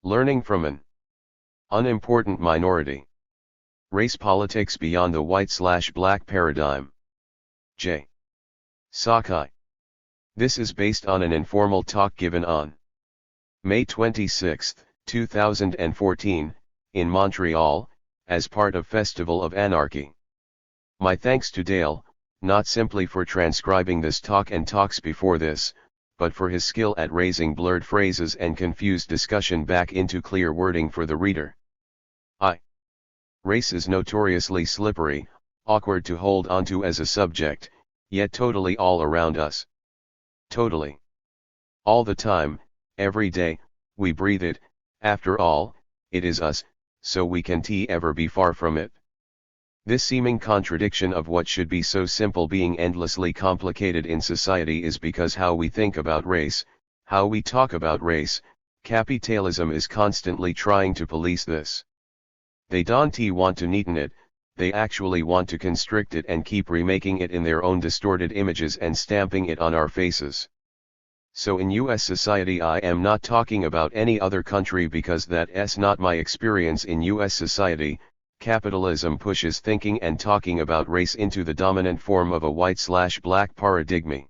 Learning from an unimportant minority. Race politics beyond the white/black paradigm. J. Sakai. This is based on an informal talk given on May 26, 2014, in Montreal, as part of Festival of Anarchy. My thanks to Dale, not simply for transcribing this talk and talks before this, but for his skill at raising blurred phrases and confused discussion back into clear wording for the reader. Race is notoriously slippery, awkward to hold onto as a subject, yet totally all around us. Totally. All the time, every day, we breathe it. After all, it is us, so we can't ever be far from it. This seeming contradiction of what should be so simple being endlessly complicated in society is because how we think about race, how we talk about race, capitalism is constantly trying to police this. They don't want to neaten it, they actually want to constrict it and keep remaking it in their own distorted images and stamping it on our faces. So in US society, I am not talking about any other country because that's not my experience in US society. Capitalism pushes thinking and talking about race into the dominant form of a white/black paradigm,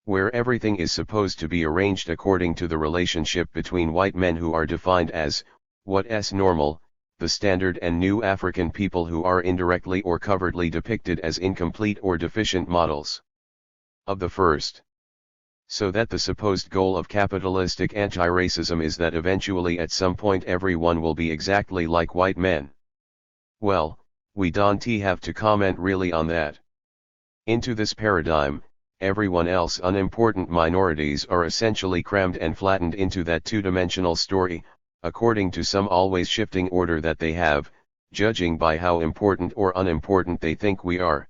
where everything is supposed to be arranged according to the relationship between white men who are defined as what's normal, the standard, and new African people who are indirectly or covertly depicted as incomplete or deficient models of the first. So that the supposed goal of capitalistic anti-racism is that eventually at some point everyone will be exactly like white men. Well, we don't have to comment really on that. Into this paradigm, everyone else unimportant minorities are essentially crammed and flattened into that two-dimensional story, according to some always shifting order that they have, judging by how important or unimportant they think we are.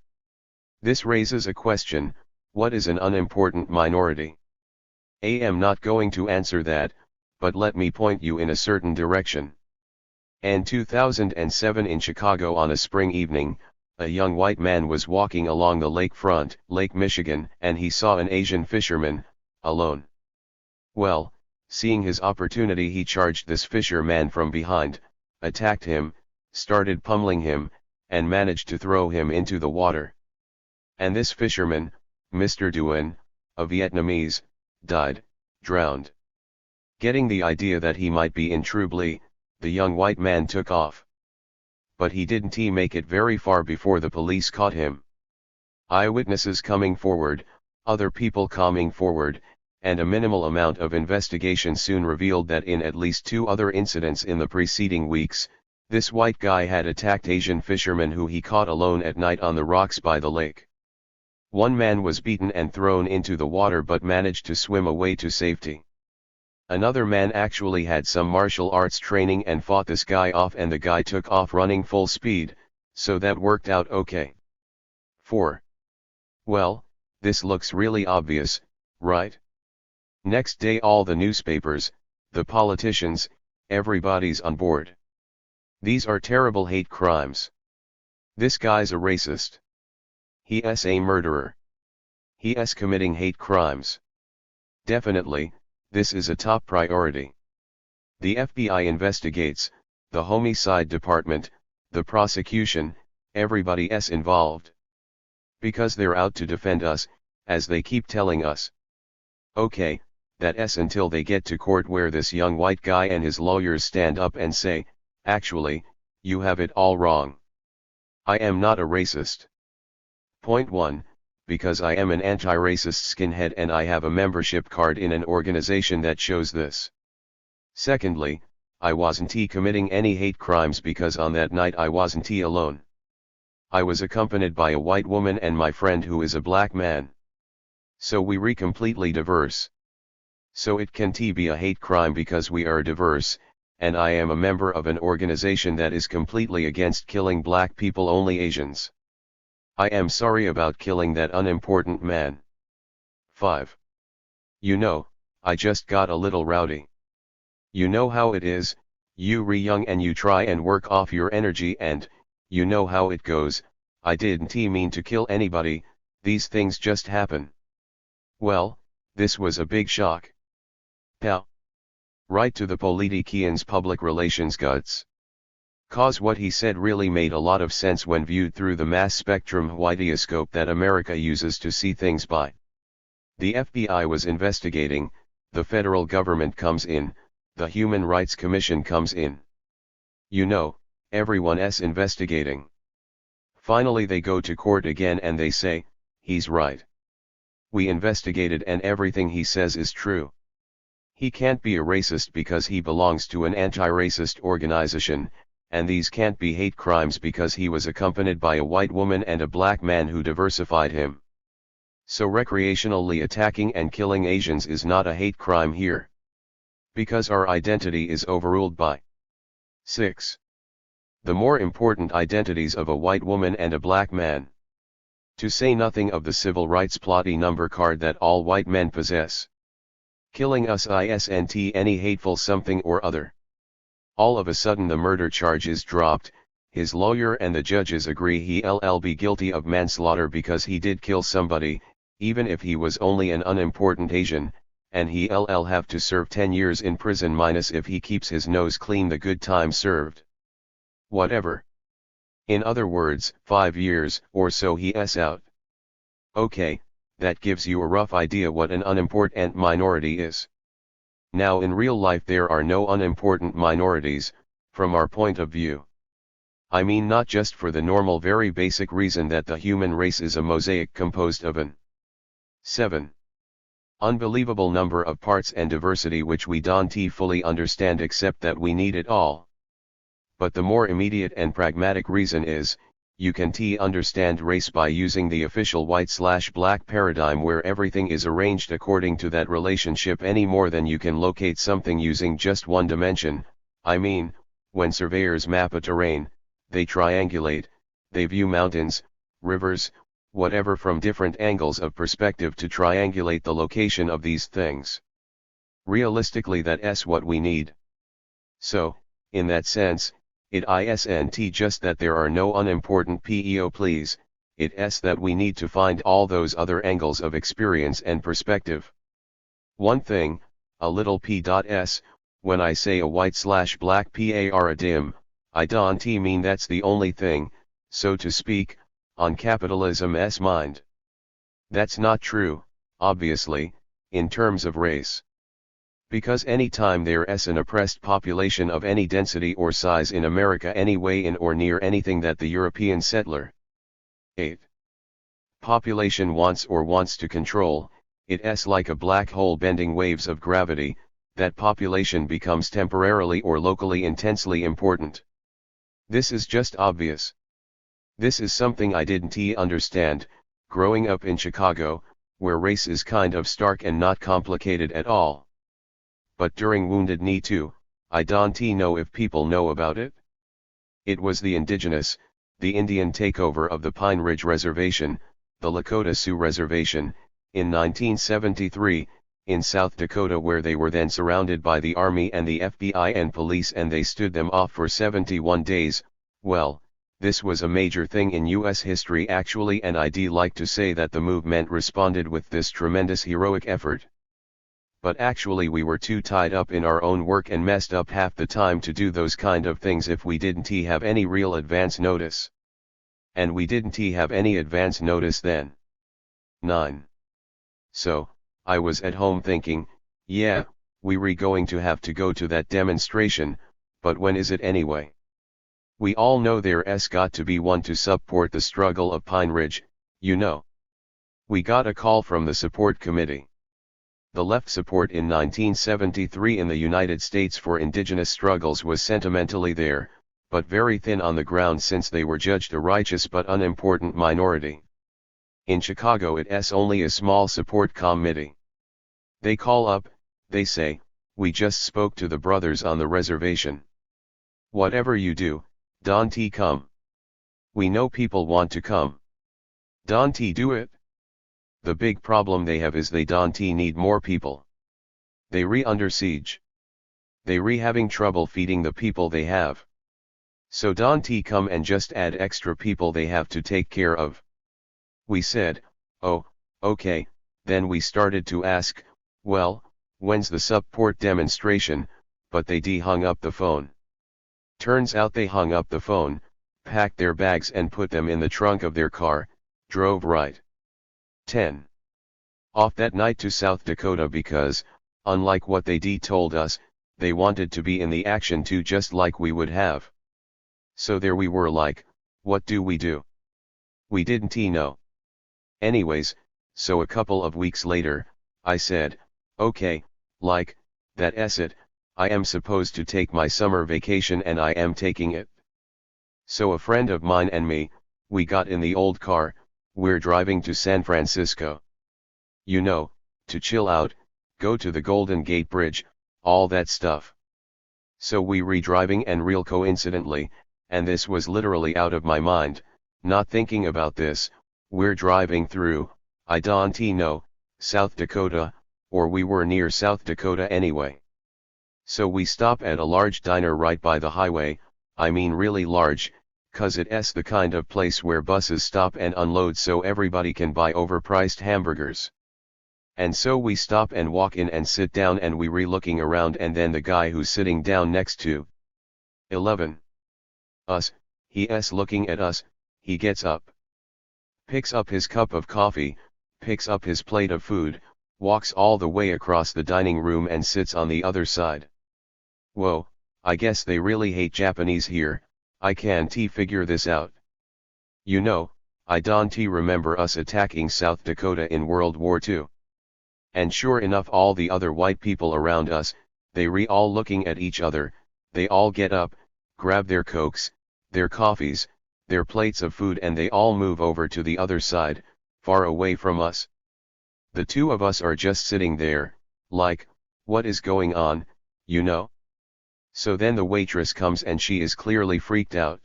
This raises a question: what is an unimportant minority? I am not going to answer that, but let me point you in a certain direction. In 2007 in Chicago on a spring evening, a young white man was walking along the lakefront, Lake Michigan, and he saw an Asian fisherman, alone. Well, seeing his opportunity, he charged this fisherman from behind, attacked him, started pummeling him, and managed to throw him into the water. And this fisherman, Mr. Duan, a Vietnamese, died, drowned. Getting the idea that he might be in trouble, the young white man took off. But he didn't make it very far before the police caught him. Eyewitnesses coming forward, other people coming forward, and a minimal amount of investigation soon revealed that in at least 2 other incidents in the preceding weeks, this white guy had attacked Asian fishermen who he caught alone at night on the rocks by the lake. One man was beaten and thrown into the water but managed to swim away to safety. Another man actually had some martial arts training and fought this guy off, and the guy took off running full speed, so that worked out okay. 4. Well, this looks really obvious, right? Next day all the newspapers, the politicians, everybody's on board. These are terrible hate crimes. This guy's a racist. He's a murderer. He's committing hate crimes. Definitely, this is a top priority. The FBI investigates, the homicide department, the prosecution, everybody's involved. Because they're out to defend us, as they keep telling us. Okay, that's until they get to court where this young white guy and his lawyers stand up and say, actually, you have it all wrong. I am not a racist. Point 1, because I am an anti-racist skinhead and I have a membership card in an organization that shows this. Secondly, I wasn't committing any hate crimes because on that night I wasn't alone. I was accompanied by a white woman and my friend who is a black man. So we are completely diverse. So it can't be a hate crime because we are diverse, and I am a member of an organization that is completely against killing black people, only Asians. I am sorry about killing that unimportant man. 5. You know, I just got a little rowdy. You know how it is, you're young and you try and work off your energy and, you know how it goes. I didn't mean to kill anybody, these things just happen. Well, this was a big shock. Pow. Right to the politician's public relations guts. Cause what he said really made a lot of sense when viewed through the mass spectrum wideoscope that America uses to see things by. The FBI was investigating, the federal government comes in, the Human Rights Commission comes in. You know, everyone's investigating. Finally they go to court again and they say, he's right. We investigated and everything he says is true. He can't be a racist because he belongs to an anti-racist organization, and these can't be hate crimes because he was accompanied by a white woman and a black man who diversified him. So recreationally attacking and killing Asians is not a hate crime here. Because our identity is overruled by 6. The more important identities of a white woman and a black man. To say nothing of the civil rights plotty number card that all white men possess. Killing us isn't any hateful something or other. All of a sudden the murder charge is dropped, his lawyer and the judges agree he'll be guilty of manslaughter because he did kill somebody, even if he was only an unimportant Asian, and he'll have to serve 10 years in prison minus if he keeps his nose clean the good time served. Whatever. In other words, 5 years or so he's out. Okay, that gives you a rough idea what an unimportant minority is. Now in real life there are no unimportant minorities, from our point of view. I mean not just for the normal very basic reason that the human race is a mosaic composed of an 7. Unbelievable number of parts and diversity which we don't fully understand except that we need it all. But the more immediate and pragmatic reason is, you can understand race by using the official white/black paradigm where everything is arranged according to that relationship any more than you can locate something using just one dimension. I mean, when surveyors map a terrain, they triangulate, they view mountains, rivers, whatever from different angles of perspective to triangulate the location of these things. Realistically that's what we need. So, in that sense, it isn't just that there are no unimportant PEO please, it's that we need to find all those other angles of experience and perspective. One thing, a little p.s, when I say a white/black paradigm, I don't mean that's the only thing, so to speak, on capitalism's mind. That's not true, obviously, in terms of race. Because any time there's an oppressed population of any density or size in America anyway in or near anything that the European settler 8. population wants to control, it's like a black hole bending waves of gravity, that population becomes temporarily or locally intensely important. This is just obvious. This is something I didn't understand, growing up in Chicago, where race is kind of stark and not complicated at all. But during Wounded Knee 2, I don't know if people know about it. It was the indigenous, the Indian takeover of the Pine Ridge Reservation, the Lakota Sioux Reservation, in 1973, in South Dakota where they were then surrounded by the Army and the FBI and police and they stood them off for 71 days, well, this was a major thing in US history actually and I'd like to say that the movement responded with this tremendous heroic effort. But actually we were too tied up in our own work and messed up half the time to do those kind of things if we didn't have any real advance notice. And we didn't have any advance notice then. 9. So, I was at home thinking, yeah, we were going to have to go to that demonstration, but when is it anyway? We all know there's got to be one to support the struggle of Pine Ridge, you know. We got a call from the support committee. The left support in 1973 in the United States for indigenous struggles was sentimentally there, but very thin on the ground since they were judged a righteous but unimportant minority. In Chicago it's only a small support committee. They call up, they say, we just spoke to the brothers on the reservation. Whatever you do, don't come. We know people want to come. Don't do it. The big problem they have is they don't need more people. They under siege. They having trouble feeding the people they have. So don't come and just add extra people they have to take care of. We said, oh, okay, then we started to ask, well, when's the support demonstration, but they hung up the phone. Turns out they hung up the phone, packed their bags and put them in the trunk of their car, drove right 10 off that night to South Dakota because, unlike what they told us, they wanted to be in the action too, just like we would have. So there we were like, what do? We didn't know. Anyways, so a couple of weeks later, I said, okay, like, that's it, I am supposed to take my summer vacation and I am taking it. So a friend of mine and me, we got in the old car, we're driving to San Francisco. You know, to chill out, go to the Golden Gate Bridge, all that stuff. So we re-driving and real coincidentally, and this was literally out of my mind, not thinking about this, we're driving through, I don't know, South Dakota, or we were near South Dakota anyway. So we stop at a large diner right by the highway, I mean really large, 'cause it's the kind of place where buses stop and unload so everybody can buy overpriced hamburgers. And so we stop and walk in and sit down and we re-looking around and then the guy who's sitting down next to 11 us, he's looking at us, he gets up, picks up his cup of coffee, picks up his plate of food, walks all the way across the dining room and sits on the other side. Whoa, I guess they really hate Japanese here, I can't figure this out. You know, I don't remember us attacking South Dakota in World War II. And sure enough, all the other white people around us, they all looking at each other, they all get up, grab their cokes, their coffees, their plates of food and they all move over to the other side, far away from us. The two of us are just sitting there, like, what is going on, you know? So then the waitress comes and she is clearly freaked out.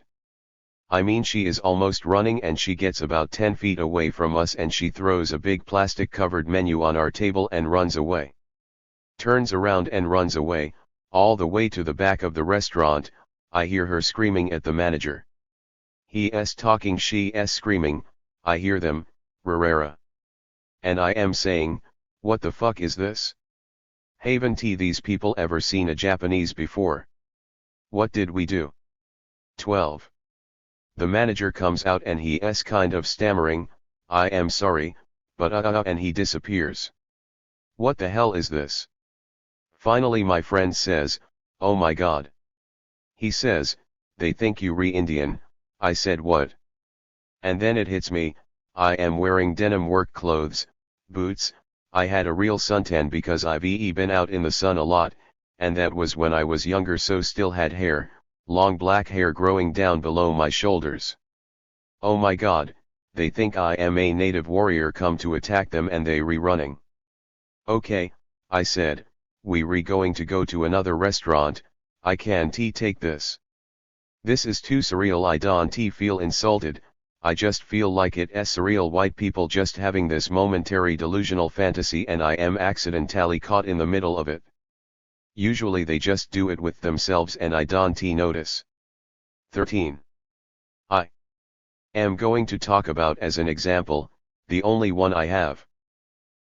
I mean she is almost running and she gets about 10 feet away from us and she throws a big plastic covered menu on our table and runs away. Turns around and runs away, all the way to the back of the restaurant. I hear her screaming at the manager. He's talking, she's screaming, I hear them, Rarera. And I am saying, what the fuck is this? Haven't these people ever seen a Japanese before? What did we do? 12. The manager comes out and he's kind of stammering, I am sorry, but and he disappears. What the hell is this? Finally my friend says, oh my god. He says, they think you Indian. I said what? And then it hits me, I am wearing denim work clothes, boots, I had a real suntan because I've been out in the sun a lot, and that was when I was younger, so still had hair. Long black hair growing down below my shoulders. Oh my god, they think I am a native warrior come to attack them and they running. Okay, I said, we going to go to another restaurant, I can't take this. This is too surreal, I don't feel insulted, I just feel like it's surreal, white people just having this momentary delusional fantasy and I am accidentally caught in the middle of it. Usually they just do it with themselves and I don't notice. 13. I am going to talk about as an example, the only one I have.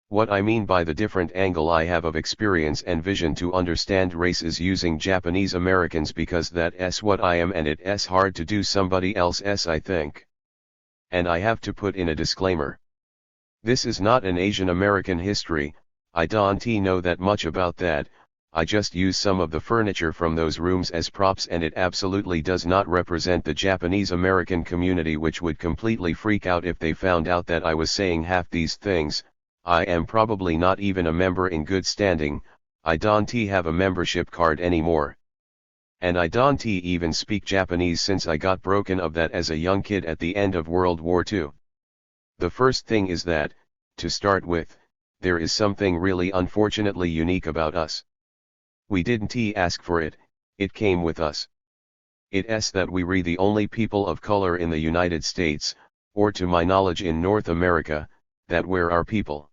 What I mean by the different angle I have of experience and vision to understand races using Japanese Americans, because that's what I am and it's hard to do somebody else's, I think. And I have to put in a disclaimer. This is not an Asian American history, I don't know that much about that. I just use some of the furniture from those rooms as props and it absolutely does not represent the Japanese American community, which would completely freak out if they found out that I was saying half these things. I am probably not even a member in good standing, I don't have a membership card anymore. And I don't even speak Japanese since I got broken of that as a young kid at the end of World War II. The first thing is that, to start with, there is something really unfortunately unique about us. We didn't ask for it, it came with us. It's that we the only people of color in the United States, or to my knowledge in North America, that were our people.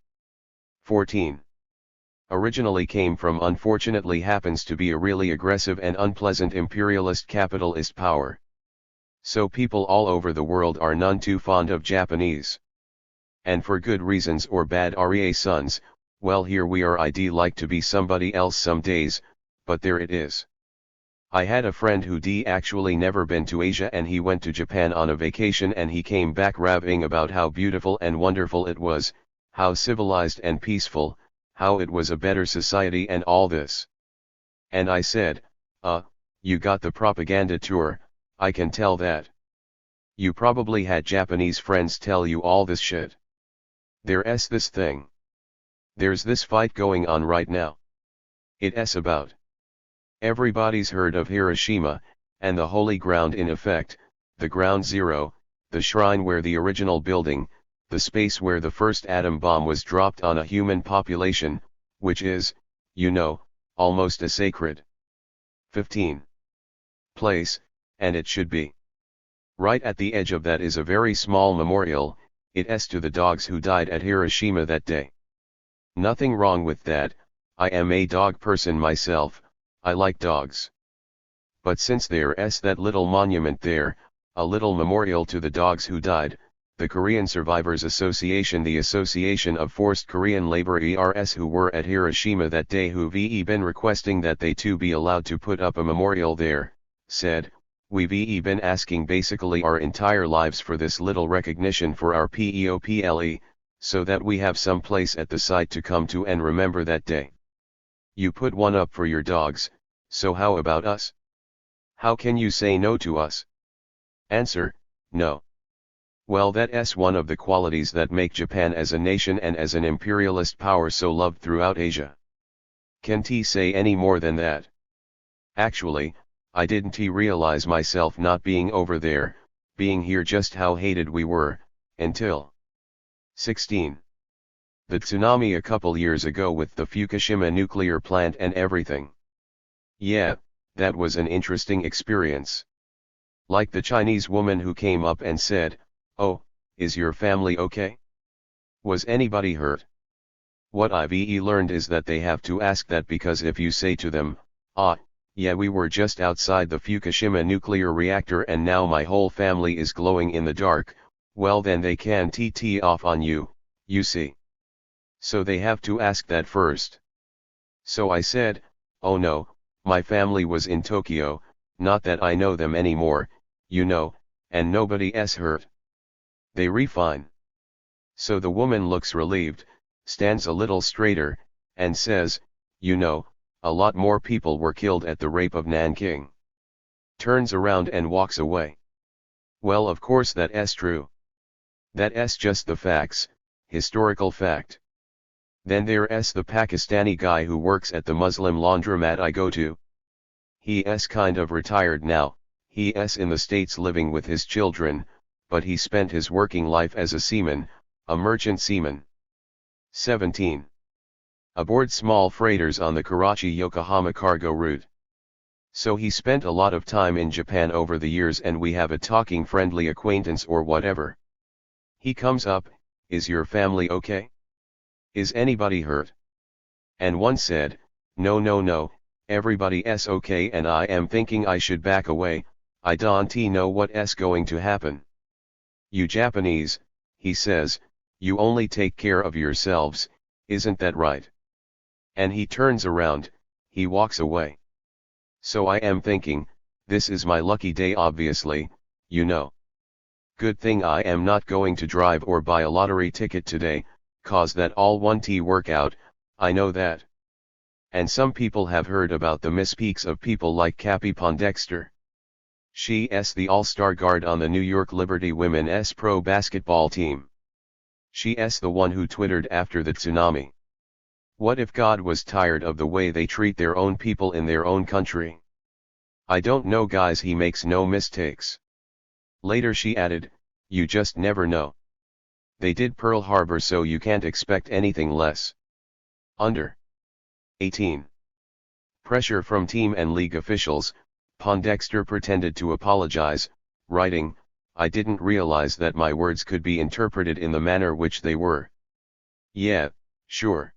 14. Originally came from, unfortunately happens to be a really aggressive and unpleasant imperialist capitalist power. So people all over the world are none too fond of Japanese. And for good reasons or bad reasons. Well, here we are, I'd like to be somebody else some days, but there it is. I had a friend who actually never been to Asia, and he went to Japan on a vacation, and he came back raving about how beautiful and wonderful it was, how civilized and peaceful, how it was a better society and all this. And I said, you got the propaganda tour, I can tell that. You probably had Japanese friends tell you all this shit. There's this thing. There's this fight going on right now. It's about. Everybody's heard of Hiroshima, and the holy ground in effect, the ground zero, the shrine where the original building, the space where the first atom bomb was dropped on a human population, which is, almost a sacred 15 place, and it should be. Right at the edge of that is a very small memorial, it's to the dogs who died at Hiroshima that day. Nothing wrong with that, I am a dog person myself, I like dogs. But since there's that little monument there, a little memorial to the dogs who died, the Korean Survivors Association, the Association of Forced Korean Labor ERS who were at Hiroshima that day, who've been requesting that they too be allowed to put up a memorial there, said, we've been asking basically our entire lives for this little recognition for our PEOPLE, so that we have some place at the site to come to and remember that day. You put one up for your dogs, so how about us? How can you say no to us? Answer, no. Well, that's one of the qualities that make Japan as a nation and as an imperialist power so loved throughout Asia. Can't say any more than that. Actually, I didn't realize myself not being over there, being here, just how hated we were, until 16. The tsunami a couple years ago with the Fukushima nuclear plant and everything. Yeah, that was an interesting experience. Like the Chinese woman who came up and said, "Oh, is your family okay? Was anybody hurt?" What I've learned is that they have to ask that, because if you say to them, yeah, we were just outside the Fukushima nuclear reactor and now my whole family is glowing in the dark, well then they can TT off on you, you see. So they have to ask that first. So I said, oh no, my family was in Tokyo, not that I know them anymore, and nobody's hurt. They refine. So the woman looks relieved, stands a little straighter, and says, a lot more people were killed at the rape of Nanking. Turns around and walks away. Well, of course that's true. That's just the facts, historical fact. Then there's the Pakistani guy who works at the Muslim laundromat I go to. He's kind of retired now, he's in the States living with his children, but he spent his working life as a seaman, a merchant seaman. 17. Aboard small freighters on the Karachi-Yokohama cargo route. So he spent a lot of time in Japan over the years, and we have a talking friendly acquaintance or whatever. He comes up, is your family okay? Is anybody hurt? And one said, no, everybody's okay, and I am thinking I should back away, I don't know what's going to happen. You Japanese, he says, you only take care of yourselves, isn't that right? And he turns around, he walks away. So I am thinking, this is my lucky day obviously, Good thing I am not going to drive or buy a lottery ticket today, cause that all won't work out, I know that. And some people have heard about the mispeaks of people like Cappy Pondexter. She's the all-star guard on the New York Liberty Women's pro basketball team. She's the one who twittered after the tsunami. What if God was tired of the way they treat their own people in their own country? I don't know guys, he makes no mistakes. Later she added, you just never know. They did Pearl Harbor, so you can't expect anything less. Under 18. Pressure from team and league officials, Pondexter pretended to apologize, writing, I didn't realize that my words could be interpreted in the manner which they were. Yeah, sure.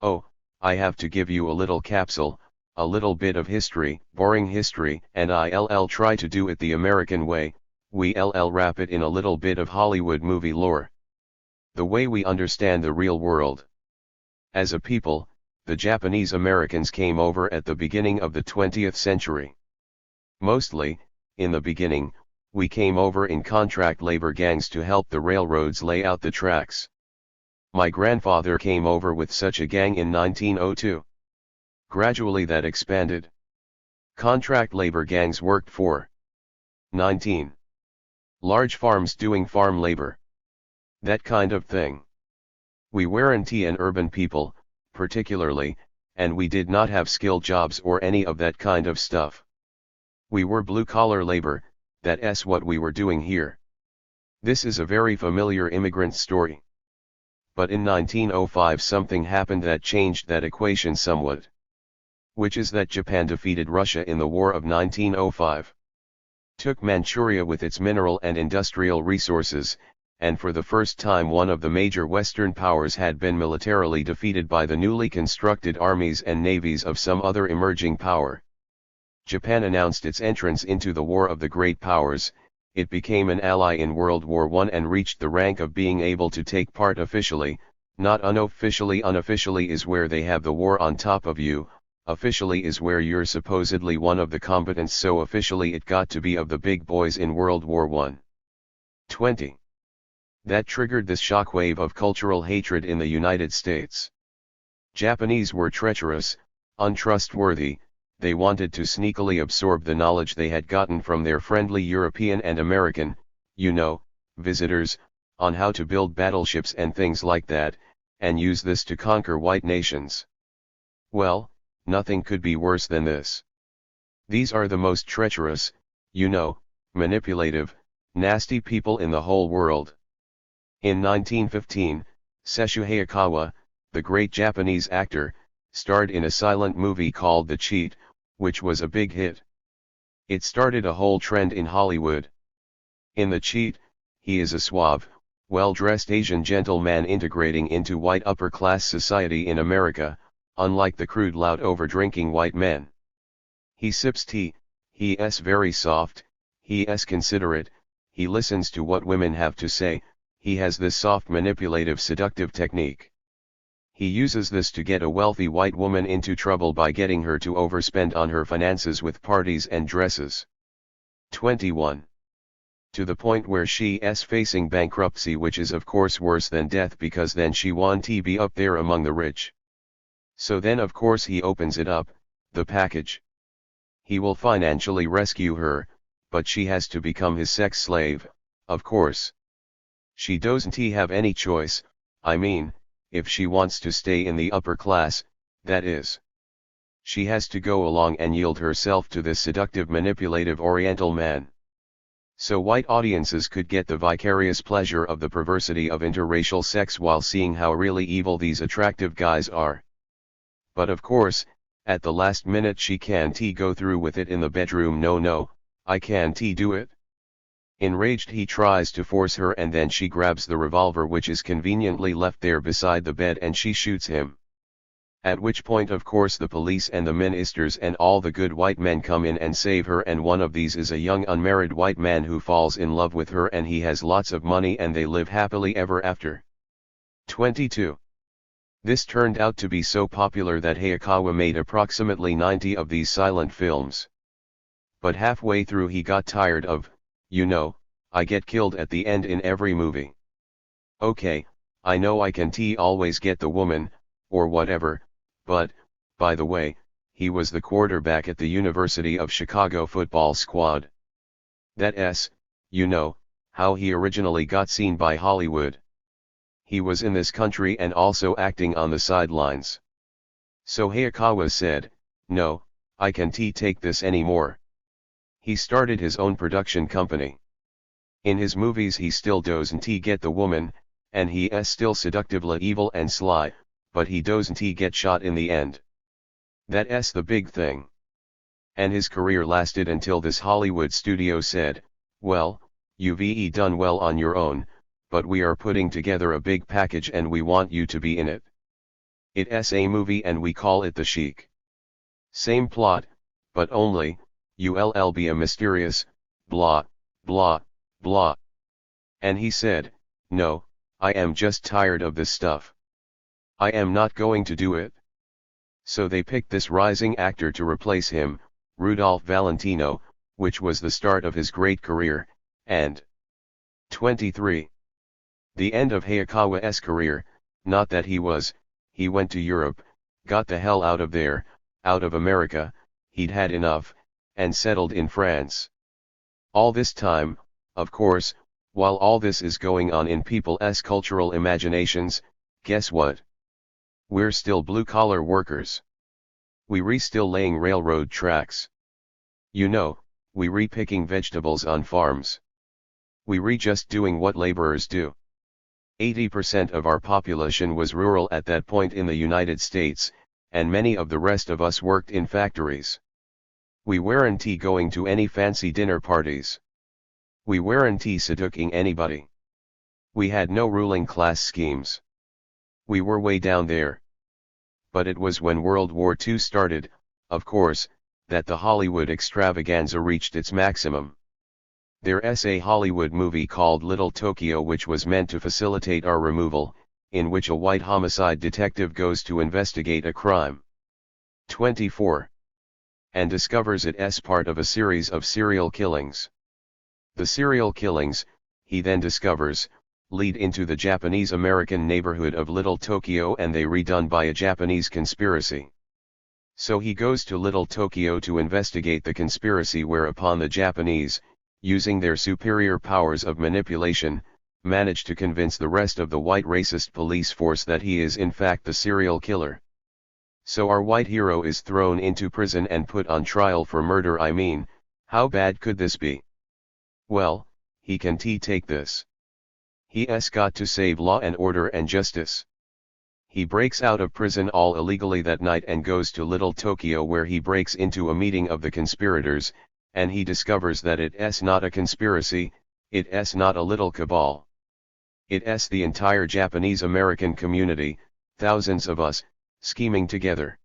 Oh, I have to give you a little capsule, a little bit of history, boring history, and I'll try to do it the American way, we'll wrap it in a little bit of Hollywood movie lore. The way we understand the real world. As a people, the Japanese Americans came over at the beginning of the 20th century. Mostly, in the beginning, we came over in contract labor gangs to help the railroads lay out the tracks. My grandfather came over with such a gang in 1902. Gradually that expanded. Contract labor gangs worked for 19. Large farms doing farm labor. That kind of thing. We weren't an urban people, particularly, and we did not have skilled jobs or any of that kind of stuff. We were blue-collar labor, that's what we were doing here. This is a very familiar immigrant story. But in 1905 something happened that changed that equation somewhat. Which is that Japan defeated Russia in the War of 1905. Took Manchuria with its mineral and industrial resources, and for the first time one of the major Western powers had been militarily defeated by the newly constructed armies and navies of some other emerging power. Japan announced its entrance into the War of the Great Powers. It became an ally in World War I and reached the rank of being able to take part officially, not unofficially. Unofficially is where they have the war on top of you, officially is where you're supposedly one of the combatants, so officially it got to be of the big boys in World War I. 20. That triggered this shockwave of cultural hatred in the United States. Japanese were treacherous, untrustworthy. They wanted to sneakily absorb the knowledge they had gotten from their friendly European and American, visitors, on how to build battleships and things like that, and use this to conquer white nations. Well, nothing could be worse than this. These are the most treacherous, manipulative, nasty people in the whole world. In 1915, Seishu Hayakawa, the great Japanese actor, starred in a silent movie called The Cheat, which was a big hit. It started a whole trend in Hollywood. In The Cheat, he is a suave, well-dressed Asian gentleman integrating into white upper-class society in America, unlike the crude loud over-drinking white men. He sips tea, he is very soft, he is considerate, he listens to what women have to say, he has this soft manipulative seductive technique. He uses this to get a wealthy white woman into trouble by getting her to overspend on her finances with parties and dresses. 21. To the point where she is facing bankruptcy, which is of course worse than death because then she won't be up there among the rich. So then of course he opens it up, the package. He will financially rescue her, but she has to become his sex slave, of course. She doesn't have any choice, I mean, if she wants to stay in the upper class, that is. She has to go along and yield herself to this seductive manipulative Oriental man. So white audiences could get the vicarious pleasure of the perversity of interracial sex while seeing how really evil these attractive guys are. But of course, at the last minute she can't go through with it in the bedroom. No, I can't do it. Enraged he tries to force her and then she grabs the revolver which is conveniently left there beside the bed and she shoots him. At which point of course the police and the ministers and all the good white men come in and save her, and one of these is a young unmarried white man who falls in love with her and he has lots of money and they live happily ever after. 22. This turned out to be so popular that Hayakawa made approximately 90 of these silent films. But halfway through he got tired of, I get killed at the end in every movie. Okay, I know I can always get the woman, or whatever, but, by the way, he was the quarterback at the University of Chicago football squad. That's, how he originally got seen by Hollywood. He was in this country and also acting on the sidelines. So Hayakawa said, no, I can't take this anymore. He started his own production company. In his movies he still doesn't get the woman, and he is still seductively evil and sly, but he doesn't get shot in the end. That's the big thing. And his career lasted until this Hollywood studio said, well, you've done well on your own, but we are putting together a big package and we want you to be in it. It's a movie and we call it The Sheik. Same plot, but only, you'll be a mysterious, blah, blah, blah. And he said, no, I am just tired of this stuff. I am not going to do it. So they picked this rising actor to replace him, Rudolph Valentino, which was the start of his great career, and 23. The end of Hayakawa's career, not that he went to Europe, got the hell out of there, out of America, he'd had enough, and settled in France. All this time, of course, while all this is going on in people's cultural imaginations, guess what? We're still blue-collar workers. We still laying railroad tracks. You know, we picking vegetables on farms. We just doing what laborers do. 80% of our population was rural at that point in the United States, and many of the rest of us worked in factories. We weren't going to any fancy dinner parties. We weren't seducing anybody. We had no ruling class schemes. We were way down there. But it was when World War II started, of course, that the Hollywood extravaganza reached its maximum. There's a Hollywood movie called Little Tokyo which was meant to facilitate our removal, in which a white homicide detective goes to investigate a crime. 24. And discovers it as part of a series of serial killings. The serial killings, he then discovers, lead into the Japanese-American neighborhood of Little Tokyo and they redone by a Japanese conspiracy. So he goes to Little Tokyo to investigate the conspiracy whereupon the Japanese, using their superior powers of manipulation, manage to convince the rest of the white racist police force that he is in fact the serial killer. So our white hero is thrown into prison and put on trial for murder. I mean, how bad could this be? Well, he can take this. He's got to save law and order and justice. He breaks out of prison all illegally that night and goes to Little Tokyo where he breaks into a meeting of the conspirators, and he discovers that it's not a conspiracy, it's not a little cabal. It's the entire Japanese-American community, thousands of us, scheming together.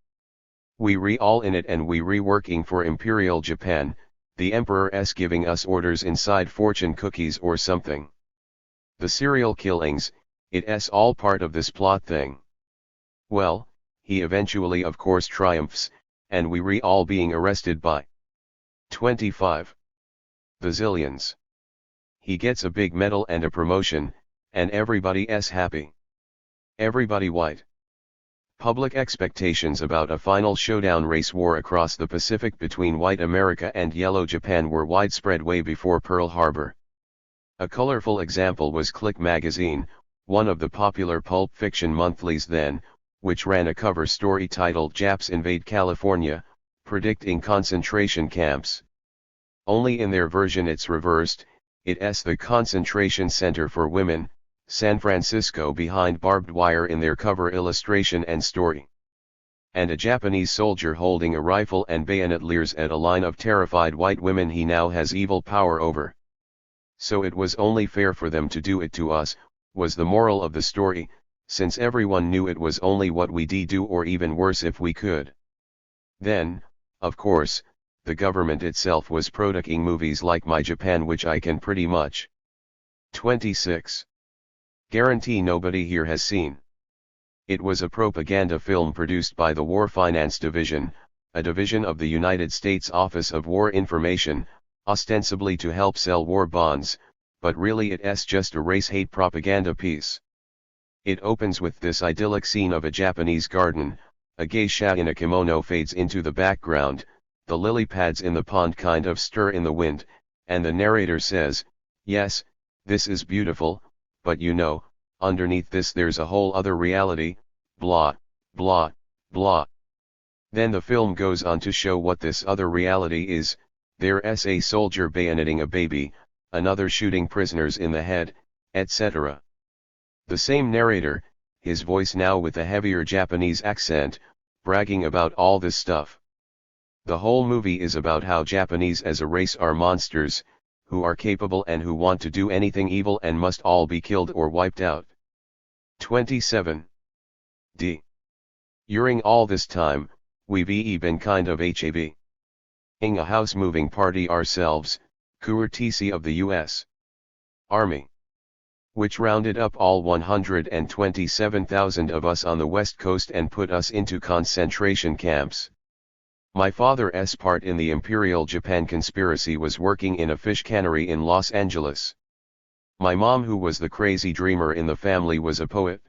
We all in it and we working for Imperial Japan, the Emperor's giving us orders inside fortune cookies or something. The serial killings, it's all part of this plot thing. Well, he eventually of course triumphs, and we all being arrested by 25. The Zillions. He gets a big medal and a promotion, and everybody's happy. Everybody white. Public expectations about a final showdown race war across the Pacific between white America and yellow Japan were widespread way before Pearl Harbor. A colorful example was Click magazine, one of the popular pulp fiction monthlies then, which ran a cover story titled Japs Invade California, predicting concentration camps. Only in their version it's reversed, it's the concentration center for women, San Francisco behind barbed wire in their cover illustration and story. And a Japanese soldier holding a rifle and bayonet leers at a line of terrified white women he now has evil power over. So it was only fair for them to do it to us, was the moral of the story, since everyone knew it was only what we do or even worse if we could. Then, of course, the government itself was producing movies like My Japan which I can pretty much 26. Guarantee nobody here has seen. It was a propaganda film produced by the War Finance Division, a division of the United States Office of War Information, ostensibly to help sell war bonds, but really it's just a race hate propaganda piece. It opens with this idyllic scene of a Japanese garden, a geisha in a kimono fades into the background, the lily pads in the pond kind of stir in the wind, and the narrator says, "Yes, this is beautiful, but you know, underneath this there's a whole other reality, blah, blah, blah." Then the film goes on to show what this other reality is. There's a soldier bayoneting a baby, another shooting prisoners in the head, etc. The same narrator, his voice now with a heavier Japanese accent, bragging about all this stuff. The whole movie is about how Japanese as a race are monsters, who are capable and who want to do anything evil and must all be killed or wiped out. 27. D. During all this time, we've been kind of having a house-moving party ourselves, courtesy of the U.S. Army. which rounded up all 127,000 of us on the west coast and put us into concentration camps. My father's part in the Imperial Japan conspiracy was working in a fish cannery in Los Angeles. My mom, who was the crazy dreamer in the family, was a poet.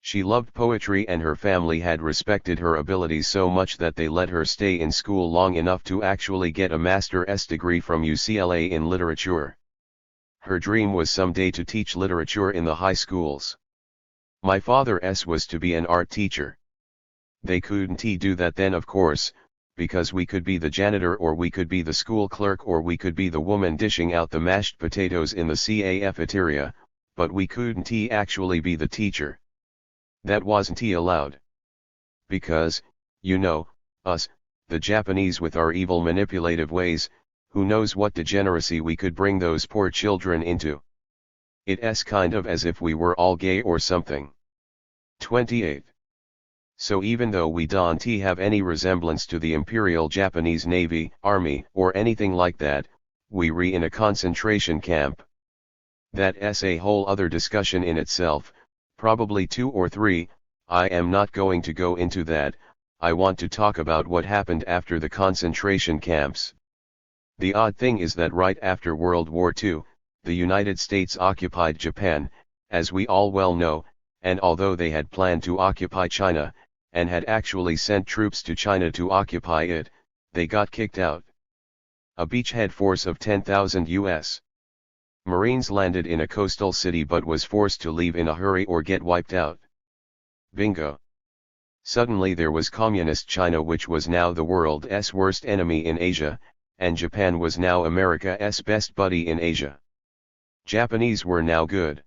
She loved poetry and her family had respected her abilities so much that they let her stay in school long enough to actually get a master's degree from UCLA in literature. Her dream was someday to teach literature in the high schools. My father's was to be an art teacher. They couldn't do that then, of course, because we could be the janitor, or we could be the school clerk, or we could be the woman dishing out the mashed potatoes in the cafeteria, but we couldn't actually be the teacher. That wasn't allowed. Because, you know, us, the Japanese with our evil manipulative ways, who knows what degeneracy we could bring those poor children into. It's kind of as if we were all gay or something. 28. So even though we don't have any resemblance to the Imperial Japanese Navy, Army, or anything like that, we were in a concentration camp. That's a whole other discussion in itself, probably 2 or 3, I am not going to go into that. I want to talk about what happened after the concentration camps. The odd thing is that right after World War II, the United States occupied Japan, as we all well know, and although they had planned to occupy China, and had actually sent troops to China to occupy it, they got kicked out. A beachhead force of 10,000 U.S. Marines landed in a coastal city but was forced to leave in a hurry or get wiped out. Bingo. Suddenly there was Communist China, which was now the world's worst enemy in Asia, and Japan was now America's best buddy in Asia. Japanese were now good.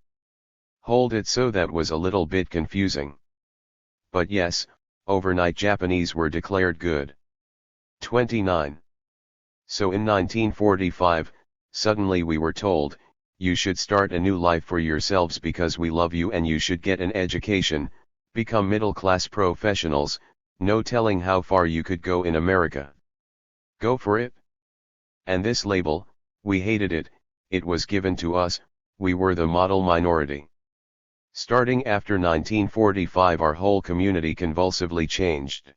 Hold it, so that was a little bit confusing. But yes, overnight Japanese were declared good. 29. So in 1945, suddenly we were told, you should start a new life for yourselves because we love you, and you should get an education, become middle-class professionals, no telling how far you could go in America. Go for it. And this label, we hated it, it was given to us, we were the model minority. Starting after 1945, our whole community convulsively changed.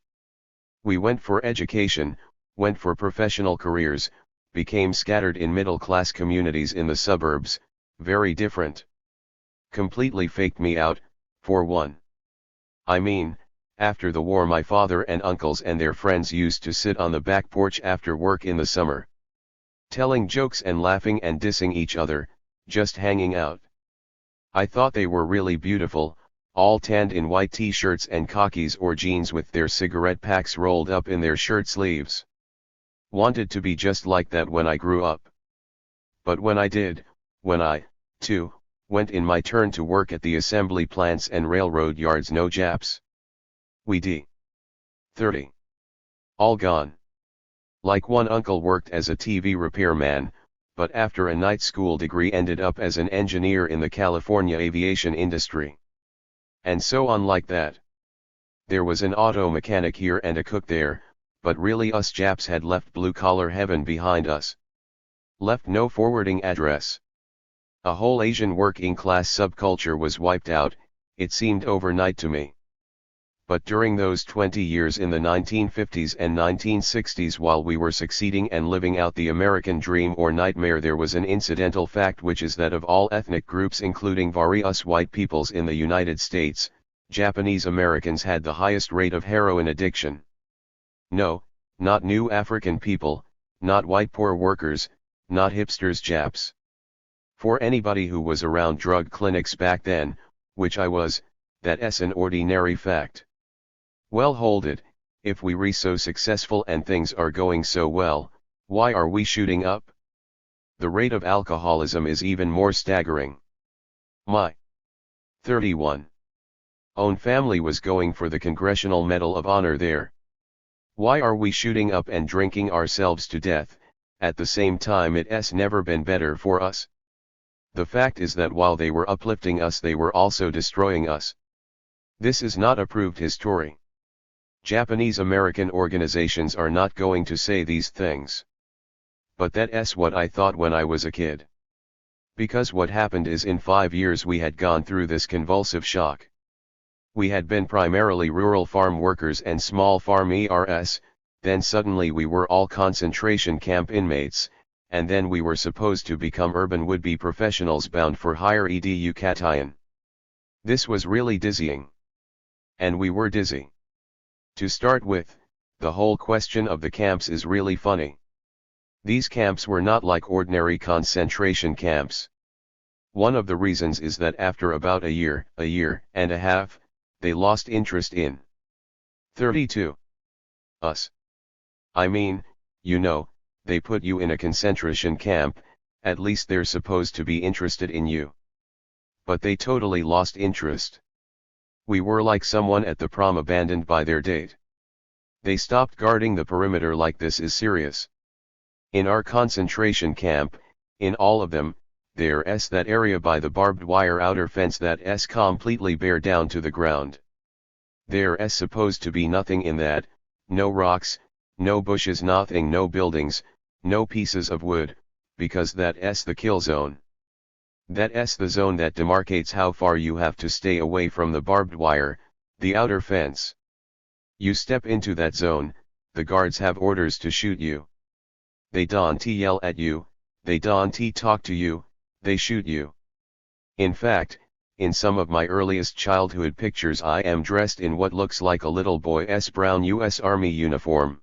We went for education, went for professional careers, became scattered in middle-class communities in the suburbs, very different. Completely faked me out, for one. I mean, after the war my father and uncles and their friends used to sit on the back porch after work in the summer, telling jokes and laughing and dissing each other, just hanging out. I thought they were really beautiful, all tanned in white t-shirts and khakis or jeans with their cigarette packs rolled up in their shirt sleeves. Wanted to be just like that when I grew up. But when I did, when I, too, went in my turn to work at the assembly plants and railroad yards, no Japs. We d. 30. All gone. Like one uncle worked as a TV repairman, but after a night school degree ended up as an engineer in the California aviation industry. And so on like that. There was an auto mechanic here and a cook there, but really us Japs had left blue-collar heaven behind us. Left no forwarding address. A whole Asian working class subculture was wiped out, it seemed overnight to me. But during those 20 years in the 1950s and 1960s, while we were succeeding and living out the American dream or nightmare, there was an incidental fact, which is that of all ethnic groups, including various white peoples in the United States, Japanese Americans had the highest rate of heroin addiction. No, not new African people, not white poor workers, not hipsters, Japs. For anybody who was around drug clinics back then, which I was, that's an ordinary fact. Well, hold it, if we were so successful and things are going so well, why are we shooting up? The rate of alcoholism is even more staggering. My 31. Own family was going for the Congressional Medal of Honor there. Why are we shooting up and drinking ourselves to death? At the same time, it's never been better for us. The fact is that while they were uplifting us, they were also destroying us. This is not a proved history. Japanese American organizations are not going to say these things. But that's what I thought when I was a kid. Because what happened is in 5 years we had gone through this convulsive shock. We had been primarily rural farm workers and small farm ERS, then suddenly we were all concentration camp inmates, and then we were supposed to become urban would-be professionals bound for higher education. This was really dizzying. And we were dizzy. To start with, the whole question of the camps is really funny. These camps were not like ordinary concentration camps. One of the reasons is that after about a year and a half, they lost interest in 32. Us. I mean, you know, they put you in a concentration camp, at least they're supposed to be interested in you. But they totally lost interest. We were like someone at the prom abandoned by their date. They stopped guarding the perimeter like this is serious. In our concentration camp, in all of them, there's that area by the barbed wire outer fence that's completely bare down to the ground. There's supposed to be nothing in that, no rocks, no bushes, nothing, no buildings, no pieces of wood, because that's the kill zone. That's the zone that demarcates how far you have to stay away from the barbed wire, the outer fence. You step into that zone, the guards have orders to shoot you. They don't yell at you, they don't talk to you, they shoot you. In fact, in some of my earliest childhood pictures I am dressed in what looks like a little boy's brown US Army uniform.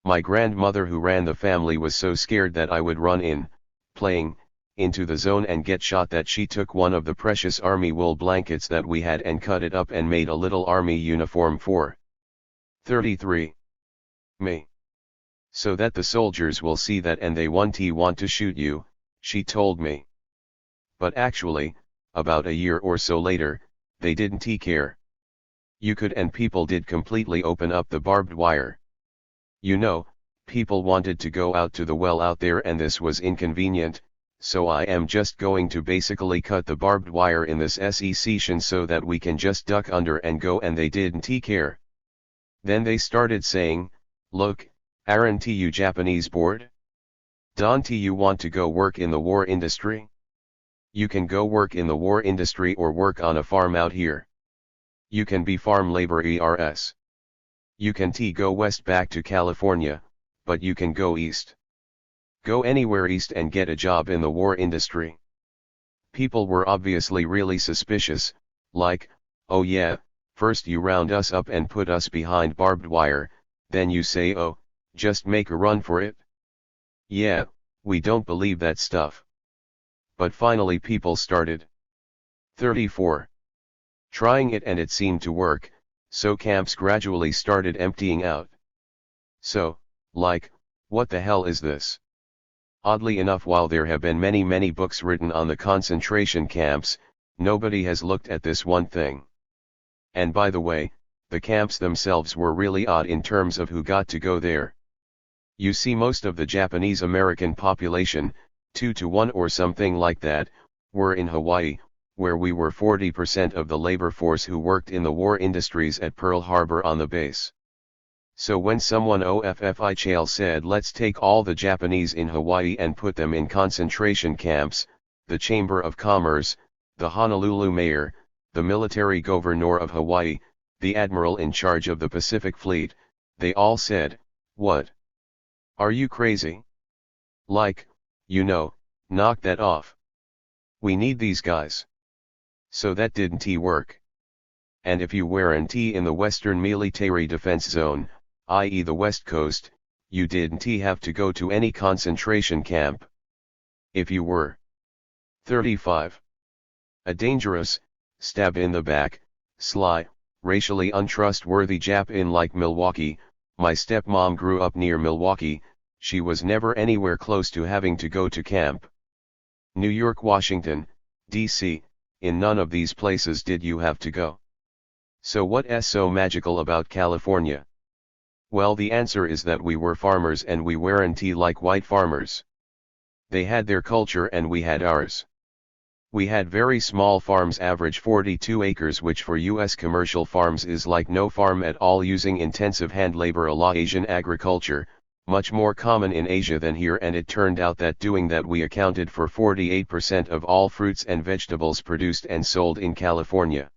My grandmother who ran the family was so scared that I would run into the zone and get shot that she took one of the precious army wool blankets that we had and cut it up and made a little army uniform for 33. Me. So that the soldiers will see that and they want to shoot you, she told me. But actually, about a year or so later, they didn't care. You could and people did completely open up the barbed wire. You know, people wanted to go out to the well out there and this was inconvenient, so I am just going to basically cut the barbed wire in this section so that we can just duck under and go, and they didn't care. Then they started saying, look, aren't you Japanese bored? Don't you want to go work in the war industry? You can go work in the war industry or work on a farm out here. You can be farm labor ERS. You can go west back to California, but you can go east. Go anywhere east and get a job in the war industry. People were obviously really suspicious, like, oh yeah, first you round us up and put us behind barbed wire, then you say oh, just make a run for it. Yeah, we don't believe that stuff. But finally people started. 34. Trying it and it seemed to work, so camps gradually started emptying out. So, like, what the hell is this? Oddly enough, while there have been many books written on the concentration camps, nobody has looked at this one thing. And by the way, the camps themselves were really odd in terms of who got to go there. You see, most of the Japanese American population, 2 to 1 or something like that, were in Hawaii, where we were 40% of the labor force who worked in the war industries at Pearl Harbor on the base. So when someone OFFICHL said let's take all the Japanese in Hawaii and put them in concentration camps, the Chamber of Commerce, the Honolulu mayor, the military governor of Hawaii, the admiral in charge of the Pacific Fleet, they all said, what? Are you crazy? Like, you know, knock that off. We need these guys. So that didn't work. And if you weren't in the Western Military Defense Zone, i.e. the West Coast, you didn't have to go to any concentration camp. If you were 35. A dangerous, stab in the back, sly, racially untrustworthy Jap in like Milwaukee. My stepmom grew up near Milwaukee, she was never anywhere close to having to go to camp. New York, Washington, D.C., in none of these places did you have to go. So what's so magical about California? Well, the answer is that we were farmers and we weren't like white farmers. They had their culture and we had ours. We had very small farms, average 42 acres, which for US commercial farms is like no farm at all, using intensive hand labor a la Asian agriculture, much more common in Asia than here, and it turned out that doing that we accounted for 48% of all fruits and vegetables produced and sold in California.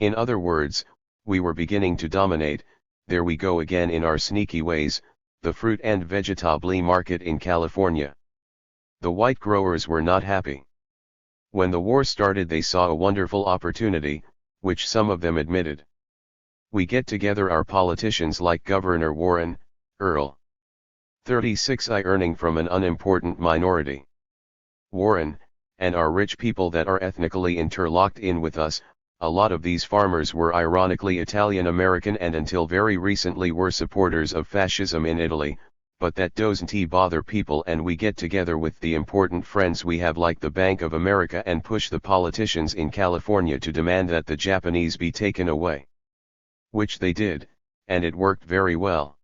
In other words, we were beginning to dominate, there we go again in our sneaky ways, the fruit and vegetable market in California. The white growers were not happy. When the war started, they saw a wonderful opportunity, which some of them admitted. We get together our politicians like Governor Warren, Earl. 36 I earning from an unimportant minority. Warren, and our rich people that are ethnically interlocked in with us. A lot of these farmers were ironically Italian American and until very recently were supporters of fascism in Italy, but that doesn't bother people, and we get together with the important friends we have like the Bank of America and push the politicians in California to demand that the Japanese be taken away. Which they did, and it worked very well.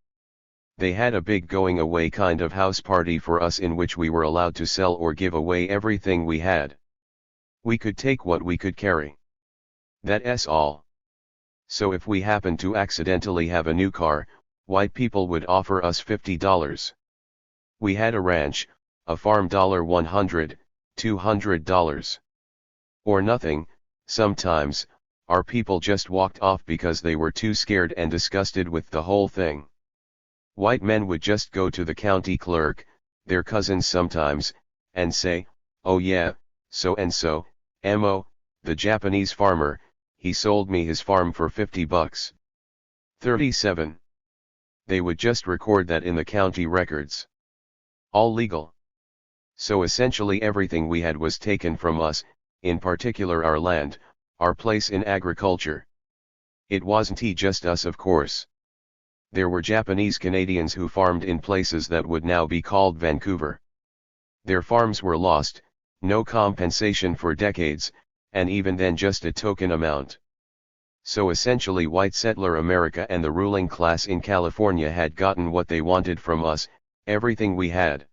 They had a big going away kind of house party for us in which we were allowed to sell or give away everything we had. We could take what we could carry. That's all. So if we happened to accidentally have a new car, white people would offer us $50. We had a ranch, a farm, $100, $200. Or nothing. Sometimes, our people just walked off because they were too scared and disgusted with the whole thing. White men would just go to the county clerk, their cousins sometimes, and say, "Oh yeah, so and so, Mo, the Japanese farmer, he sold me his farm for $50. 37. They would just record that in the county records. All legal. So essentially everything we had was taken from us, in particular our land, our place in agriculture. It wasn't just us, of course. There were Japanese Canadians who farmed in places that would now be called Vancouver. Their farms were lost, no compensation for decades, and even then just a token amount. So essentially white settler America and the ruling class in California had gotten what they wanted from us, everything we had.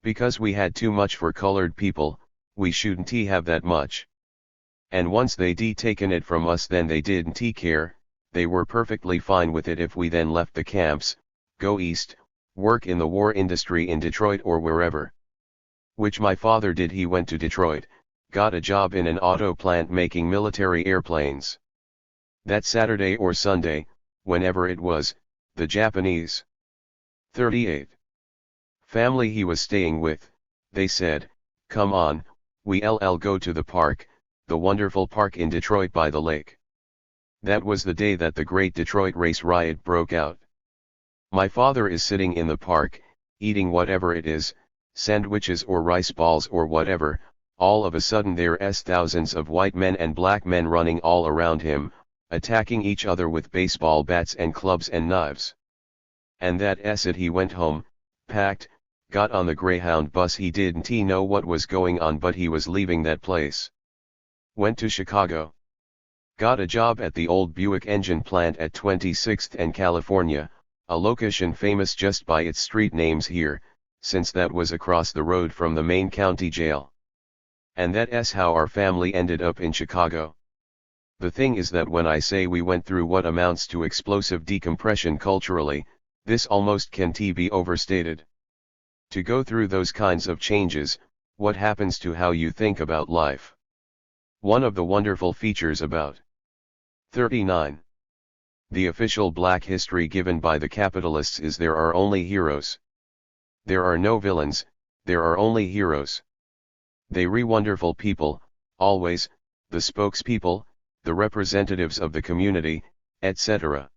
Because we had too much for colored people, we shouldn't have that much. And once they taken it from us, then they didn't care, they were perfectly fine with it if we then left the camps, go east, work in the war industry in Detroit or wherever. Which my father did. He went to Detroit, got a job in an auto plant making military airplanes. That Saturday or Sunday, whenever it was, the Japanese 38 family he was staying with, they said, "Come on, we'll go to the park, the wonderful park in Detroit by the lake." That was the day that the Great Detroit Race Riot broke out. My father is sitting in the park, eating whatever it is, sandwiches or rice balls or whatever. All of a sudden there's thousands of white men and black men running all around him, attacking each other with baseball bats and clubs and knives. And that's it. He went home, packed, got on the Greyhound bus. He didn't know what was going on, but he was leaving that place. Went to Chicago. Got a job at the old Buick engine plant at 26th and California, a location famous just by its street names here, since that was across the road from the main county jail. And that's how our family ended up in Chicago. The thing is that when I say we went through what amounts to explosive decompression culturally, this almost can't be overstated. To go through those kinds of changes, what happens to how you think about life? One of the wonderful features about 39. The official black history given by the capitalists is there are only heroes. There are no villains, there are only heroes. They wonderful people, always, the spokespeople, the representatives of the community, etc.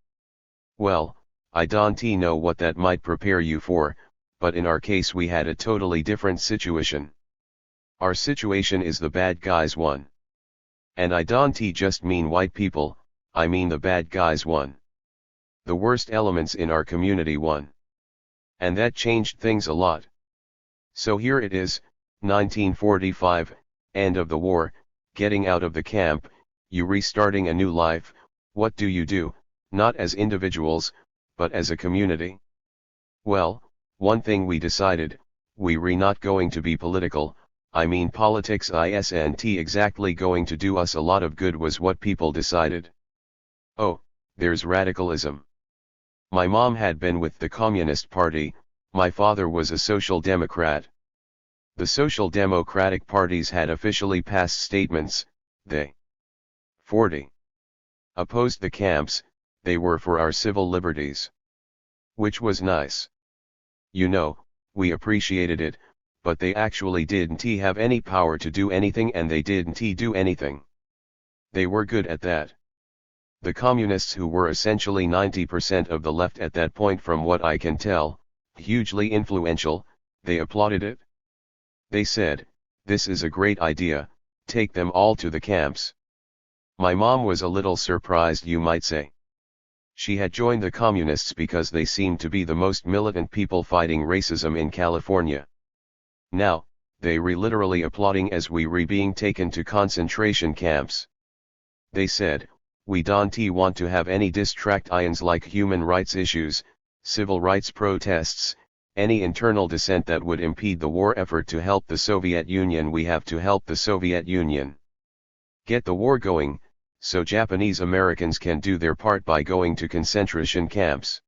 Well, I don't know what that might prepare you for, but in our case we had a totally different situation. Our situation is the bad guys one. And I don't just mean white people, I mean the bad guys one. The worst elements in our community one. And that changed things a lot. So here it is, 1945, end of the war, getting out of the camp, you restarting a new life. What do, not as individuals, but as a community? Well, one thing we decided, we not going to be political, I mean politics isn't exactly going to do us a lot of good was what people decided. Oh, there's radicalism. My mom had been with the Communist Party, my father was a Social Democrat. The Social Democratic parties had officially passed statements, they 40. Opposed the camps, they were for our civil liberties. Which was nice. You know, we appreciated it, but they actually didn't have any power to do anything and they didn't do anything. They were good at that. The communists, who were essentially 90% of the left at that point from what I can tell, hugely influential, they applauded it. They said, "This is a great idea, take them all to the camps." My mom was a little surprised, you might say. She had joined the communists because they seemed to be the most militant people fighting racism in California. Now, they were literally applauding as we were being taken to concentration camps. They said, "We don't want to have any distractions like human rights issues, civil rights protests, any internal dissent that would impede the war effort to help the Soviet Union. We have to help the Soviet Union get the war going, so Japanese Americans can do their part by going to concentration camps."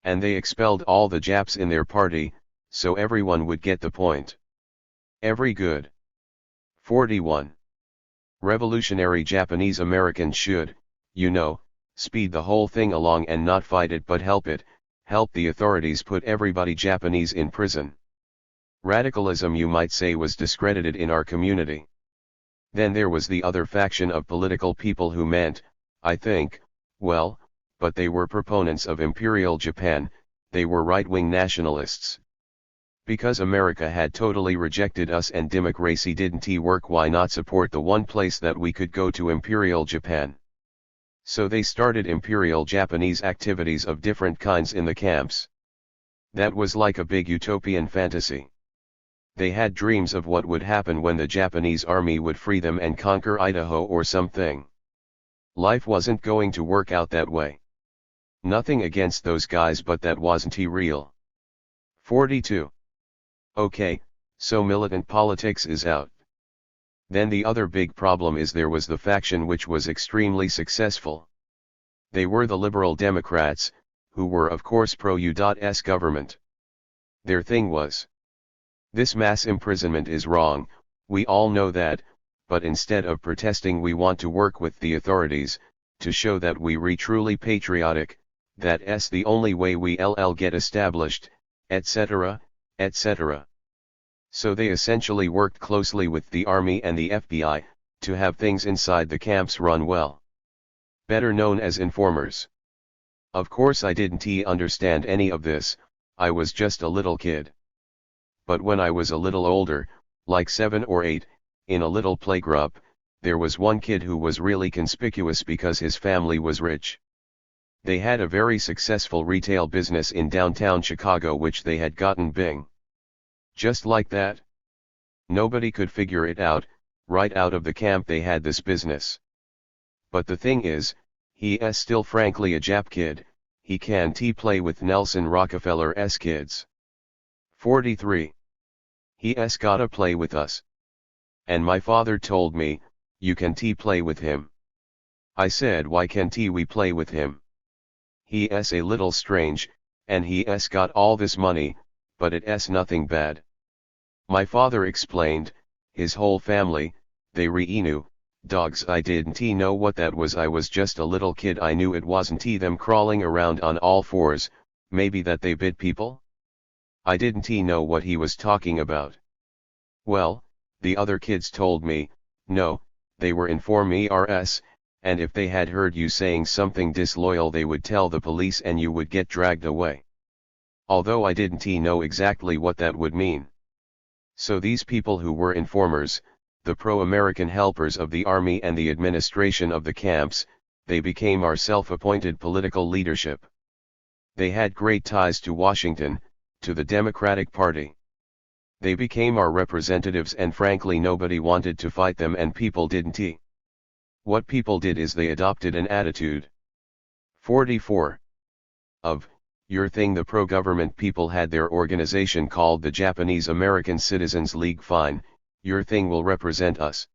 And they expelled all the Japs in their party, so everyone would get the point. Every good. 41. Revolutionary Japanese Americans should, you know, speed the whole thing along and not fight it but help it, help the authorities put everybody Japanese in prison. Radicalism, you might say, was discredited in our community. Then there was the other faction of political people who meant, I think, well, but they were proponents of Imperial Japan, they were right-wing nationalists. Because America had totally rejected us and democracy didn't work, why not support the one place that we could go to, Imperial Japan? So they started Imperial Japanese activities of different kinds in the camps. That was like a big utopian fantasy. They had dreams of what would happen when the Japanese army would free them and conquer Idaho or something. Life wasn't going to work out that way. Nothing against those guys, but that wasn't real. 42. Okay, so militant politics is out. Then the other big problem is there was the faction which was extremely successful. They were the Liberal Democrats, who were of course pro-US government. Their thing was, this mass imprisonment is wrong, we all know that, but instead of protesting we want to work with the authorities, to show that we re truly patriotic, that's the only way we'll get established, etc., etc. So they essentially worked closely with the army and the FBI, to have things inside the camps run well. Better known as informers. Of course I didn't understand any of this, I was just a little kid. But when I was a little older, like 7 or 8, in a little playgroup, there was one kid who was really conspicuous because his family was rich. They had a very successful retail business in downtown Chicago which they had gotten bing. Just like that. Nobody could figure it out, right out of the camp they had this business. But the thing is, he's still frankly a Jap kid, he can't play with Nelson Rockefeller's kids. 43. He's gotta play with us. And my father told me, you can't play with him. I said, why can't we play with him? He's a little strange, and he's got all this money, but it's nothing bad. My father explained, his whole family, they were Inu, dogs. I didn't know what that was, I was just a little kid, I knew it wasn't them crawling around on all fours, maybe that they bit people? I didn't know what he was talking about. Well, the other kids told me, no, they were informers, and if they had heard you saying something disloyal they would tell the police and you would get dragged away. Although I didn't know exactly what that would mean. So these people who were informers, the pro-American helpers of the army and the administration of the camps, they became our self-appointed political leadership. They had great ties to Washington, to the Democratic Party. They became our representatives and frankly nobody wanted to fight them and people didn't. What people did is they adopted an attitude. 44. Of, your thing. The pro-government people had their organization called the Japanese American Citizens League. Fine, your thing will represent us.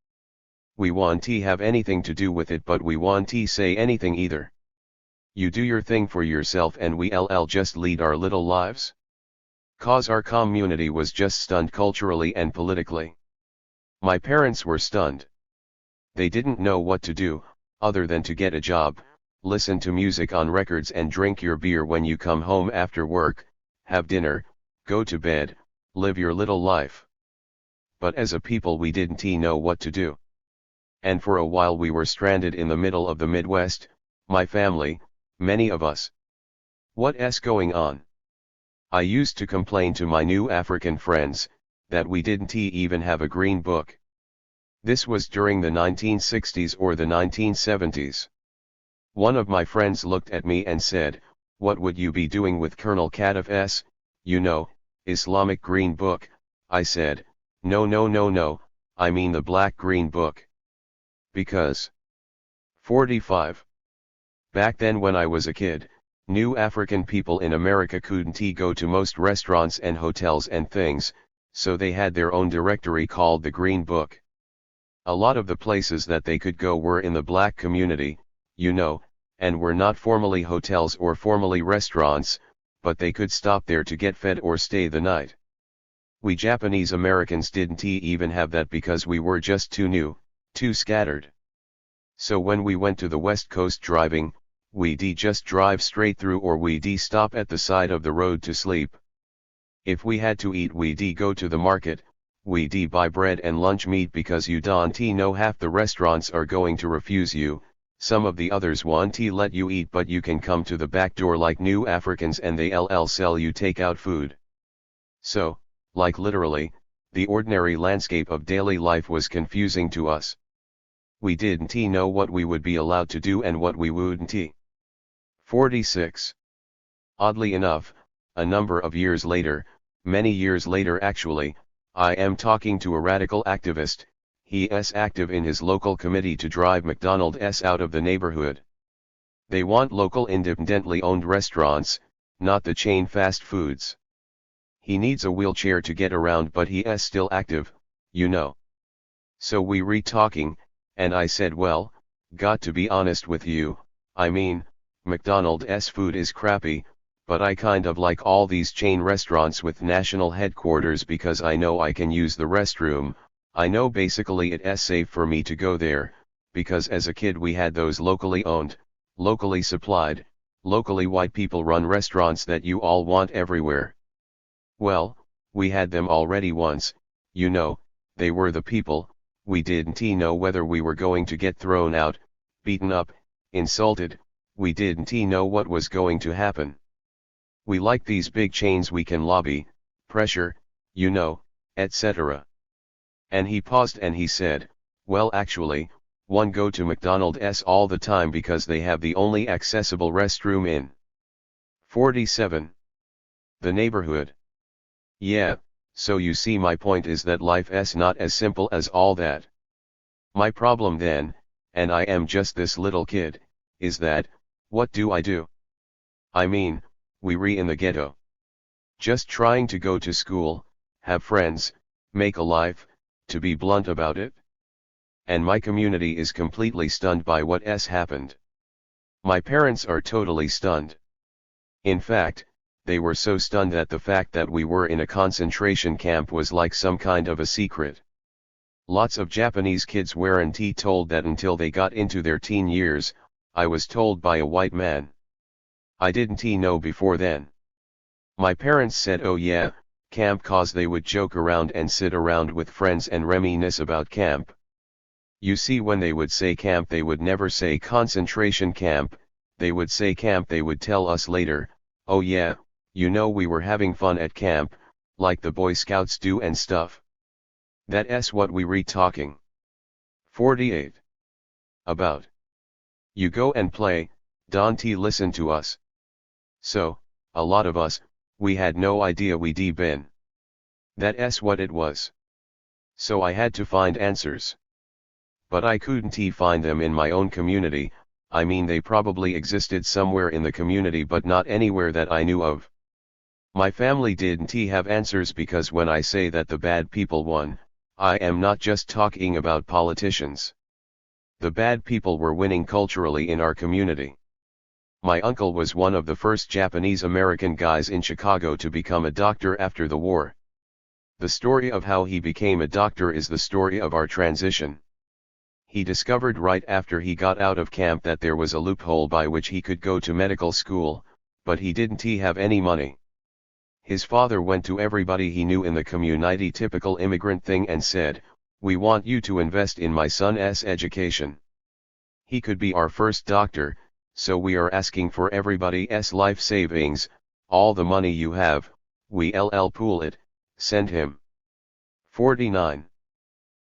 We won't have anything to do with it, but we won't say anything either. You do your thing for yourself and we just lead our little lives? Cause our community was just stunned culturally and politically. My parents were stunned. They didn't know what to do, other than to get a job, listen to music on records and drink your beer when you come home after work, have dinner, go to bed, live your little life. But as a people we didn't know what to do. And for a while we were stranded in the middle of the Midwest, my family, many of us. What's going on? I used to complain to my new African friends, that we didn't even have a green book. This was during the 1960s or the 1970s. One of my friends looked at me and said, "What would you be doing with Colonel Kadaf's, Islamic Green Book?" I said, No, I mean the Black Green Book. Because 45. Back then when I was a kid, new African people in America couldn't go to most restaurants and hotels and things, so they had their own directory called the Green Book. A lot of the places that they could go were in the black community, and were not formally hotels or formally restaurants, but they could stop there to get fed or stay the night. We Japanese Americans didn't even have that because we were just too new, too scattered. So when we went to the West Coast driving, we'd just drive straight through or we'd stop at the side of the road to sleep. If we had to eat we'd go to the market, we'd buy bread and lunch meat because you don't know half the restaurants are going to refuse you, some of the others won't let you eat but you can come to the back door like new Africans and they'll sell you takeout food. So, like literally, the ordinary landscape of daily life was confusing to us. We didn't know what we would be allowed to do and what we wouldn't. 46. Oddly enough, a number of years later, many years later actually, I am talking to a radical activist. He is active in his local committee to drive McDonald's out of the neighborhood. They want local independently owned restaurants, not the chain fast foods. He needs a wheelchair to get around but he is still active, So we re-talking, and I said well, got to be honest with you, I mean, McDonald's food is crappy, but I kind of like all these chain restaurants with national headquarters because I know I can use the restroom, I know basically it is safe for me to go there, because as a kid we had those locally owned, locally supplied, locally white people run restaurants that you all want everywhere. Well, we had them already once, they were the people, we didn't know whether we were going to get thrown out, beaten up, insulted, we didn't know what was going to happen. We like these big chains we can lobby, pressure, etc. And he paused and he said, well actually, one go to McDonald's all the time because they have the only accessible restroom in 47. The neighborhood. Yeah, so you see my point is that life is not as simple as all that. My problem then, and I am just this little kid, is that, what do? I mean, we in the ghetto. Just trying to go to school, have friends, make a life, to be blunt about it. And my community is completely stunned by what has happened. My parents are totally stunned. In fact, they were so stunned that the fact that we were in a concentration camp was like some kind of a secret. Lots of Japanese kids weren't told that until they got into their teen years. I was told by a white man. I didn't know before then. My parents said oh yeah, camp cause they would joke around and sit around with friends and reminisce about camp. You see when they would say camp they would never say concentration camp, they would say camp. They would tell us later, oh yeah, we were having fun at camp, like the Boy Scouts do and stuff. That's what we re-talking. 48. About. You go and play, don't listen to us. So, a lot of us, we had no idea we'd been. That's what it was. So I had to find answers. But I couldn't find them in my own community. I mean they probably existed somewhere in the community but not anywhere that I knew of. My family didn't have answers because when I say that the bad people won, I am not just talking about politicians. The bad people were winning culturally in our community. My uncle was one of the first Japanese American guys in Chicago to become a doctor after the war. The story of how he became a doctor is the story of our transition. He discovered right after he got out of camp that there was a loophole by which he could go to medical school, but he didn't have any money. His father went to everybody he knew in the community, typical immigrant thing, and said, "We want you to invest in my son's education. He could be our first doctor, so we are asking for everybody's life savings, all the money you have, we'll pool it, send him. 49.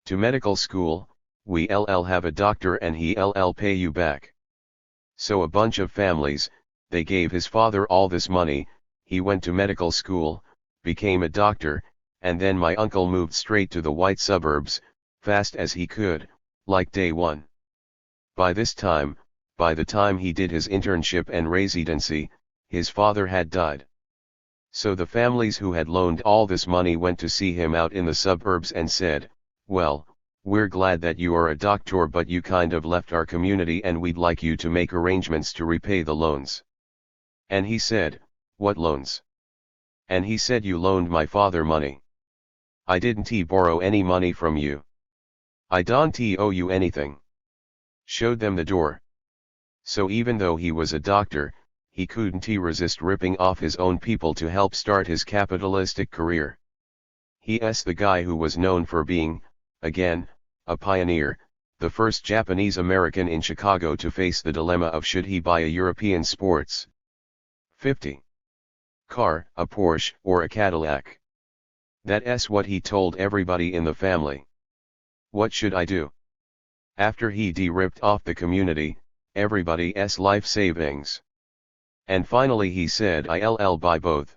To medical school, we'll have a doctor and he'll pay you back." So a bunch of families, they gave his father all this money, he went to medical school, became a doctor, and then my uncle moved straight to the white suburbs, fast as he could, like day one. By the time he did his internship and residency, his father had died. So the families who had loaned all this money went to see him out in the suburbs and said, "Well, we're glad that you are a doctor, but you kind of left our community and we'd like you to make arrangements to repay the loans." And he said, "What loans?" And he said, "You loaned my father money. I didn't borrow any money from you. I don't owe you anything." Showed them the door. So even though he was a doctor, he couldn't resist ripping off his own people to help start his capitalistic career. He's the guy who was known for being, again, a pioneer, the first Japanese American in Chicago to face the dilemma of should he buy a European sports 50 car, a Porsche or a Cadillac. That's what he told everybody in the family. "What should I do?" After he ripped off the community, everybody's life savings. And finally he said, "I'll buy both."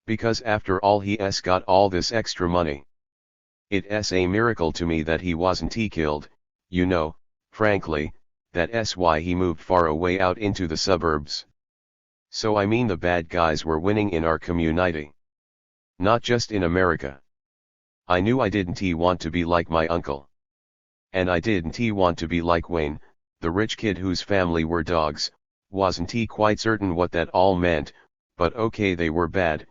Because after all he's got all this extra money. It's a miracle to me that he wasn't killed, frankly, that's why he moved far away out into the suburbs. So I mean the bad guys were winning in our community. Not just in America. I knew I didn't want to be like my uncle. And I didn't want to be like Wayne, the rich kid whose family were dogs, wasn't quite certain what that all meant, but okay, they were bad,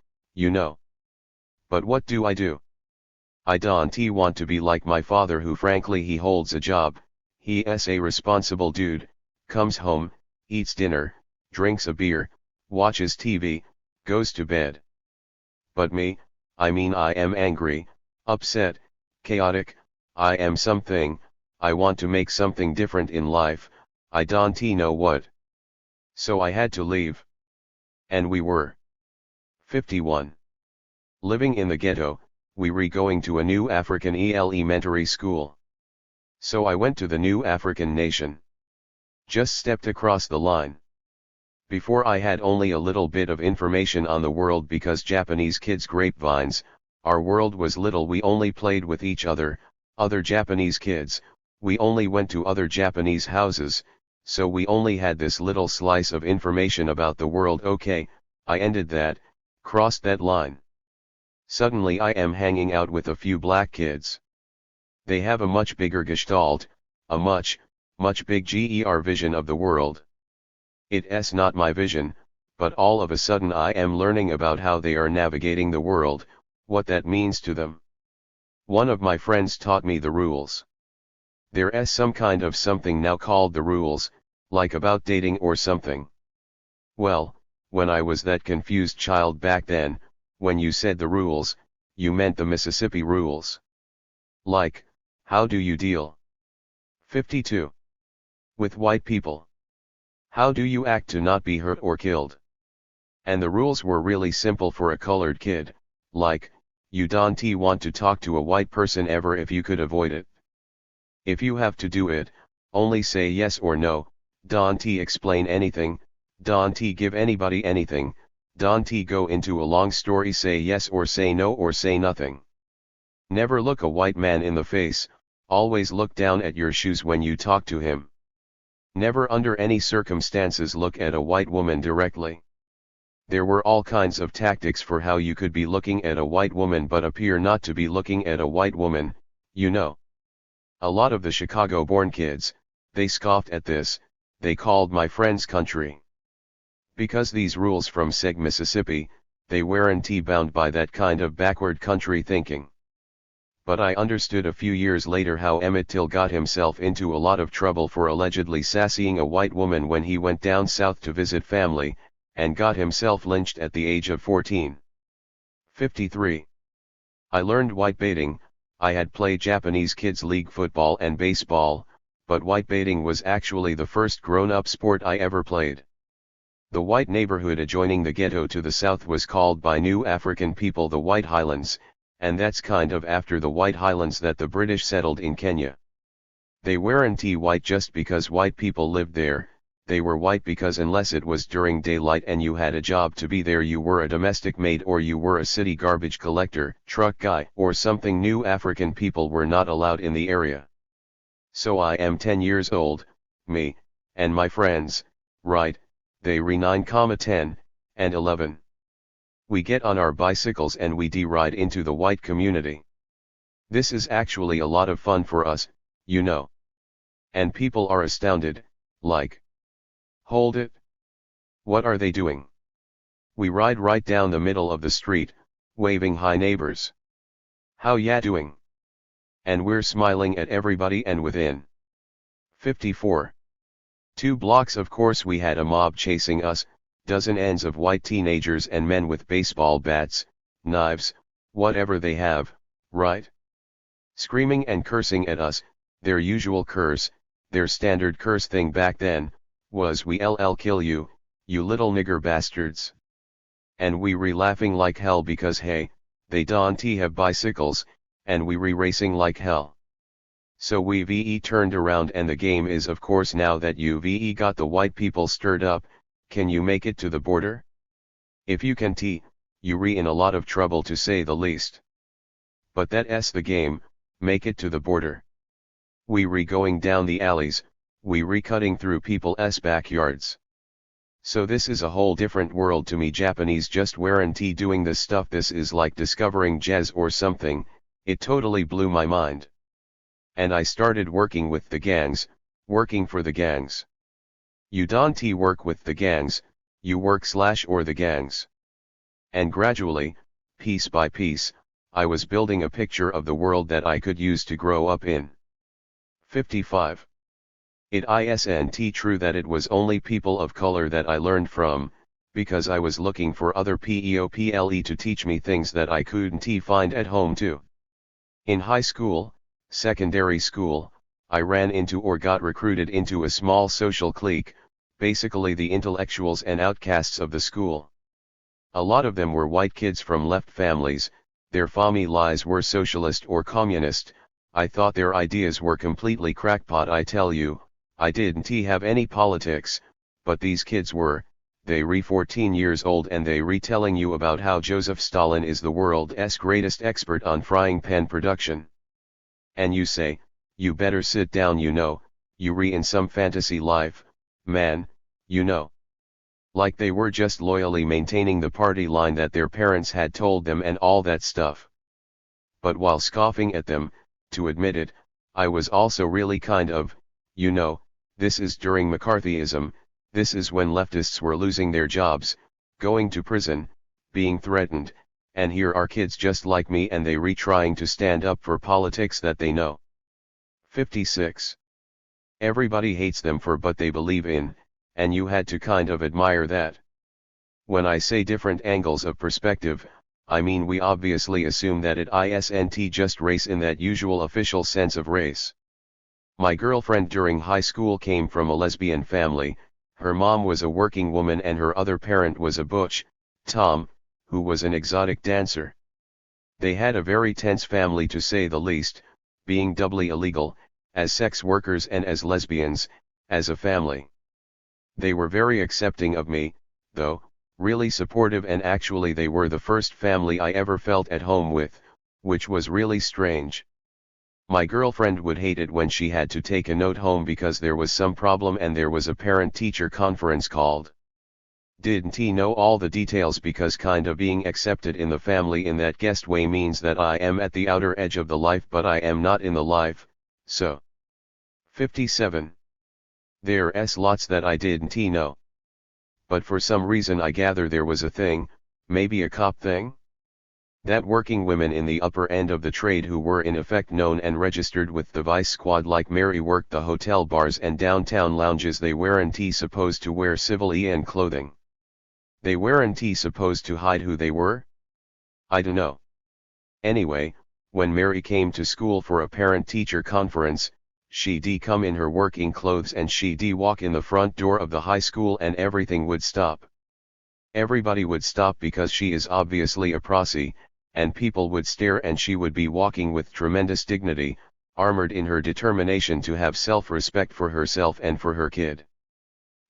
But what do? I don't want to be like my father, who frankly he holds a job, he's a responsible dude, comes home, eats dinner, drinks a beer, watches TV, goes to bed. But me, I am angry, upset, chaotic, I am something, I want to make something different in life, I don't know what. So I had to leave. And we were 51. Living in the ghetto, we were going to a new African elementary school. So I went to the new African nation. Just stepped across the line. Before I had only a little bit of information on the world because Japanese kids grapevines, our world was little, we only played with each other Japanese kids, we only went to other Japanese houses, so we only had this little slice of information about the world. Okay, I ended that, crossed that line. Suddenly I am hanging out with a few black kids. They have a much bigger gestalt, a much bigger vision of the world. It's not my vision, but all of a sudden I am learning about how they are navigating the world, what that means to them. One of my friends taught me the rules. There's some kind of something now called the rules, like about dating or something. Well, when I was that confused child back then, when you said the rules, you meant the Mississippi rules. Like, how do you deal 52 with white people? How do you act to not be hurt or killed? And the rules were really simple for a colored kid, like, you don't want to talk to a white person ever if you could avoid it. If you have to do it, only say yes or no, don't explain anything, don't give anybody anything, don't go into a long story, say yes or say no or say nothing. Never look a white man in the face, always look down at your shoes when you talk to him. Never under any circumstances look at a white woman directly. There were all kinds of tactics for how you could be looking at a white woman but appear not to be looking at a white woman, A lot of the Chicago-born kids, they scoffed at this, they called my friends country. Because these rules from Seg Mississippi, they weren't bound by that kind of backward country thinking. But I understood a few years later how Emmett Till got himself into a lot of trouble for allegedly sassying a white woman when he went down south to visit family, and got himself lynched at the age of 14. 53. I learned whitebaiting. I had played Japanese kids league football and baseball, but whitebaiting was actually the first grown-up sport I ever played. The white neighborhood adjoining the ghetto to the south was called by new African people the White Highlands, and that's kind of after the White Highlands that the British settled in Kenya. They weren't white just because white people lived there, they were white because unless it was during daylight and you had a job to be there, you were a domestic maid or you were a city garbage collector, truck guy, or something. New African people were not allowed in the area. So I am 10 years old, me, and my friends, right, they re 9,10, and 11. We get on our bicycles and we ride into the white community. This is actually a lot of fun for us, you know. And people are astounded, like, hold it. What are they doing? We ride right down the middle of the street, waving hi neighbors. How ya doing? And we're smiling at everybody and within 54. 2 blocks of course we had a mob chasing us, dozen ends of white teenagers and men with baseball bats, knives, whatever they have, right? Screaming and cursing at us, their usual curse, their standard curse thing back then, was we ll kill you, you little nigger bastards. And we re laughing like hell because hey, they don't have bicycles, and we re racing like hell. So we ve turned around and the game is of course now that you ve got the white people stirred up, can you make it to the border? If you can you re in a lot of trouble to say the least. But that's the game, make it to the border. We re going down the alleys, we re cutting through people's backyards. So this is a whole different world to me. Japanese just weren't doing this stuff. This is like discovering jazz or something, it totally blew my mind. And I started working with the gangs, working for the gangs. You don't work with the gangs, you work / or the gangs. And gradually, piece by piece, I was building a picture of the world that I could use to grow up in. 55. It isn't true that it was only people of color that I learned from, because I was looking for other people to teach me things that I couldn't find at home too. In high school, secondary school, I ran into or got recruited into a small social clique, basically the intellectuals and outcasts of the school. A lot of them were white kids from left families, their families were socialist or communist. I thought their ideas were completely crackpot. I tell you, I didn't have any politics, but these kids were, they re 14 years old and they retelling you about how Joseph Stalin is the world's greatest expert on frying pan production. And you say, you better sit down, you know, you re in some fantasy life, man, you know. Like they were just loyally maintaining the party line that their parents had told them and all that stuff. But while scoffing at them, to admit it, I was also really kind of, you know, this is during McCarthyism, this is when leftists were losing their jobs, going to prison, being threatened, and here are kids just like me and they retrying to stand up for politics that they know. 56. Everybody hates them for what they believe in, and you had to kind of admire that. When I say different angles of perspective, I mean we obviously assume that it isn't just race in that usual official sense of race. My girlfriend during high school came from a lesbian family, her mom was a working woman and her other parent was a butch, Tom, who was an exotic dancer. They had a very tense family to say the least, being doubly illegal, as sex workers and as lesbians, as a family. They were very accepting of me, though, really supportive, and actually they were the first family I ever felt at home with, which was really strange. My girlfriend would hate it when she had to take a note home because there was some problem and there was a parent-teacher conference called. Didn't know all the details because kinda being accepted in the family in that guest way means that I am at the outer edge of the life but I am not in the life, so. 57. There's lots that I didn't know. but for some reason I gather there was a thing, maybe a cop thing? That working women in the upper end of the trade who were in effect known and registered with the vice squad like Mary worked the hotel bars and downtown lounges, they weren't supposed to wear civilian clothing. They weren't supposed to hide who they were? I dunno. Anyway, when Mary came to school for a parent-teacher conference, she'd come in her working clothes and she'd walk in the front door of the high school and everything would stop. Everybody would stop because she is obviously a prossy, and people would stare, and she would be walking with tremendous dignity, armored in her determination to have self-respect for herself and for her kid.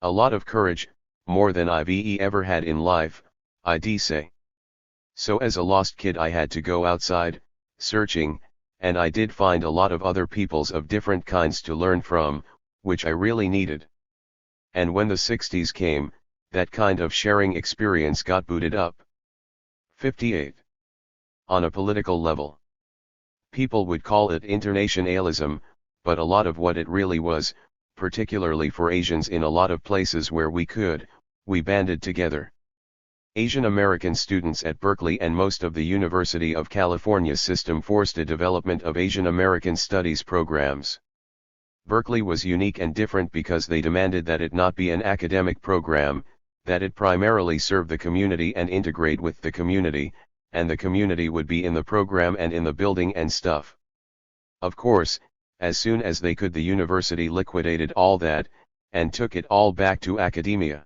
A lot of courage, more than I've ever had in life, I'd say. So as a lost kid I had to go outside, searching, and I did find a lot of other peoples of different kinds to learn from, which I really needed. And when the 60s came, that kind of sharing experience got booted up. 58. On a political level, people would call it internationalism, but a lot of what it really was, particularly for Asians in a lot of places where we banded together. Asian American students at Berkeley and most of the University of California system forced a development of Asian American studies programs. Berkeley was unique and different because they demanded that it not be an academic program, that it primarily serve the community and integrate with the community, and the community would be in the program and in the building and stuff. Of course, as soon as they could, the university liquidated all that, and took it all back to academia.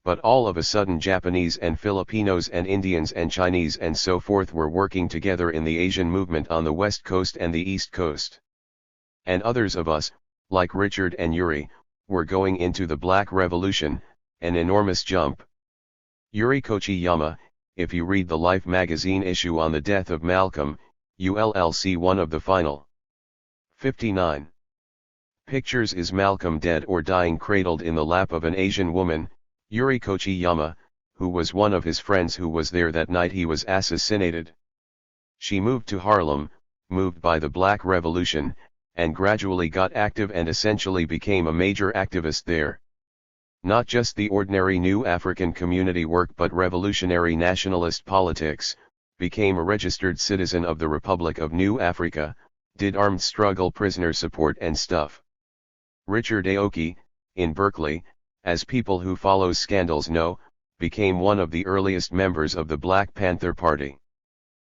But all of a sudden Japanese and Filipinos and Indians and Chinese and so forth were working together in the Asian movement on the West Coast and the East Coast. And others of us, like Richard and Yuri, were going into the Black Revolution, an enormous jump. Yuri Kochiyama, if you read the Life magazine issue on the death of Malcolm, you'll see one of the final 59 pictures is Malcolm dead or dying, cradled in the lap of an Asian woman, Yuri Kochiyama, who was one of his friends who was there that night he was assassinated. She moved to Harlem, moved by the Black Revolution, and gradually got active and essentially became a major activist there. Not just the ordinary New African community work but revolutionary nationalist politics, became a registered citizen of the Republic of New Africa, did armed struggle prisoner support and stuff. Richard Aoki, in Berkeley, as people who follow scandals know, became one of the earliest members of the Black Panther Party.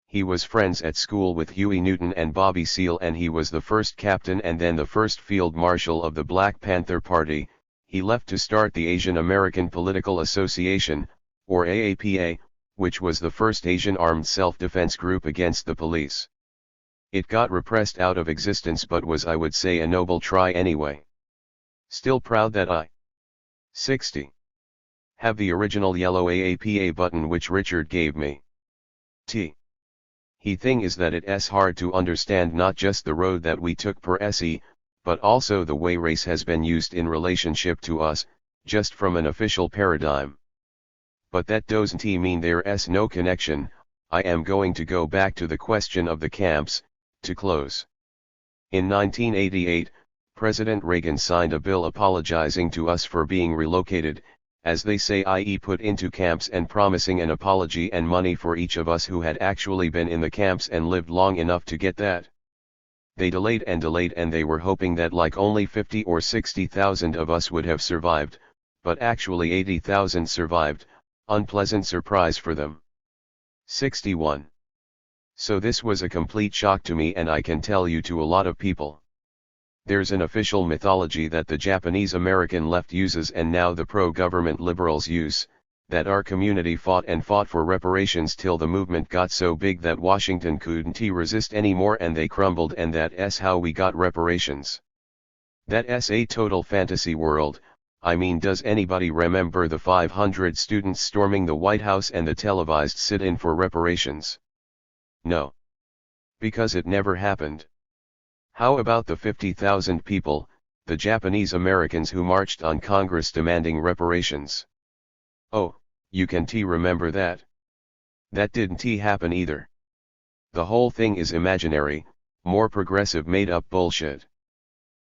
He was friends at school with Huey Newton and Bobby Seale, and he was the first captain and then the first field marshal of the Black Panther Party. He left to start the Asian American Political Association, or AAPA, which was the first Asian armed self-defense group against the police. It got repressed out of existence but was, I would say, a noble try anyway. Still proud that I 60. Have the original yellow AAPA button which Richard gave me. He thing is that it's hard to understand not just the road that we took per se, but also the way race has been used in relationship to us, just from an official paradigm. But that doesn't mean there's no connection. I am going to go back to the question of the camps, to close. In 1988, President Reagan signed a bill apologizing to us for being relocated, as they say, i.e. put into camps, and promising an apology and money for each of us who had actually been in the camps and lived long enough to get that. They delayed and they were hoping that like only 50 or 60,000 of us would have survived, but actually 80,000 survived, unpleasant surprise for them. 61. So this was a complete shock to me, and I can tell you to a lot of people. There's an official mythology that the Japanese American left uses and now the pro-government liberals use, that our community fought for reparations till the movement got so big that Washington couldn't resist anymore and they crumbled, and that's how we got reparations. That's a total fantasy world. I mean, does anybody remember the 500 students storming the White House and the televised sit-in for reparations? No. Because it never happened. How about the 50,000 people, the Japanese Americans who marched on Congress demanding reparations? Oh, you can remember that? That didn't happen either. The whole thing is imaginary, more progressive made-up bullshit.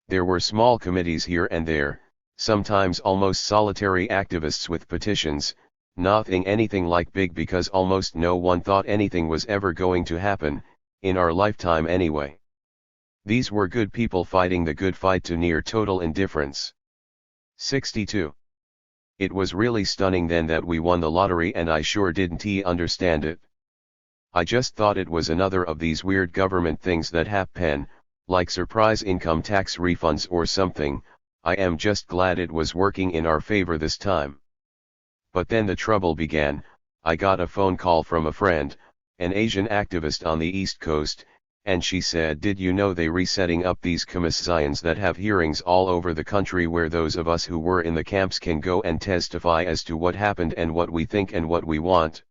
There were small committees here and there, sometimes almost solitary activists with petitions, nothing anything like big because almost no one thought anything was ever going to happen, in our lifetime anyway. These were good people fighting the good fight to near total indifference. 62. It was really stunning then that we won the lottery and I sure didn't understand it. I just thought it was another of these weird government things that happen, like surprise income tax refunds or something. I am just glad it was working in our favor this time. But then the trouble began. I got a phone call from a friend, an Asian activist on the East Coast, and she said, did you know they resetting up these commissions that have hearings all over the country where those of us who were in the camps can go and testify as to what happened and what we think and what we want?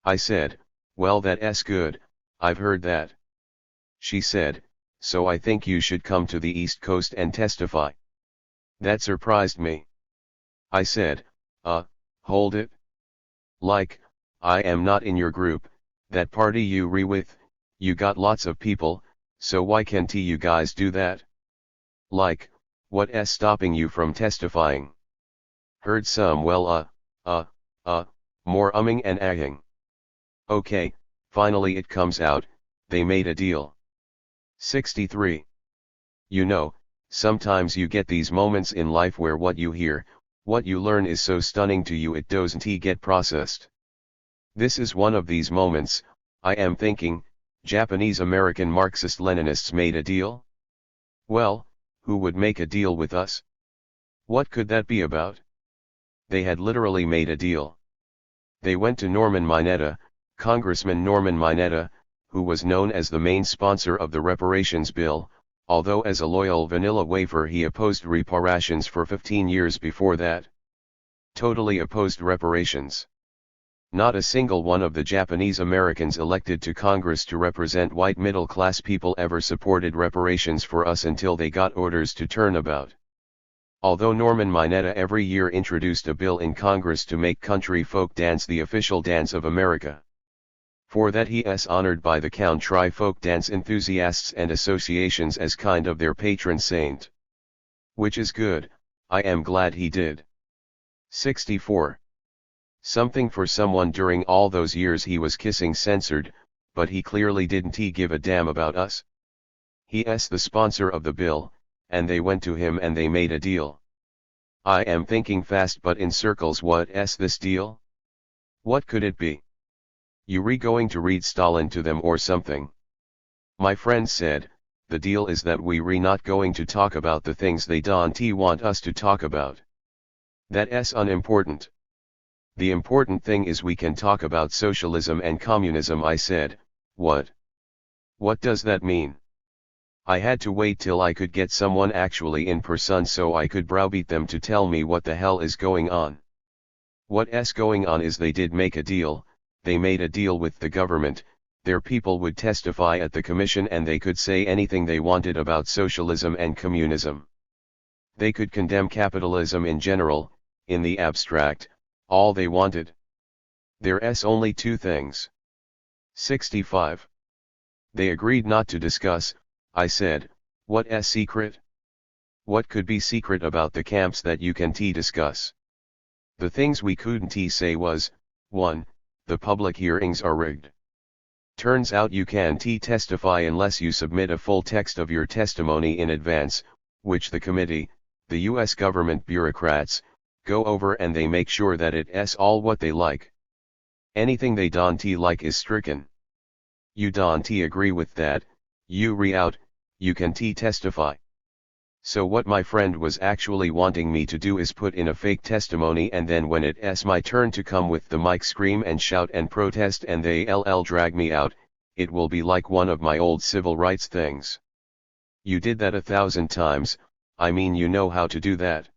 I said, well, that's good, I've heard that. She said, so I think you should come to the East Coast and testify. That surprised me. I said, hold it. Like, I am not in your group, that party you with, you got lots of people, so why can't you guys do that? Like, what's stopping you from testifying? Heard some more umming and ahhing. Okay, finally it comes out, they made a deal. 63. You know, sometimes you get these moments in life where what you hear, what you learn is so stunning to you it doesn't get processed. This is one of these moments. I am thinking, Japanese-American Marxist-Leninists made a deal? Well, who would make a deal with us? What could that be about? They had literally made a deal. They went to Norman Mineta, Congressman Norman Mineta, who was known as the main sponsor of the reparations bill, although as a loyal vanilla wafer he opposed reparations for 15 years before that. Totally opposed reparations. Not a single one of the Japanese Americans elected to Congress to represent white middle-class people ever supported reparations for us until they got orders to turn about. Although Norman Mineta every year introduced a bill in Congress to make country folk dance the official dance of America. For that he is honored by the country folk dance enthusiasts and associations as kind of their patron saint. Which is good, I am glad he did. 64. Something for someone during all those years he was kissing censored, but he clearly didn't give a damn about us. He is the sponsor of the bill, and they went to him and they made a deal. I am thinking fast but in circles, what is this deal? What could it be? You going to read Stalin to them or something? My friend said, the deal is that we not going to talk about the things they don't want us to talk about. That's unimportant. The important thing is we can talk about socialism and communism. I said, what? What does that mean? I had to wait till I could get someone actually in person so I could browbeat them to tell me what the hell is going on. What's going on is they did make a deal, they made a deal with the government, their people would testify at the commission and they could say anything they wanted about socialism and communism. They could condemn capitalism in general, in the abstract, all they wanted. There's only two things. 65. They agreed not to discuss. I said, what's secret? What could be secret about the camps that you can discuss? The things we couldn't say was, 1. The public hearings are rigged. Turns out you can't testify unless you submit a full text of your testimony in advance, which the committee, the US government bureaucrats, go over and they make sure that it's all what they like. Anything they don't like is stricken. You don't agree with that, you re-out, you can testify. So what my friend was actually wanting me to do is put in a fake testimony and then when it's my turn to come with the mic scream and shout and protest and they drag me out, it will be like one of my old civil rights things. You did that 1,000 times, I mean you know how to do that.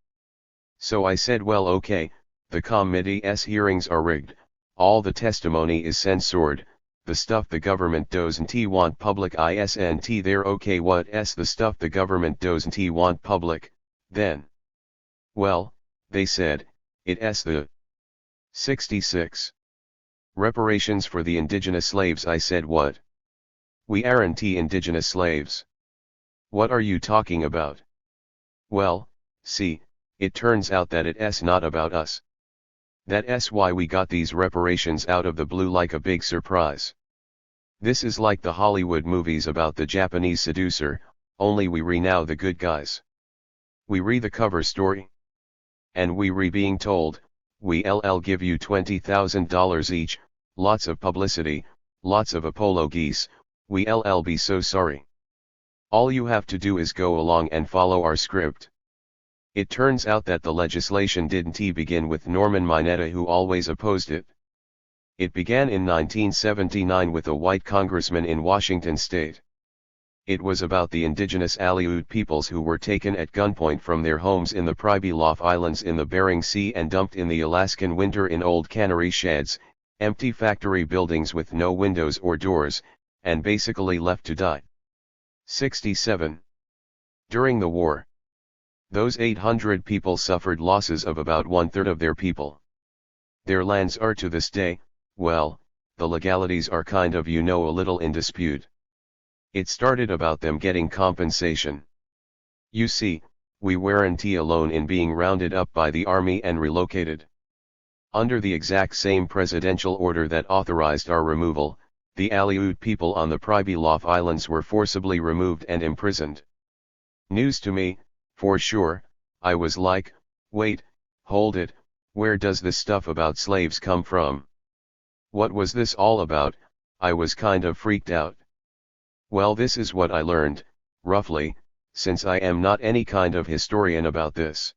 So I said, well, okay, the committee's hearings are rigged, all the testimony is censored, the stuff the government doesn't want public isn't there. Okay, what's the stuff the government doesn't want public, then? Well, they said, it's the 66. Reparations for the indigenous slaves. I said, what? We aren't indigenous slaves. What are you talking about? Well, see, it turns out that it's not about us. That's why we got these reparations out of the blue like a big surprise. This is like the Hollywood movies about the Japanese seducer, only we re now the good guys. We re the cover story. And we re being told, we'll give you $20,000 each, lots of publicity, lots of Apollo geese, we'll be so sorry. All you have to do is go along and follow our script. It turns out that the legislation didn't begin with Norman Mineta, who always opposed it. It began in 1979 with a white congressman in Washington state. It was about the indigenous Aleut peoples who were taken at gunpoint from their homes in the Pribilof Islands in the Bering Sea and dumped in the Alaskan winter in old cannery sheds, empty factory buildings with no windows or doors, and basically left to die. 67. During the war, those 800 people suffered losses of about 1/3 of their people. Their lands are to this day, well, the legalities are kind of a little in dispute. It started about them getting compensation. You see, we weren't alone in being rounded up by the army and relocated. Under the exact same presidential order that authorized our removal, the Aleut people on the Pribilof Islands were forcibly removed and imprisoned. News to me, for sure. I was like, wait, hold it, where does this stuff about slaves come from? What was this all about? I was kind of freaked out. Well, this is what I learned, roughly, since I am not any kind of historian about this.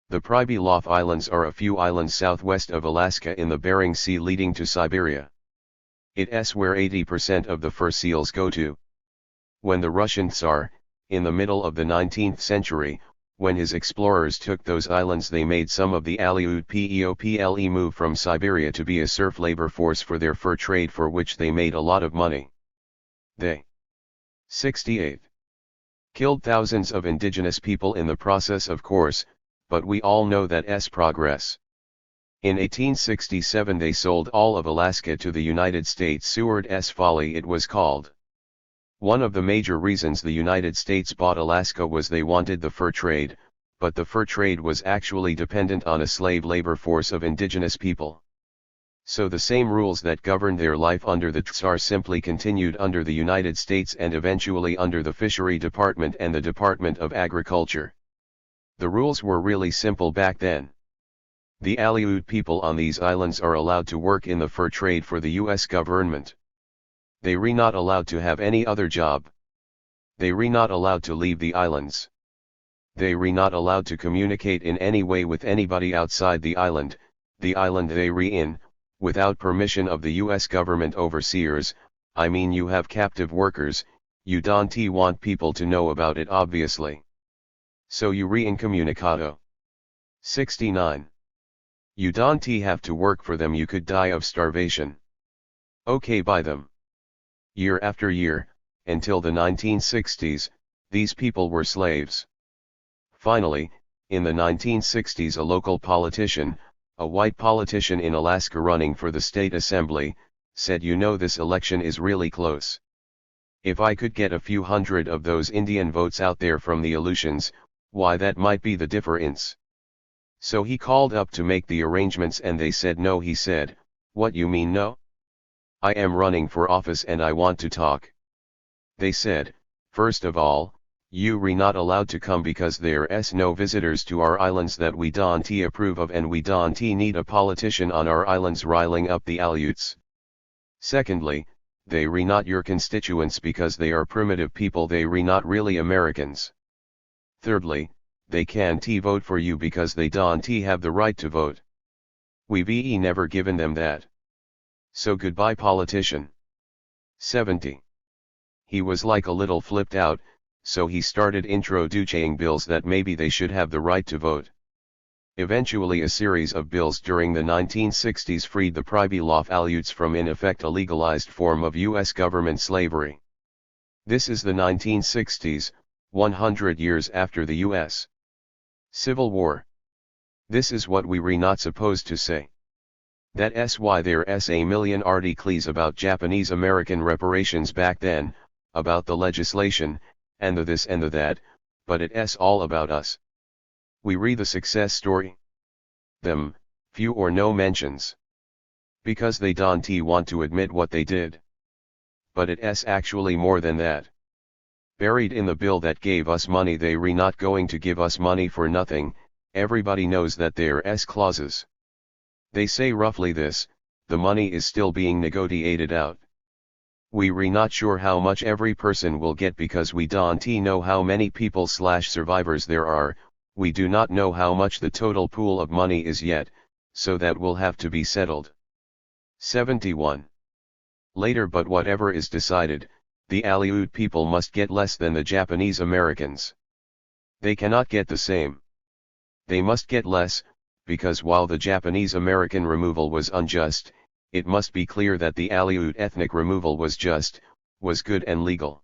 The Pribilof Islands are a few islands southwest of Alaska in the Bering Sea leading to Siberia. It's where 80% of the fur seals go to. When the Russian Tsar, in the middle of the 19th century, when his explorers took those islands, they made some of the Aleut people move from Siberia to be a serf labor force for their fur trade, for which they made a lot of money. They 68. Killed thousands of indigenous people in the process, of course, but we all know that's progress. In 1867 they sold all of Alaska to the United States. Seward's Folly it was called. One of the major reasons the United States bought Alaska was they wanted the fur trade, but the fur trade was actually dependent on a slave labor force of indigenous people. So the same rules that governed their life under the Tsar simply continued under the United States and eventually under the Fishery Department and the Department of Agriculture. The rules were really simple back then. The Aleut people on these islands are allowed to work in the fur trade for the US government. They were not allowed to have any other job. They were not allowed to leave the islands. They were not allowed to communicate in any way with anybody outside the island they were in, without permission of the US government overseers. I mean, you have captive workers, you don't want people to know about it obviously. So you were incommunicado. 69. You don't have to work for them, you could die of starvation. Okay, buy them. Year after year, until the 1960s, these people were slaves. Finally, in the 1960s, a local politician, a white politician in Alaska running for the state assembly, said, this election is really close. If I could get a few hundred of those Indian votes out there from the Aleutians, why, that might be the difference. So he called up to make the arrangements and they said no. He said, what you mean no? I am running for office and I want to talk. They said, first of all, you were not allowed to come because there's no visitors to our islands that we don't approve of, and we don't need a politician on our islands riling up the Aleuts. Secondly, they were not your constituents because they are primitive people, they were not really Americans. Thirdly, they can't vote for you because they don't have the right to vote. We've never given them that. So goodbye, politician. 70. He was like a little flipped out, so he started introducing bills that maybe they should have the right to vote. Eventually a series of bills during the 1960s freed the Pribilof Aleuts from in effect a legalized form of US government slavery. This is the 1960s, 100 years after the US Civil War. This is what we were not supposed to say. That's why there's a million articles about Japanese American reparations back then, about the legislation, and the this and the that, but it's all about us. We read the success story. Them, few or no mentions. Because they don't want to admit what they did. But it's actually more than that. Buried in the bill that gave us money, they not going to give us money for nothing. Everybody knows that there's clauses. They say roughly this: the money is still being negotiated out. We not sure how much every person will get because we don't know how many people / survivors there are. We do not know how much the total pool of money is yet, so that will have to be settled. 71. Later, but whatever is decided, the Aleut people must get less than the Japanese Americans. They cannot get the same. They must get less, because while the Japanese American removal was unjust, it must be clear that the Aleut ethnic removal was just, was good and legal.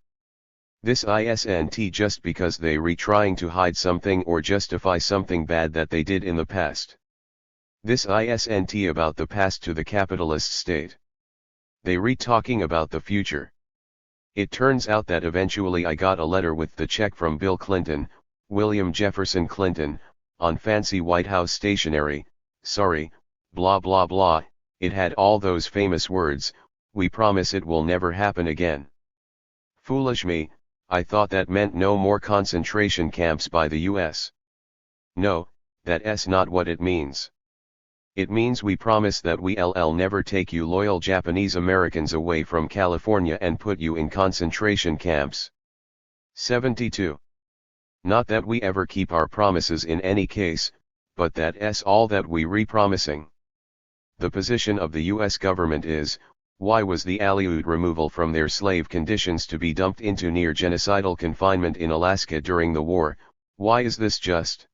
This isn't just because they trying to hide something or justify something bad that they did in the past. This isn't about the past to the capitalist state. They talking about the future. It turns out that eventually I got a letter with the check from Bill Clinton, William Jefferson Clinton, on fancy White House stationery. Sorry, blah blah blah. It had all those famous words, "We promise it will never happen again." Foolish me, I thought that meant no more concentration camps by the US. No, that's not what it means. It means we promise that we'll never take you loyal Japanese Americans away from California and put you in concentration camps. 72. Not that we ever keep our promises in any case, but that's all that we promising. The position of the US government is, why was the Aleut removal from their slave conditions to be dumped into near genocidal confinement in Alaska during the war? Why is this just?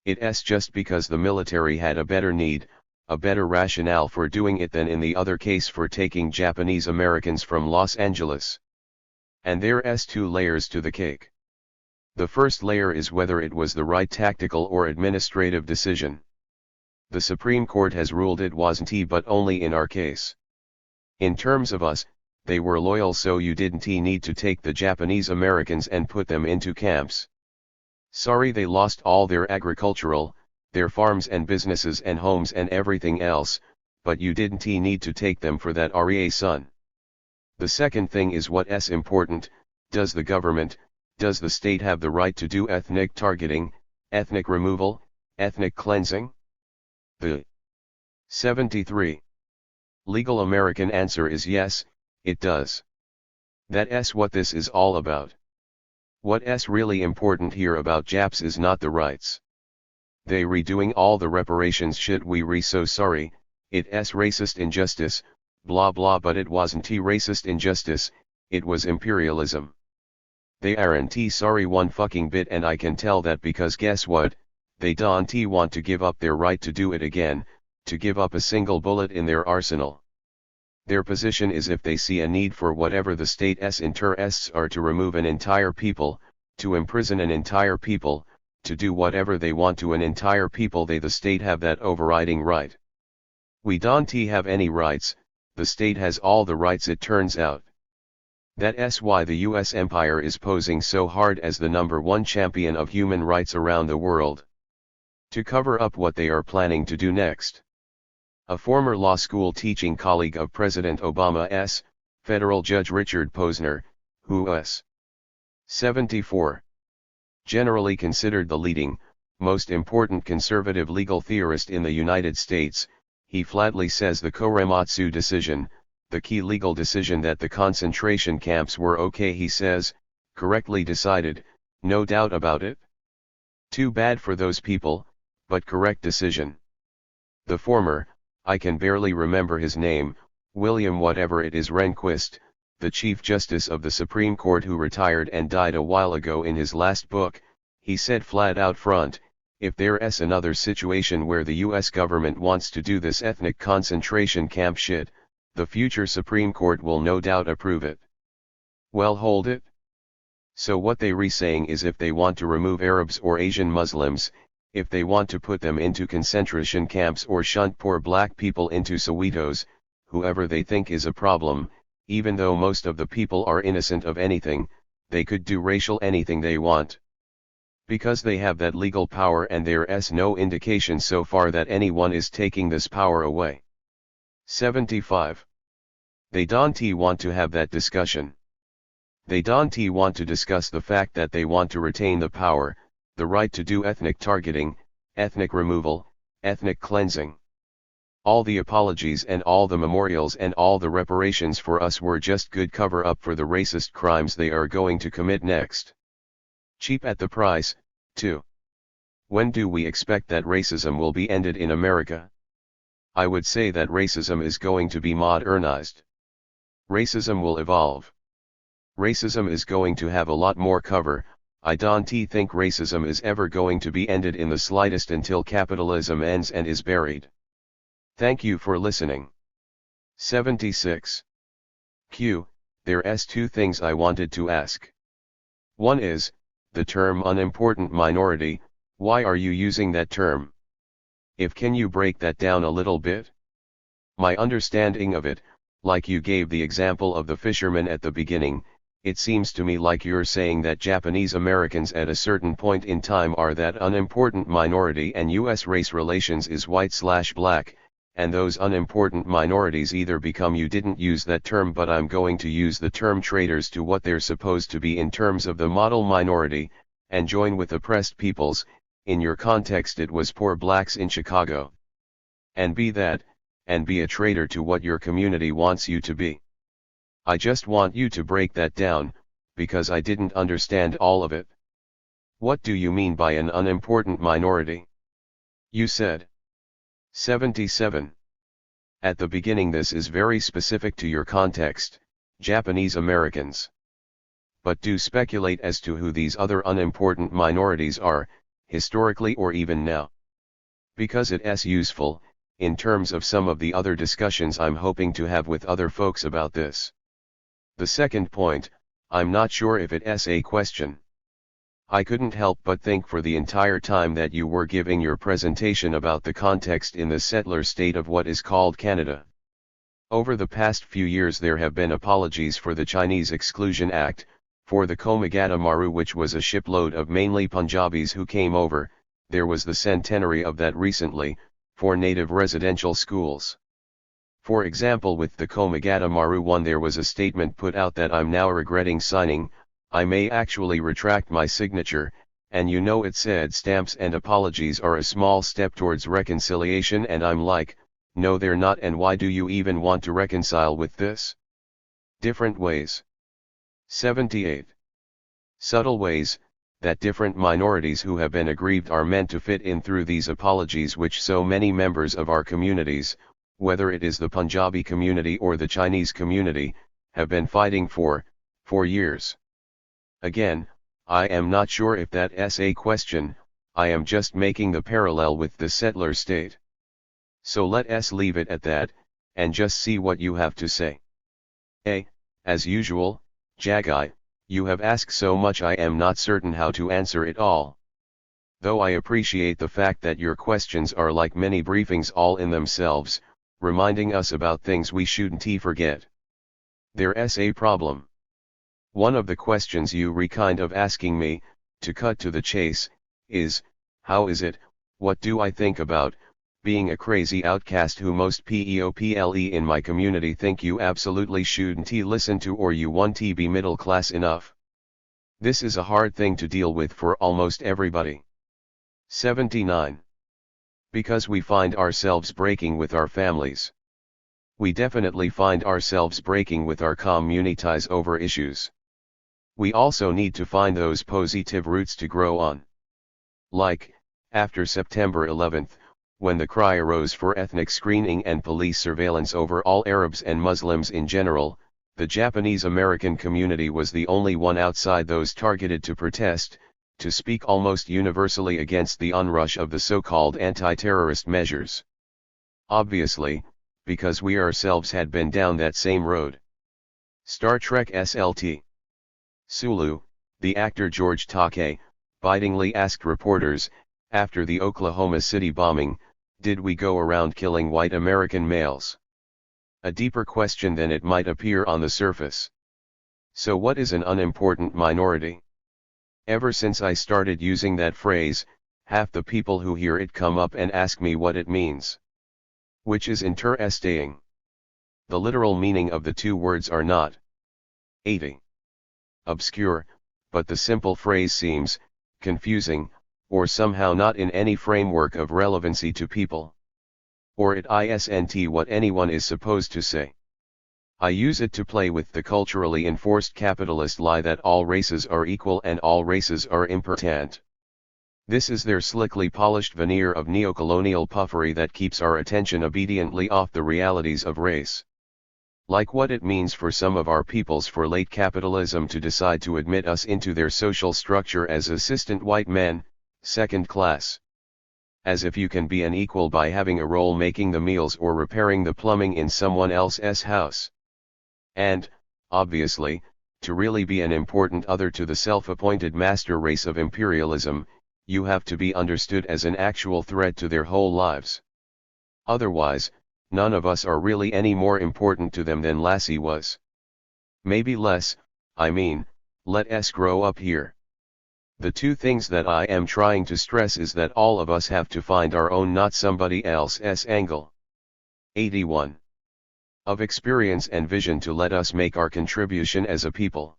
It's just because the military had a better need, a better rationale for doing it than in the other case for taking Japanese Americans from Los Angeles. And there's two layers to the cake. The first layer is whether it was the right tactical or administrative decision. The Supreme Court has ruled it wasn't, but only in our case. In terms of us, they were loyal, so you didn't need to take the Japanese Americans and put them into camps. Sorry, they lost all their agricultural, their farms and businesses and homes and everything else, but you didn't need to take them for that reason. The second thing is what's important: does the government, does the state have the right to do ethnic targeting, ethnic removal, ethnic cleansing? The 73. Legal American answer is yes, it does. That's what this is all about. What's really important here about Japs is not the rights. They redoing all the reparations shit, we so sorry, it's racist injustice, blah blah, but it wasn't racist injustice, it was imperialism. They aren't sorry one fucking bit, and I can tell that because guess what, they don't want to give up their right to do it again, to give up a single bullet in their arsenal. Their position is if they see a need for whatever the state's interests are to remove an entire people, to imprison an entire people, to do whatever they want to an entire people, the state have that overriding right. We don't have any rights, the state has all the rights, it turns out. That's why the US empire is posing so hard as the #1 champion of human rights around the world. To cover up what they are planning to do next. A former law school teaching colleague of President Obama's, federal judge Richard Posner, who was 74. Generally considered the leading, most important conservative legal theorist in the United States, he flatly says the Korematsu decision, the key legal decision that the concentration camps were okay, he says, correctly decided, no doubt about it. Too bad for those people, but correct decision. The former, I can barely remember his name, William whatever it is Rehnquist, the Chief Justice of the Supreme Court who retired and died a while ago, in his last book, he said flat out front, if there's another situation where the US government wants to do this ethnic concentration camp shit, the future Supreme Court will no doubt approve it. Well, hold it. So what they saying is if they want to remove Arabs or Asian Muslims, if they want to put them into concentration camps or shunt poor black people into Sowetos, whoever they think is a problem, even though most of the people are innocent of anything, they could do racial anything they want. Because they have that legal power and there's no indication so far that anyone is taking this power away. 75. They don't want to have that discussion. They don't want to discuss the fact that they want to retain the power, the right to do ethnic targeting, ethnic removal, ethnic cleansing. All the apologies and all the memorials and all the reparations for us were just good cover-up for the racist crimes they are going to commit next. Cheap at the price, too. When do we expect that racism will be ended in America? I would say that racism is going to be modernized. Racism will evolve. Racism is going to have a lot more cover. I don't think racism is ever going to be ended in the slightest until capitalism ends and is buried. Thank you for listening. 76. Q. There's two things I wanted to ask. One is, the term unimportant minority, why are you using that term? If can you break that down a little bit? My understanding of it, like you gave the example of the fisherman at the beginning, it seems to me like you're saying that Japanese Americans at a certain point in time are that unimportant minority and US race relations is white/black, and those unimportant minorities either become, you didn't use that term but I'm going to use the term, traitors to what they're supposed to be in terms of the model minority, and join with oppressed peoples. In your context it was poor blacks in Chicago. And be that, and be a traitor to what your community wants you to be. I just want you to break that down, because I didn't understand all of it. What do you mean by an unimportant minority? You said. 77. At the beginning this is very specific to your context, Japanese Americans. But do speculate as to who these other unimportant minorities are, historically or even now. Because it's useful, in terms of some of the other discussions I'm hoping to have with other folks about this. The second point, I'm not sure if it's a question. I couldn't help but think for the entire time that you were giving your presentation about the context in the settler state of what is called Canada. Over the past few years there have been apologies for the Chinese Exclusion Act, for the Komagata Maru, which was a shipload of mainly Punjabis who came over. There was the centenary of that recently, for native residential schools. For example, with the Komagata Maru one there was a statement put out that I'm now regretting signing. I may actually retract my signature, and you know it said stamps and apologies are a small step towards reconciliation, and I'm like, no they're not, and why do you even want to reconcile with this? Different ways. 78. Subtle ways, that different minorities who have been aggrieved are meant to fit in through these apologies which so many members of our communities, whether it is the Punjabi community or the Chinese community, have been fighting for years. Again, I am not sure if that's a question, I am just making the parallel with the settler state. So let us leave it at that, and just see what you have to say. As usual, Jagai, you have asked so much I am not certain how to answer it all. Though I appreciate the fact that your questions are like mini briefings all in themselves, reminding us about things we shouldn't forget. There's a problem. One of the questions you kind of asking me, to cut to the chase, is, how is it, what do I think about, being a crazy outcast who most people in my community think you absolutely shouldn't listen to, or you won't be middle class enough. This is a hard thing to deal with for almost everybody. 79. Because we find ourselves breaking with our families. We definitely find ourselves breaking with our communities over issues. We also need to find those positive roots to grow on. Like, after September 11th, when the cry arose for ethnic screening and police surveillance over all Arabs and Muslims in general, the Japanese American community was the only one outside those targeted to protest, to speak almost universally against the onrush of the so-called anti-terrorist measures. Obviously, because we ourselves had been down that same road. Star Trek SLT. Sulu, the actor George Takei, bitingly asked reporters, after the Oklahoma City bombing, did we go around killing white American males? A deeper question than it might appear on the surface. So what is an unimportant minority? Ever since I started using that phrase, half the people who hear it come up and ask me what it means. Which is interesting. The literal meaning of the two words are not 80. Obscure, but the simple phrase seems confusing, or somehow not in any framework of relevancy to people. Or it isn't what anyone is supposed to say. I use it to play with the culturally enforced capitalist lie that all races are equal and all races are important. This is their slickly polished veneer of neocolonial puffery that keeps our attention obediently off the realities of race. Like what it means for some of our peoples for late capitalism to decide to admit us into their social structure as assistant white men, second class. As if you can be an equal by having a role making the meals or repairing the plumbing in someone else's house. And, obviously, to really be an important other to the self-appointed master race of imperialism, you have to be understood as an actual threat to their whole lives. Otherwise, none of us are really any more important to them than Lassie was. Maybe less, let us grow up here. The two things that I am trying to stress is that all of us have to find our own not somebody else's angle. 81. Of experience and vision to let us make our contribution as a people.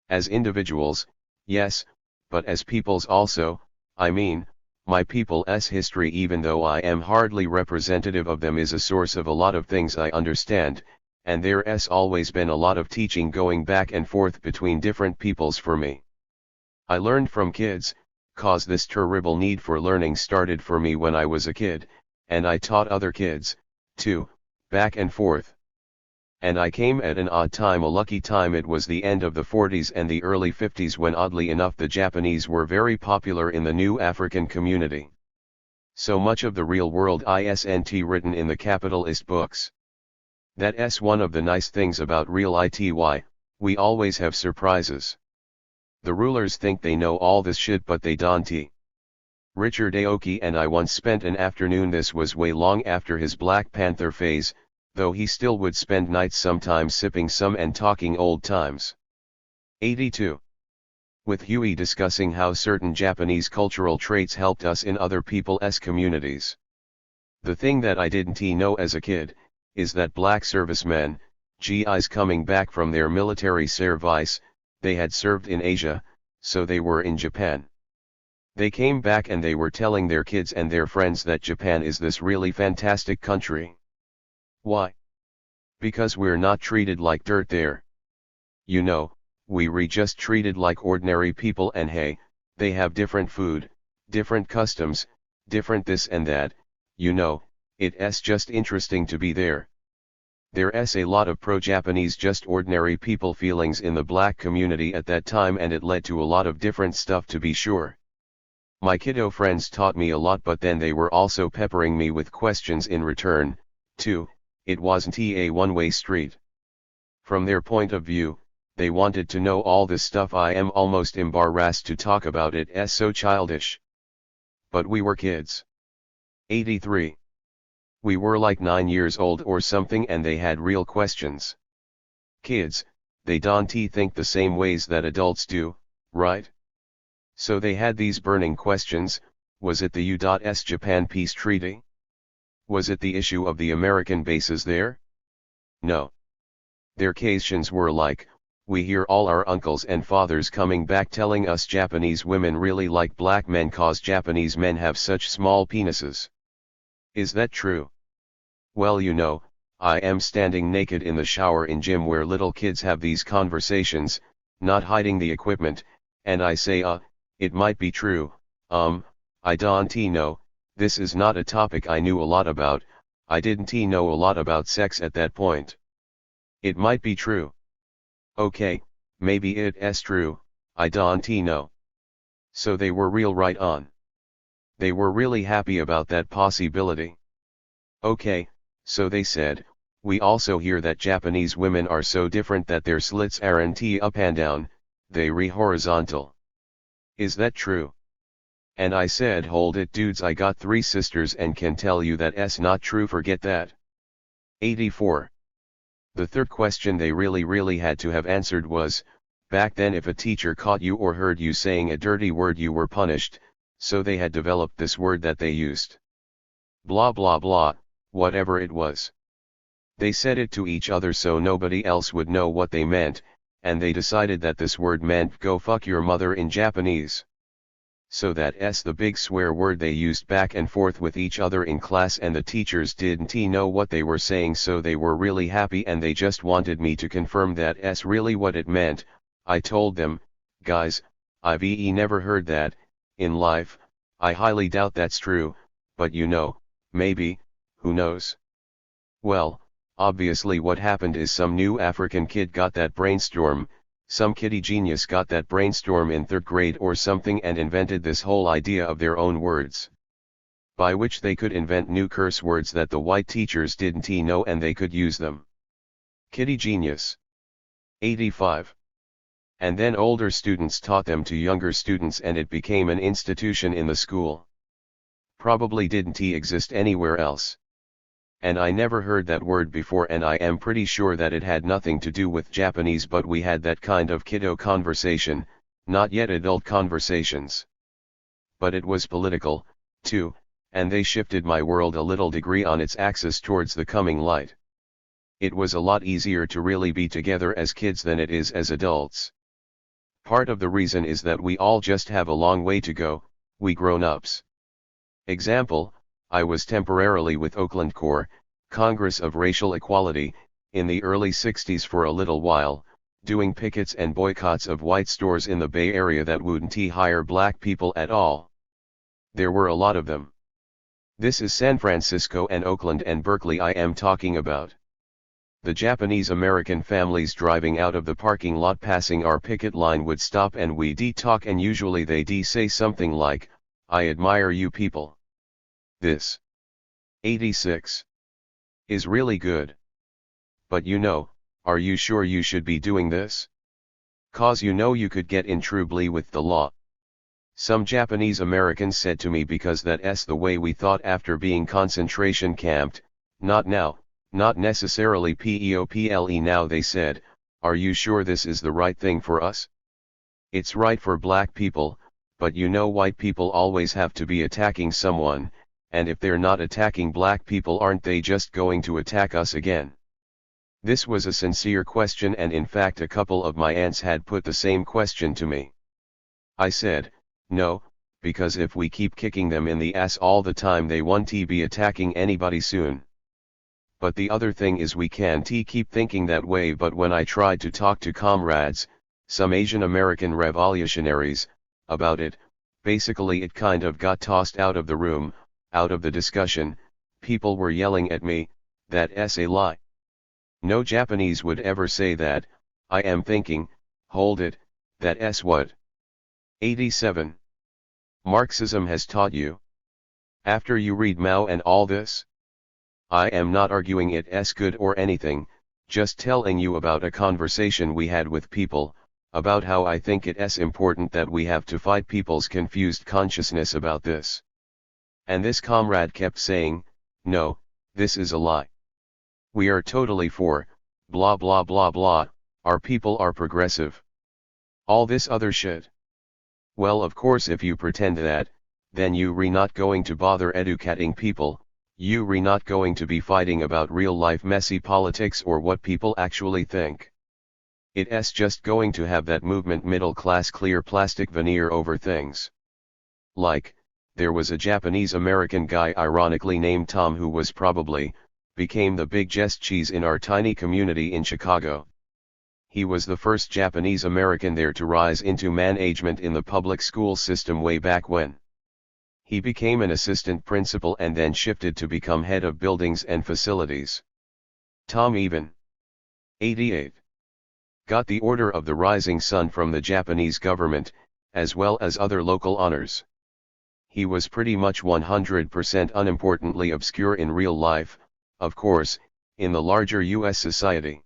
As individuals, yes, but as peoples also, my people's history even though I am hardly representative of them is a source of a lot of things I understand, and there's always been a lot of teaching going back and forth between different peoples for me. I learned from kids, cause this terrible need for learning started for me when I was a kid, and I taught other kids, too, back and forth. And I came at an odd time, a lucky time. It was the end of the 40s and the early 50s when oddly enough the Japanese were very popular in the new African community. So much of the real world isn't written in the capitalist books. That's one of the nice things about real ity, we always have surprises. The rulers think they know all this shit but they don't. Richard Aoki and I once spent an afternoon, this was way long after his Black Panther phase, though he still would spend nights sometimes sipping some and talking old times. 82. With Huey discussing how certain Japanese cultural traits helped us in other people's communities. The thing that I didn't know as a kid, is that black servicemen, GIs coming back from their military service, they had served in Asia, so they were in Japan. They came back and they were telling their kids and their friends that Japan is this really fantastic country. Why? Because we're not treated like dirt there. You know, we're just treated like ordinary people, and hey, they have different food, different customs, different this and that, you know, it's just interesting to be there. There's a lot of pro-Japanese just ordinary people feelings in the black community at that time, and it led to a lot of different stuff, to be sure. My kiddo friends taught me a lot, but then they were also peppering me with questions in return, too. It wasn't a one-way street. From their point of view, they wanted to know all this stuff. I am almost embarrassed to talk about it, as so childish. But we were kids. 83. We were like 9 years old or something, and they had real questions. Kids, they don't think the same ways that adults do, right? So they had these burning questions. Was it the U.S. Japan peace treaty? Was it the issue of the American bases there? No. Their questions were like, we hear all our uncles and fathers coming back telling us Japanese women really like black men cause Japanese men have such small penises. Is that true? Well, you know, I am standing naked in the shower in gym where little kids have these conversations, not hiding the equipment, and I say it might be true, I don't know. This is not a topic I knew a lot about. I didn't know a lot about sex at that point. It might be true. Okay, maybe it's true, I don't know. So they were real right on. They were really happy about that possibility. Okay, so they said, we also hear that Japanese women are so different that their slits aren't up and down, they horizontal. Is that true? And I said, hold it dudes, I got 3 sisters and can tell you that's not true, forget that. 84. The third question they really had to have answered was, Back then if a teacher caught you or heard you saying a dirty word you were punished, so they had developed this word that they used. Blah blah blah, whatever it was. They said it to each other so nobody else would know what they meant, and they decided that this word meant go fuck your mother in Japanese. So that's the big swear word they used back and forth with each other in class, and the teachers didn't know what they were saying, so they were really happy and they just wanted me to confirm that's really what it meant. I told them, guys, I've never heard that in life. I highly doubt that's true, but maybe, who knows? Well, obviously what happened is some new African kid got that brainstorm. Some kiddie genius got that brainstorm in 3rd grade or something and invented this whole idea of their own words, by which they could invent new curse words that the white teachers didn't know, and they could use them. Kiddie genius. 85. And then older students taught them to younger students and it became an institution in the school. Probably didn't exist anywhere else. And I never heard that word before, and I am pretty sure that it had nothing to do with Japanese, but we had that kind of kiddo conversation, not yet adult conversations. But it was political, too, and they shifted my world a little degree on its axis towards the coming light. It was a lot easier to really be together as kids than it is as adults. Part of the reason is that we all just have a long way to go, we grown-ups. Example, I was temporarily with Oakland Corps, Congress of Racial Equality, in the early 60s for a little while, doing pickets and boycotts of white stores in the Bay Area that wouldn't hire black people at all. There were a lot of them. This is San Francisco and Oakland and Berkeley I am talking about. The Japanese American families driving out of the parking lot passing our picket line would stop and we'd talk, and usually they'd say something like, "I admire you people. This 86 is really good. But are you sure you should be doing this? 'Cause you could get in trouble with the law." Some Japanese Americans said to me, because that's the way we thought after being concentration camped. Not now, not necessarily PEOPLE now, they said, "Are you sure this is the right thing for us? It's right for black people, but white people always have to be attacking someone, and if they're not attacking black people, aren't they just going to attack us again?" This was a sincere question, and in fact a couple of my aunts had put the same question to me. I said, no, because if we keep kicking them in the ass all the time, they won't be attacking anybody soon. But the other thing is we can't keep thinking that way. But when I tried to talk to comrades, some Asian American revolutionaries, about it, basically it kind of got tossed out of the room, out of the discussion. People were yelling at me, "That's a lie. No Japanese would ever say that." I am thinking, hold it, that's what 87 Marxism has taught you. After you read Mao and all this? I am not arguing it's good or anything, just telling you about a conversation we had with people, about how I think it's important that we have to fight people's confused consciousness about this. And this comrade kept saying, "No, this is a lie. We are totally for, blah blah blah blah, our people are progressive. All this other shit." Well, of course if you pretend that, then you're not going to bother educating people, you're not going to be fighting about real life messy politics or what people actually think. It's just going to have that movement middle class clear plastic veneer over things. Like, there was a Japanese American guy ironically named Tom who was became the big jest cheese in our tiny community in Chicago. He was the first Japanese American there to rise into management in the public school system way back when. He became an assistant principal and then shifted to become head of buildings and facilities. Tom even 88 got the Order of the Rising Sun from the Japanese government, as well as other local honors. He was pretty much 100% unimportantly obscure in real life, of course, in the larger US society.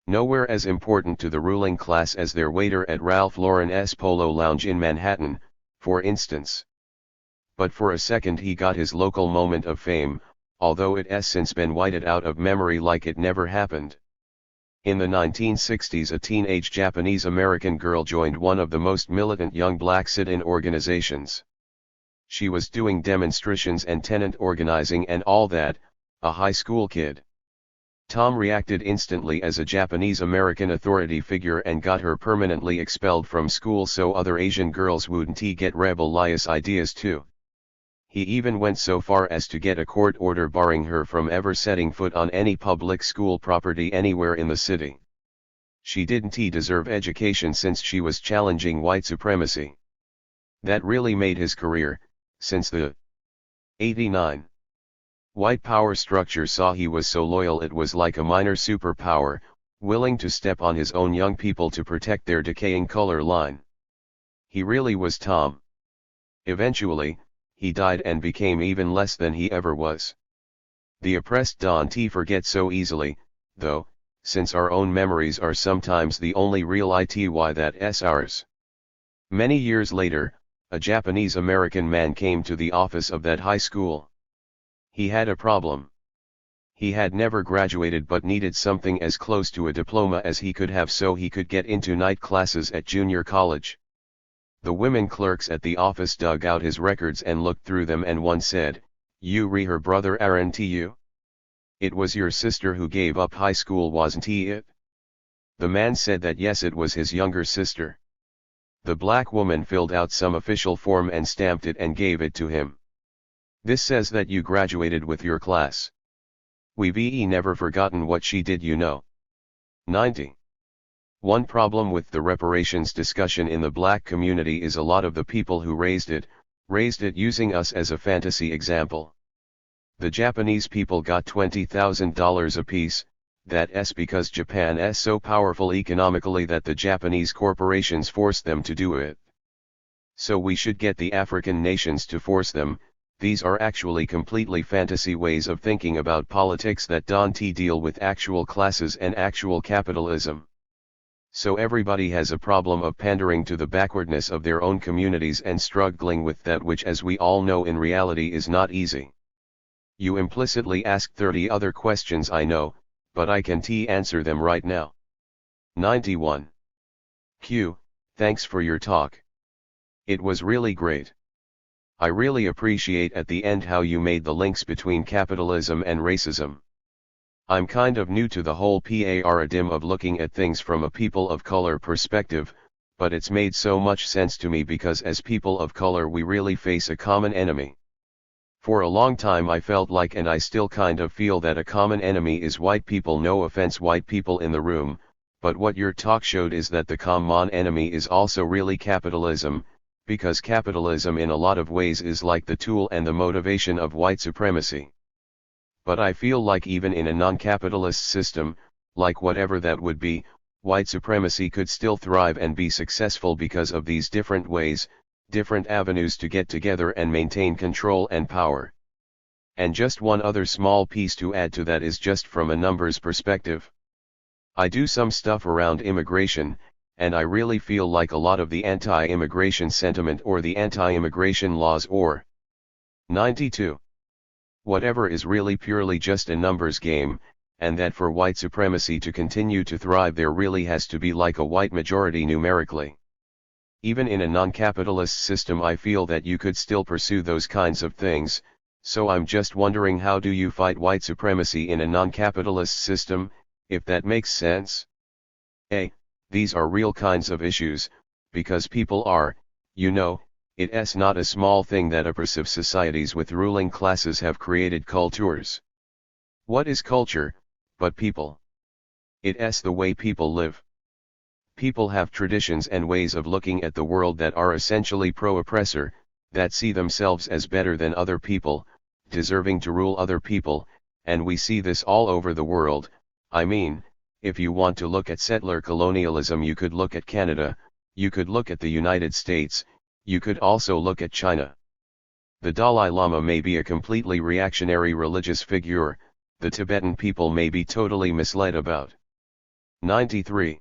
Nowhere as important to the ruling class as their waiter at Ralph Lauren's Polo Lounge in Manhattan, for instance. But for a second he got his local moment of fame, although it has since been whited out of memory like it never happened. In the 1960s, a teenage Japanese-American girl joined one of the most militant young black sit-in organizations. She was doing demonstrations and tenant organizing and all that, a high school kid. Tom reacted instantly as a Japanese-American authority figure and got her permanently expelled from school so other Asian girls wouldn't get rebellious ideas too. He even went so far as to get a court order barring her from ever setting foot on any public school property anywhere in the city. She didn't deserve education since she was challenging white supremacy. That really made his career, since the 89 white power structure saw he was so loyal it was like a minor superpower, willing to step on his own young people to protect their decaying color line. He really was Tom. Eventually, he died and became even less than he ever was. The oppressed don't forget so easily, though, since our own memories are sometimes the only real ity that's ours. Many years later, a Japanese-American man came to the office of that high school. He had a problem. He had never graduated but needed something as close to a diploma as he could have so he could get into night classes at junior college. The women clerks at the office dug out his records and looked through them and one said, "You re her brother aren't you? It was your sister who gave up high school wasn't it?" The man said that yes, it was his younger sister. The black woman filled out some official form and stamped it and gave it to him. "This says that you graduated with your class. We've never forgotten what she did, you know." 90. One problem with the reparations discussion in the black community is a lot of the people who raised it using us as a fantasy example. The Japanese people got $20,000 apiece, that's because Japan's so powerful economically that the Japanese corporations forced them to do it. So we should get the African nations to force them. These are actually completely fantasy ways of thinking about politics that don't deal with actual classes and actual capitalism. So everybody has a problem of pandering to the backwardness of their own communities and struggling with that which, as we all know, in reality is not easy. You implicitly asked 30 other questions, I know, but I can answer them right now. 91. Q, thanks for your talk. It was really great. I really appreciate at the end how you made the links between capitalism and racism. I'm kind of new to the whole paradigm of looking at things from a people of color perspective, but it's made so much sense to me because as people of color we really face a common enemy. For a long time I felt like, and I still kind of feel, that a common enemy is white people. No offense, white people in the room, but what your talk showed is that the common enemy is also really capitalism, because capitalism in a lot of ways is like the tool and the motivation of white supremacy. But I feel like even in a non-capitalist system, like whatever that would be, white supremacy could still thrive and be successful because of these different ways, different avenues to get together and maintain control and power. And just one other small piece to add to that is just from a numbers perspective. I do some stuff around immigration, and I really feel like a lot of the anti-immigration sentiment or the anti-immigration laws or 92. Whatever is really purely just a numbers game, and that for white supremacy to continue to thrive there really has to be like a white majority numerically. Even in a non-capitalist system I feel that you could still pursue those kinds of things, so I'm just wondering, how do you fight white supremacy in a non-capitalist system, if that makes sense? These are real kinds of issues, because people are, you know, it's not a small thing that oppressive societies with ruling classes have created cultures. What is culture, but people? It's the way people live. People have traditions and ways of looking at the world that are essentially pro-oppressor, that see themselves as better than other people, deserving to rule other people, and we see this all over the world. I mean, if you want to look at settler colonialism, you could look at Canada, you could look at the United States, you could also look at China. The Dalai Lama may be a completely reactionary religious figure, the Tibetan people may be totally misled about 93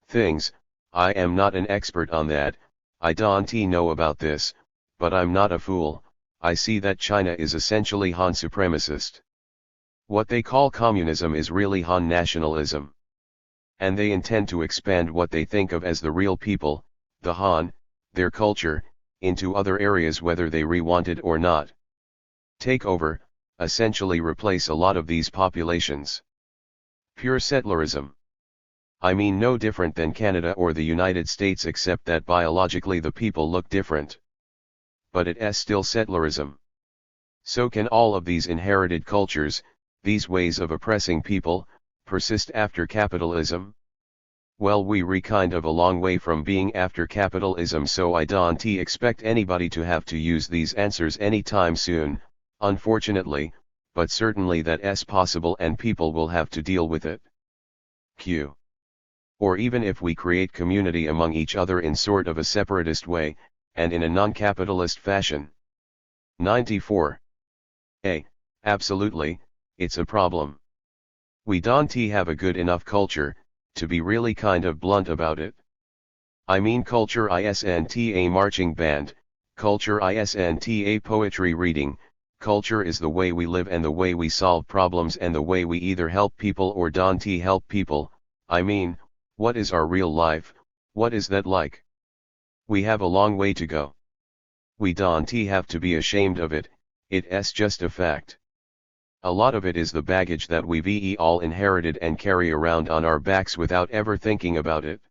things. I am not an expert on that, I don't know about this, but I'm not a fool. I see that China is essentially Han supremacist. What they call communism is really Han nationalism. And they intend to expand what they think of as the real people, the Han, their culture, into other areas whether they want it or not. Take over, essentially replace a lot of these populations. Pure settlerism. I mean no different than Canada or the United States except that biologically the people look different. But it's still settlerism. So can all of these inherited cultures, these ways of oppressing people, persist after capitalism? Well, we kind of a long way from being after capitalism, so I don't expect anybody to have to use these answers anytime soon, unfortunately, but certainly that's possible and people will have to deal with it. Q. Or even if we create community among each other in sort of a separatist way, and in a non-capitalist fashion. 94. Absolutely, it's a problem. We don't have a good enough culture, to be really kind of blunt about it. I mean culture isn't a marching band, culture isn't a poetry reading, culture is the way we live and the way we solve problems and the way we either help people or don't help people. I mean, what is our real life, what is that like? We have a long way to go. We don't have to be ashamed of it, it's just a fact. A lot of it is the baggage that we've all inherited and carry around on our backs without ever thinking about it.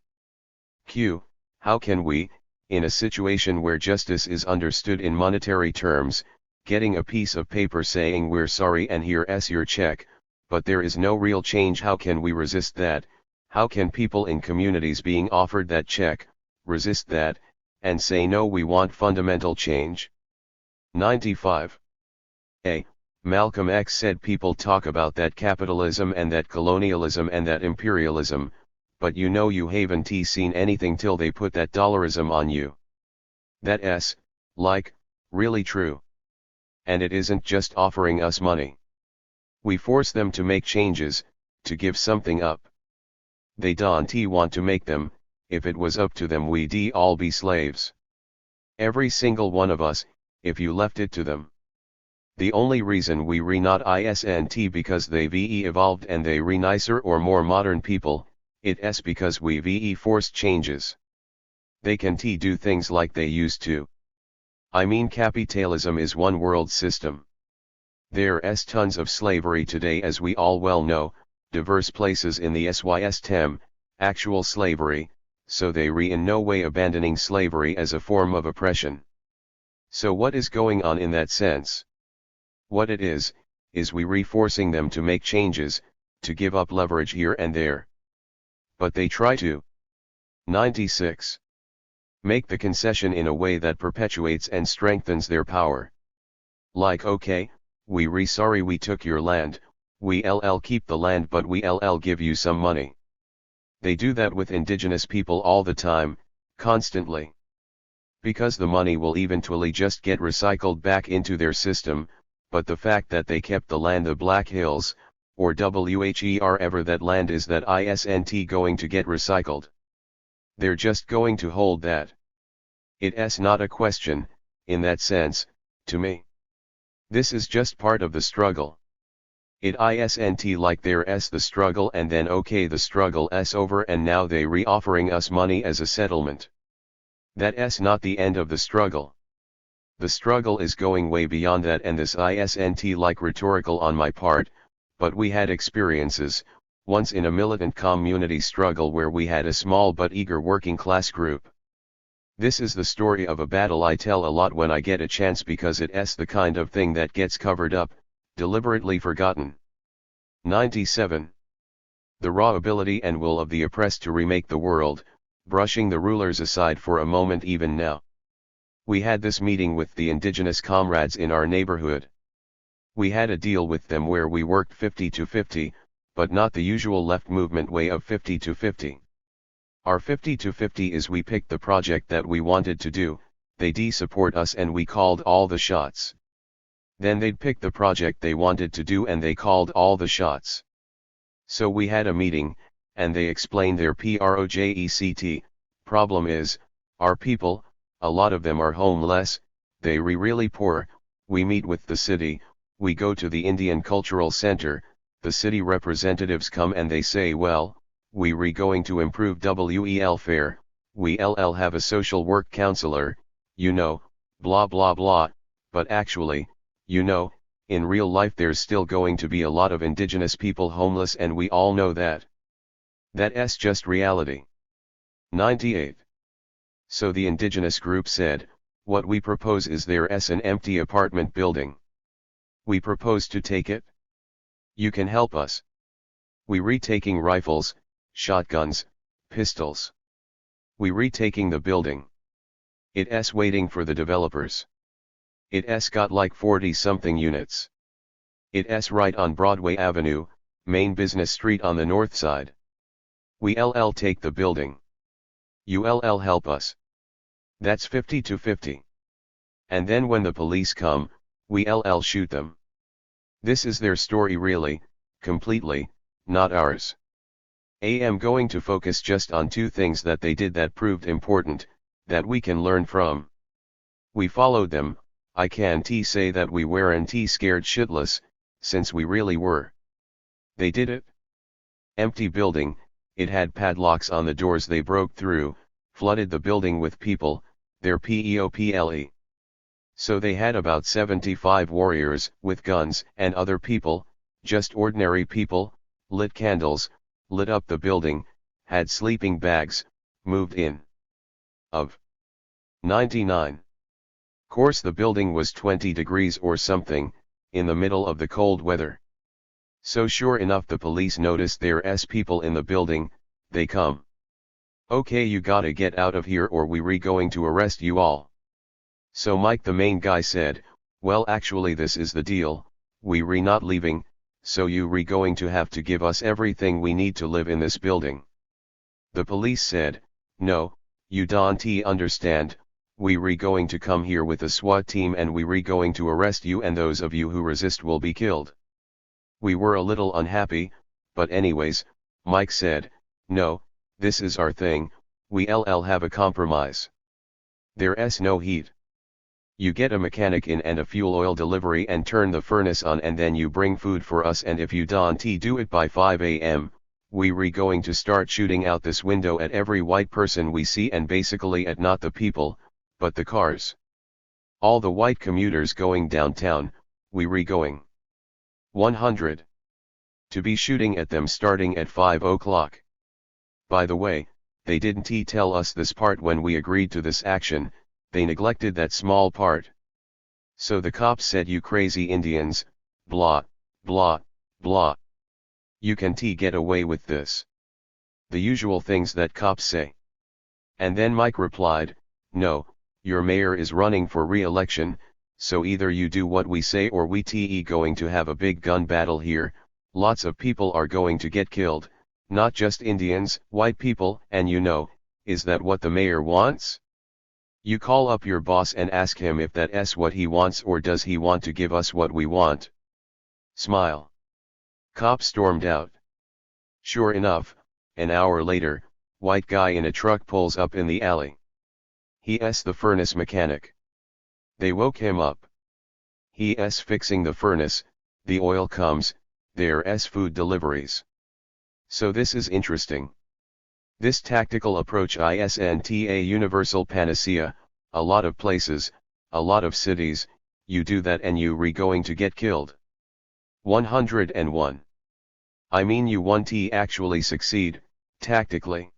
Q. How can we, in a situation where justice is understood in monetary terms, getting a piece of paper saying we're sorry and here's your check, but there is no real change, how can we resist that? How can people in communities being offered that check, resist that, and say no, we want fundamental change? 95. Malcolm X said people talk about that capitalism and that colonialism and that imperialism, but you haven't seen anything till they put that dollarism on you. That's, like, really true. And it isn't just offering us money. We force them to make changes, to give something up. They don't want to make them, if it was up to them we'd all be slaves. Every single one of us, if you left it to them. The only reason we not isn't because they've evolved and they nicer or more modern people, it's because we've forced changes. They can't do things like they used to. I mean capitalism is one world system. There's tons of slavery today as we all well know, diverse places in the system, actual slavery, so they in no way abandoning slavery as a form of oppression. So what is going on in that sense? What it is we forcing them to make changes, to give up leverage here and there. But they try to. 96. Make the concession in a way that perpetuates and strengthens their power. Like okay, we sorry we took your land, we keep the land but we give you some money. They do that with indigenous people all the time, constantly. Because the money will eventually just get recycled back into their system, but the fact that they kept the land, the Black Hills, or wherever that land is, that isn't going to get recycled. They're just going to hold that. It's not a question, in that sense, to me. This is just part of the struggle. It isn't like there's the struggle and then okay the struggle's over and now they offering us money as a settlement. That's not the end of the struggle. The struggle is going way beyond that, and this isn't like rhetorical on my part, but we had experiences, once in a militant community struggle where we had a small but eager working class group. This is the story of a battle I tell a lot when I get a chance because it's the kind of thing that gets covered up, deliberately forgotten. 97. The raw ability and will of the oppressed to remake the world, brushing the rulers aside for a moment even now. We had this meeting with the indigenous comrades in our neighborhood. We had a deal with them where we worked 50-50, but not the usual left movement way of 50-50. Our 50-50 is we picked the project that we wanted to do, they'd support us and we called all the shots. Then they'd pick the project they wanted to do and they called all the shots. So we had a meeting, and they explained their project. Problem is, our people, a lot of them are homeless, they really poor. We meet with the city, we go to the Indian Cultural Center, the city representatives come and they say well, we re going to improve WEL fair, we LL have a social work counselor, you know, blah blah blah, but actually, you know, in real life there's still going to be a lot of indigenous people homeless and we all know that. That's just reality. 98. So the indigenous group said, what we propose is there's an empty apartment building. We propose to take it. You can help us. We retaking rifles, shotguns, pistols. We retaking the building. It's waiting for the developers. It's got like 40 something units. It's right on Broadway Avenue, main business street on the north side. We LL take the building. You LL help us. That's 50 to 50. And then when the police come, we LL shoot them. This is their story really, completely, not ours. I'm going to focus just on two things that they did that proved important, that we can learn from. We followed them, I can't say that we weren't scared shitless, since we really were. They did it. Empty building, it had padlocks on the doors they broke through, flooded the building with people, their people. So they had about 75 warriors, with guns, and other people, just ordinary people, lit candles, lit up the building, had sleeping bags, moved in. Of 99. Course the building was 20 degrees or something, in the middle of the cold weather. So sure enough the police noticed there's people in the building, they come. Okay, you gotta get out of here or we re going to arrest you all. So Mike the main guy said, well actually this is the deal, we re not leaving, so you re going to have to give us everything we need to live in this building. The police said, no, you don't understand, we re going to come here with a SWAT team and we re going to arrest you and those of you who resist will be killed. We were a little unhappy, but anyways, Mike said, no, this is our thing, we LL have a compromise. There's no heat. You get a mechanic in and a fuel oil delivery and turn the furnace on and then you bring food for us and if you don't do it by 5 a.m., we re going to start shooting out this window at every white person we see and basically at not the people, but the cars. All the white commuters going downtown, we re going. 100. To be shooting at them starting at 5 o'clock. By the way, they didn't tell us this part when we agreed to this action, they neglected that small part. So the cops said you crazy Indians, blah, blah, blah. You can't get away with this. The usual things that cops say. And then Mike replied, no, your mayor is running for re-election, so either you do what we say or we going to have a big gun battle here, lots of people are going to get killed, not just Indians, white people, and you know, is that what the mayor wants? You call up your boss and ask him if that's what he wants or does he want to give us what we want. Smile. Cop stormed out. Sure enough, an hour later, white guy in a truck pulls up in the alley. He's the furnace mechanic. They woke him up. He's fixing the furnace, the oil comes, there's food deliveries. So this is interesting. This tactical approach isn't a universal panacea, a lot of places, a lot of cities, you do that and you re going to get killed. 101. I mean you won't actually succeed, tactically.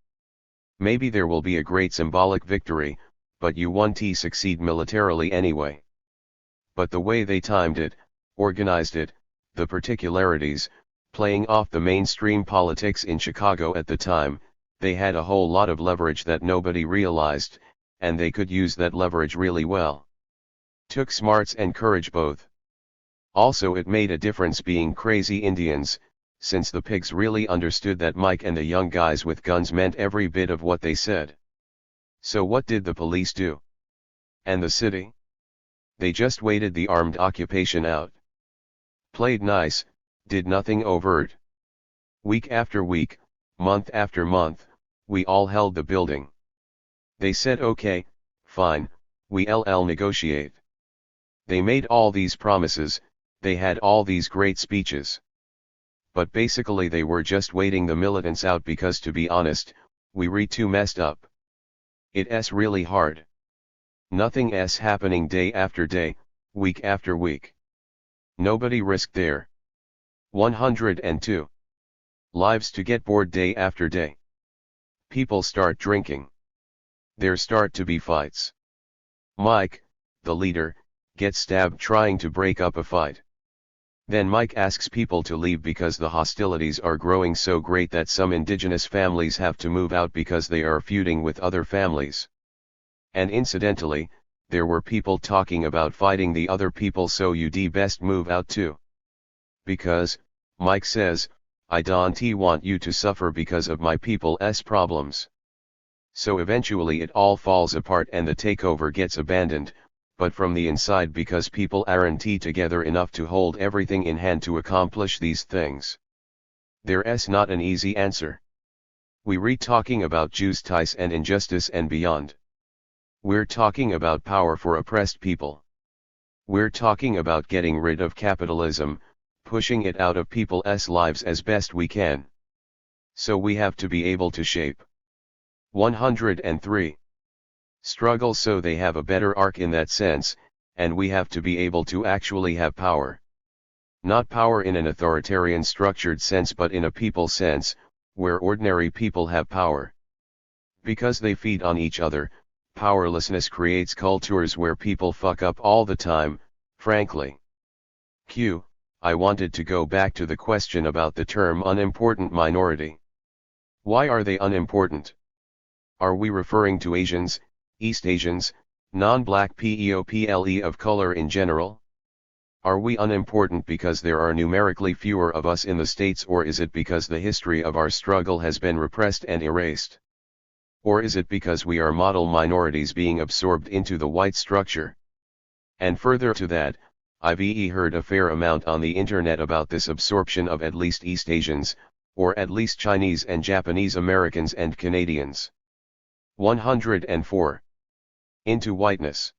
Maybe there will be a great symbolic victory, but you won't succeed militarily anyway. But the way they timed it, organized it, the particularities, playing off the mainstream politics in Chicago at the time, they had a whole lot of leverage that nobody realized, and they could use that leverage really well. Took smarts and courage both. Also it made a difference being crazy Indians, since the pigs really understood that Mike and the young guys with guns meant every bit of what they said. So what did the police do? And the city? They just waited the armed occupation out. Played nice, did nothing overt. Week after week, month after month, we all held the building. They said okay, fine, we LL negotiate. They made all these promises, they had all these great speeches. but basically they were just waiting the militants out because, to be honest, we re too messed up. It's really hard. Nothing's happening day after day, week after week. Nobody risked their 102 lives to get bored day after day. People start drinking. There start to be fights. Mike, the leader, gets stabbed trying to break up a fight. Then Mike asks people to leave because the hostilities are growing so great that some indigenous families have to move out because they are feuding with other families. And incidentally, there were people talking about fighting the other people, so you'd best move out too. Because, Mike says, I don't want you to suffer because of my people's problems. So eventually it all falls apart and the takeover gets abandoned, but from the inside, because people aren't together enough to hold everything in hand to accomplish these things. There's not an easy answer. We re talking about justice and injustice and beyond. We're talking about power for oppressed people. We're talking about getting rid of capitalism, pushing it out of people's lives as best we can. So we have to be able to shape 103 struggle so they have a better arc in that sense, and we have to be able to actually have power. Not power in an authoritarian structured sense, but in a people sense, where ordinary people have power. Because they feed on each other, powerlessness creates cultures where people fuck up all the time, frankly. I wanted to go back to the question about the term unimportant minority. Why are they unimportant? Are we referring to Asians, East Asians, non-black people of color in general? Are we unimportant because there are numerically fewer of us in the States, or is it because the history of our struggle has been repressed and erased? Or is it because we are model minorities being absorbed into the white structure? And further to that, I've heard a fair amount on the internet about this absorption of at least East Asians, or at least Chinese and Japanese Americans and Canadians. 104. Into whiteness.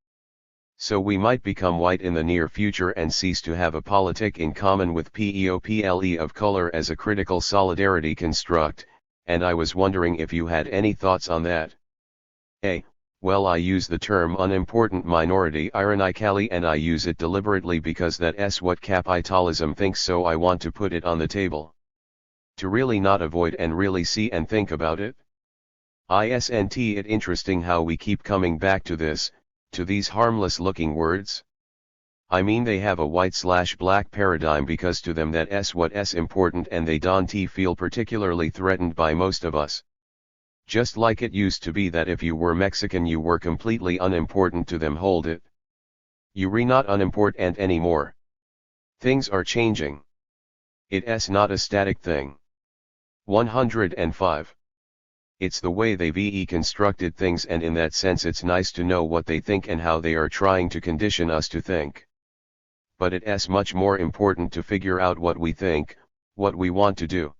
So we might become white in the near future and cease to have a politic in common with people of color as a critical solidarity construct, and I was wondering if you had any thoughts on that. Well, I use the term unimportant minority ironically, and I use it deliberately because that's what capitalism thinks, so I want to put it on the table. To really not avoid and really see and think about it. Isn't it interesting how we keep coming back to this, to these harmless looking words? I mean, they have a white/black paradigm because to them that's what's important, and they don't feel particularly threatened by most of us. Just like it used to be that if you were Mexican you were completely unimportant to them. Hold it. You're not unimportant anymore. Things are changing. It's not a static thing. 105. It's the way they've constructed things, and in that sense it's nice to know what they think and how they are trying to condition us to think. But it's much more important to figure out what we think, what we want to do.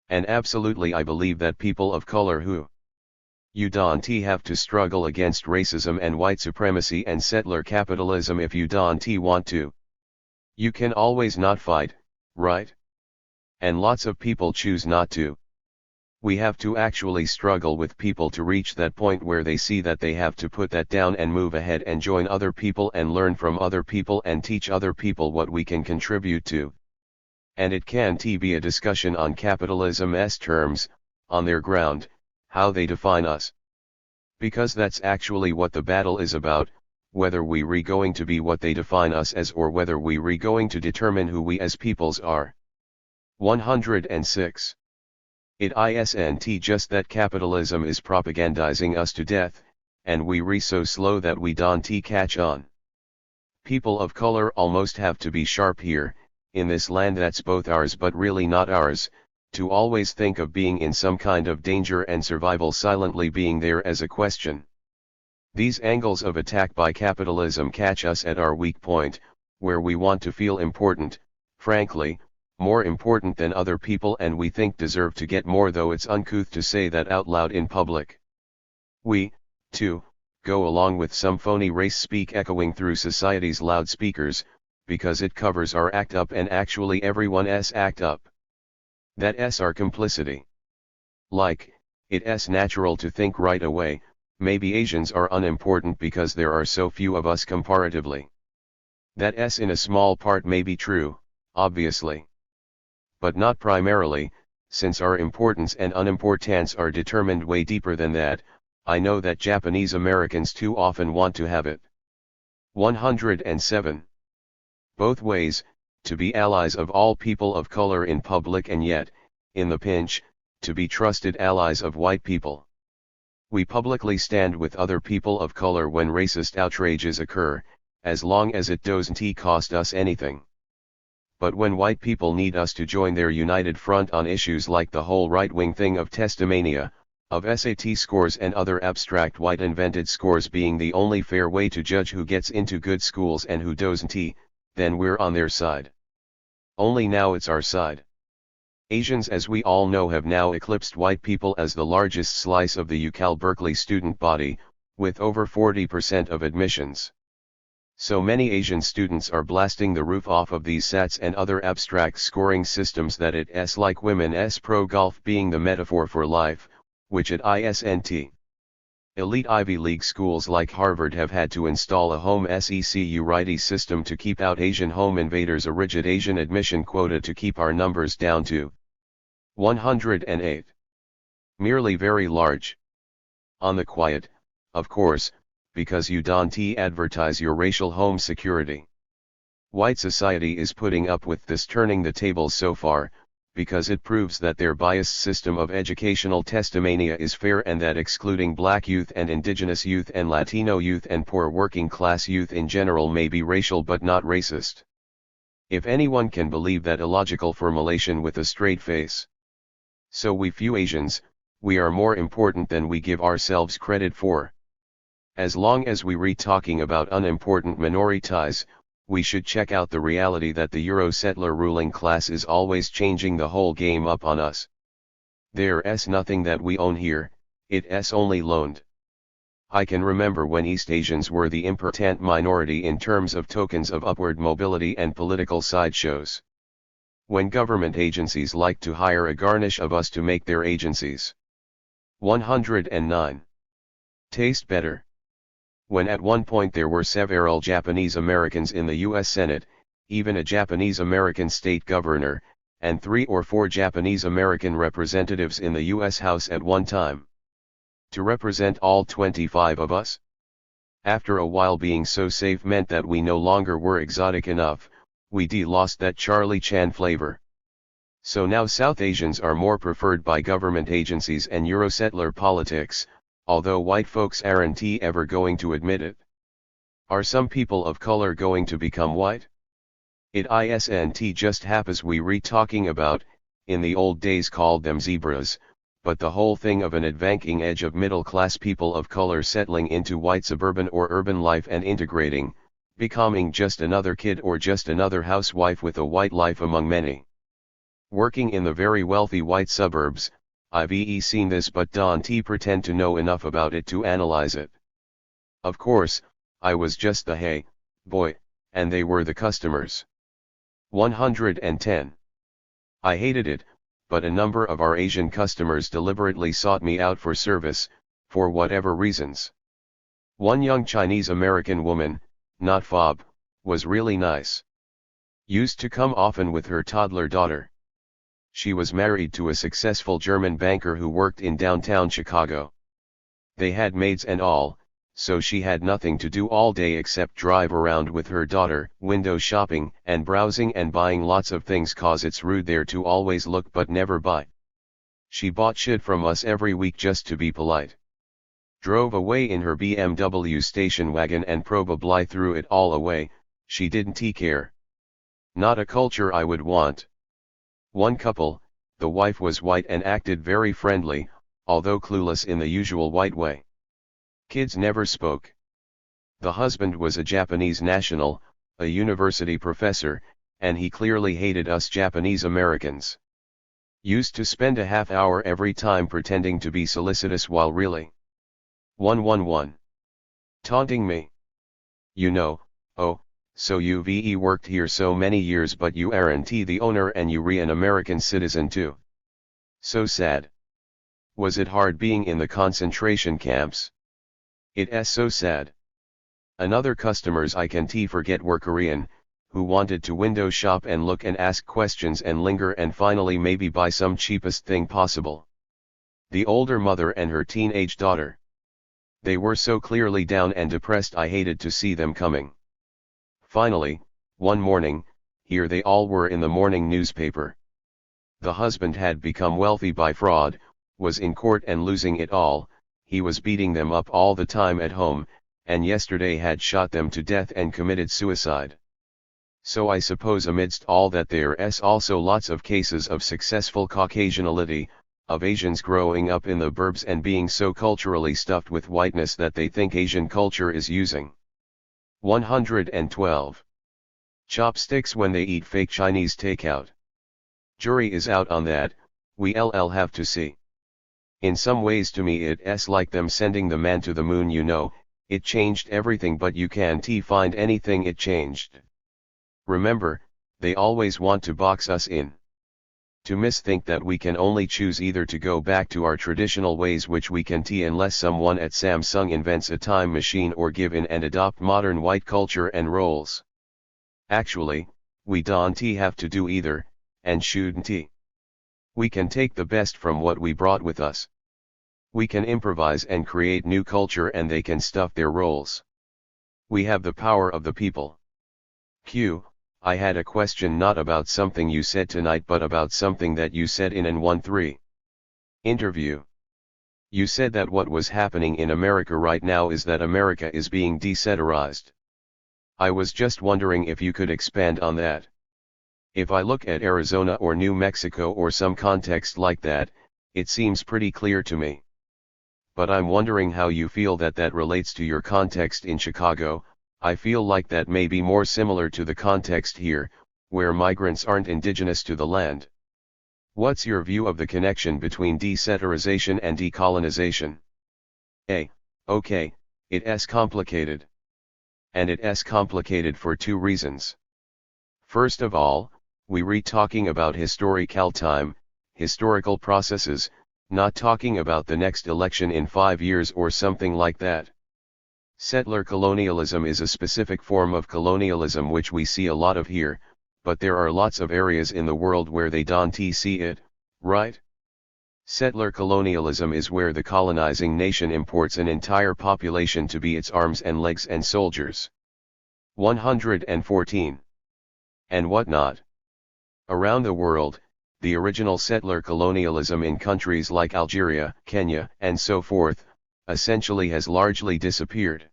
And absolutely I believe that people of color who you don't have to struggle against racism and white supremacy and settler capitalism if you don't want to. You can always not fight, right? And lots of people choose not to. We have to actually struggle with people to reach that point where they see that they have to put that down and move ahead and join other people and learn from other people and teach other people what we can contribute to. And it can't be a discussion on capitalism's terms, on their ground, how they define us. Because that's actually what the battle is about, whether we going to be what they define us as, or whether we going to determine who we as peoples are. 106. It isn't just that capitalism is propagandizing us to death, and we so slow that we don't catch on. People of color almost have to be sharp here, in this land that's both ours but really not ours, to always think of being in some kind of danger and survival silently being there as a question. These angles of attack by capitalism catch us at our weak point, where we want to feel important, frankly, more important than other people, and we think deserve to get more, though it's uncouth to say that out loud in public. We, too, go along with some phony race speak echoing through society's loudspeakers, because it covers our act up and actually everyone's act up. That's our complicity. Like, it's natural to think right away, maybe Asians are unimportant because there are so few of us comparatively. That's in a small part may be true, obviously. But not primarily, since our importance and unimportance are determined way deeper than that. I know that Japanese Americans too often want to have it. 107. Both ways, to be allies of all people of color in public and yet, in the pinch, to be trusted allies of white people. We publicly stand with other people of color when racist outrages occur, as long as it doesn't cost us anything. But when white people need us to join their united front on issues like the whole right-wing thing of testimania, of SAT scores and other abstract white-invented scores being the only fair way to judge who gets into good schools and who doesn't, then we're on their side. Only now it's our side. Asians, as we all know, have now eclipsed white people as the largest slice of the UCal Berkeley student body, with over 40% of admissions. So many Asian students are blasting the roof off of these SATs and other abstract scoring systems that it's like women's pro golf being the metaphor for life, which it isn't. Elite Ivy League schools like Harvard have had to install a home SECU righty system to keep out Asian home invaders, a rigid Asian admission quota to keep our numbers down to 108. Merely very large. On the quiet, of course, because you don't advertise your racial home security. White society is putting up with this, turning the tables so far, because it proves that their biased system of educational testimania is fair and that excluding black youth and indigenous youth and Latino youth and poor working class youth in general may be racial but not racist. If anyone can believe that illogical formulation with a straight face. So we few Asians, we are more important than we give ourselves credit for. As long as we talking about unimportant minorities, we should check out the reality that the Euro-settler ruling class is always changing the whole game up on us. There's nothing that we own here, it's only loaned. I can remember when East Asians were the important minority in terms of tokens of upward mobility and political sideshows. When government agencies like to hire a garnish of us to make their agencies 109 taste better. When at one point there were several Japanese Americans in the U.S. Senate, even a Japanese American state governor, and 3 or 4 Japanese American representatives in the U.S. House at one time. To represent all 25 of us? After a while, being so safe meant that we no longer were exotic enough, we lost that Charlie Chan flavor. So now South Asians are more preferred by government agencies and Euro-settler politics, although white folks aren't ever going to admit it. Are some people of color going to become white? It isn't just happens we talking about, in the old days called them zebras, but the whole thing of an advancing edge of middle-class people of color settling into white suburban or urban life and integrating, becoming just another kid or just another housewife with a white life among many. Working in the very wealthy white suburbs, I've seen this but don't pretend to know enough about it to analyze it. Of course, I was just the hey, boy, and they were the customers. 110. I hated it, but a number of our Asian customers deliberately sought me out for service, for whatever reasons. One young Chinese American woman, not fob, was really nice. Used to come often with her toddler daughter. She was married to a successful German banker who worked in downtown Chicago. They had maids and all, so she had nothing to do all day except drive around with her daughter, window shopping and browsing and buying lots of things cause it's rude there to always look but never buy. She bought shit from us every week just to be polite. Drove away in her BMW station wagon and probably threw it all away, she didn't care. Not a culture I would want. One couple, the wife was white and acted very friendly, although clueless in the usual white way. Kids never spoke. The husband was a Japanese national, a university professor, and he clearly hated us Japanese Americans. Used to spend a half hour every time pretending to be solicitous while really 111. Taunting me. You know, oh, so you've worked here so many years but you aren't the owner and you're an American citizen too. So sad. Was it hard being in the concentration camps? It's so sad. Another customers I can forget were Korean, who wanted to window shop and look and ask questions and linger and finally maybe buy some cheapest thing possible. The older mother and her teenage daughter. They were so clearly down and depressed I hated to see them coming. Finally, one morning, here they all were in the morning newspaper. The husband had become wealthy by fraud, was in court and losing it all, he was beating them up all the time at home, and yesterday had shot them to death and committed suicide. So I suppose amidst all that there's also lots of cases of successful Caucasianality, of Asians growing up in the burbs and being so culturally stuffed with whiteness that they think Asian culture is using 112 chopsticks when they eat fake Chinese takeout. Jury is out on that, we'll have to see. In some ways to me it's like them sending the man to the moon, it changed everything but you can't find anything it changed. Remember, they always want to box us in. To misthink that we can only choose either to go back to our traditional ways, which we can't unless someone at Samsung invents a time machine, or give in and adopt modern white culture and roles. Actually, we don't have to do either, and shouldn't. We can take the best from what we brought with us. We can improvise and create new culture and they can stuff their roles. We have the power of the people. I had a question not about something you said tonight but about something that you said in an 1-3 interview. You said that what was happening in America right now is that America is being desetarized. I was just wondering if you could expand on that. If I look at Arizona or New Mexico or some context like that, it seems pretty clear to me. But I'm wondering how you feel that relates to your context in Chicago. I feel like that may be more similar to the context here, where migrants aren't indigenous to the land. What's your view of the connection between desetarization and decolonization? Okay, it's complicated. And it's complicated for two reasons. First of all, we're talking about historical time, historical processes, not talking about the next election in 5 years or something like that. Settler colonialism is a specific form of colonialism which we see a lot of here, but there are lots of areas in the world where they don't see it, right? Settler colonialism is where the colonizing nation imports an entire population to be its arms and legs and soldiers. 114. And whatnot. Around the world, the original settler colonialism in countries like Algeria, Kenya, and so forth, essentially has largely disappeared.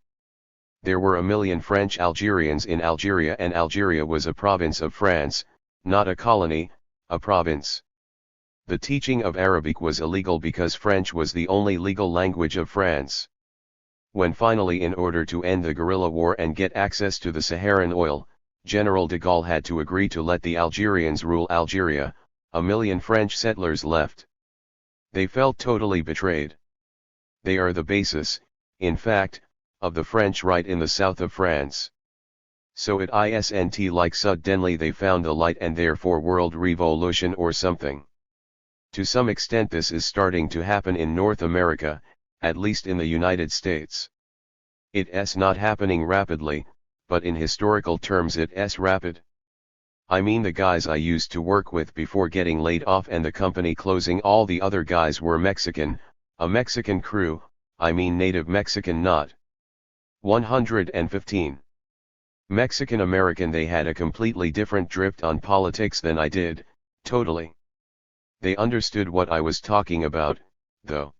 There were 1 million French Algerians in Algeria, and Algeria was a province of France, not a colony, a province. The teaching of Arabic was illegal because French was the only legal language of France. When finally, in order to end the guerrilla war and get access to the Saharan oil, General de Gaulle had to agree to let the Algerians rule Algeria, 1 million French settlers left. They felt totally betrayed. They are the basis, in fact, of the French right in the south of France. So it isn't like suddenly they found the light and therefore world revolution or something. To some extent this is starting to happen in North America, at least in the United States. It's not happening rapidly, but in historical terms it's rapid. I mean, the guys I used to work with before getting laid off and the company closing, all the other guys were Mexican, a Mexican crew, I mean native Mexican, not 115. Mexican American. They had a completely different drift on politics than I did, totally. They understood what I was talking about, though.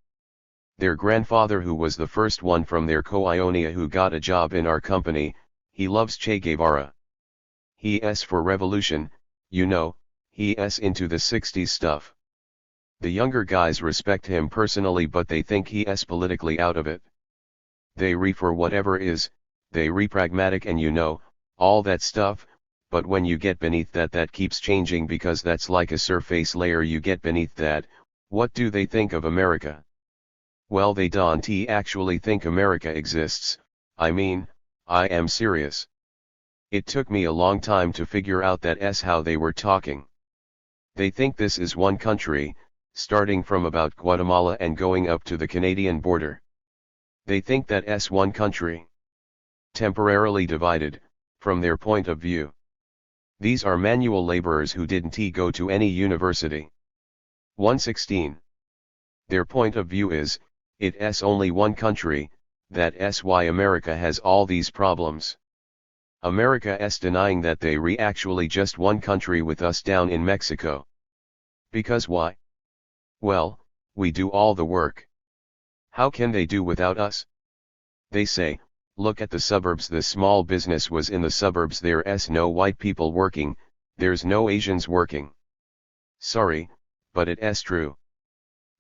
Their grandfather, who was the first one from their Coionia who got a job in our company, he loves Che Guevara. He's for revolution, he's into the 60s stuff. The younger guys respect him personally, but they think he's politically out of it. They for whatever is, they pragmatic and all that stuff, but when you get beneath that keeps changing because that's like a surface layer. You get beneath that, what do they think of America? Well, they don't actually think America exists. I mean, I am serious. It took me a long time to figure out that's how they were talking. They think this is one country, starting from about Guatemala and going up to the Canadian border. They think that S one country. Temporarily divided, from their point of view. These are manual laborers who didn't go to any university. 116. Their point of view is, it's only one country, that's why America has all these problems. America's denying that they actually just one country with us down in Mexico. Because why? Well, we do all the work. How can they do without us? They say, look at the suburbs, the small business was in the suburbs, there's no white people working, there's no Asians working. Sorry, but it's true.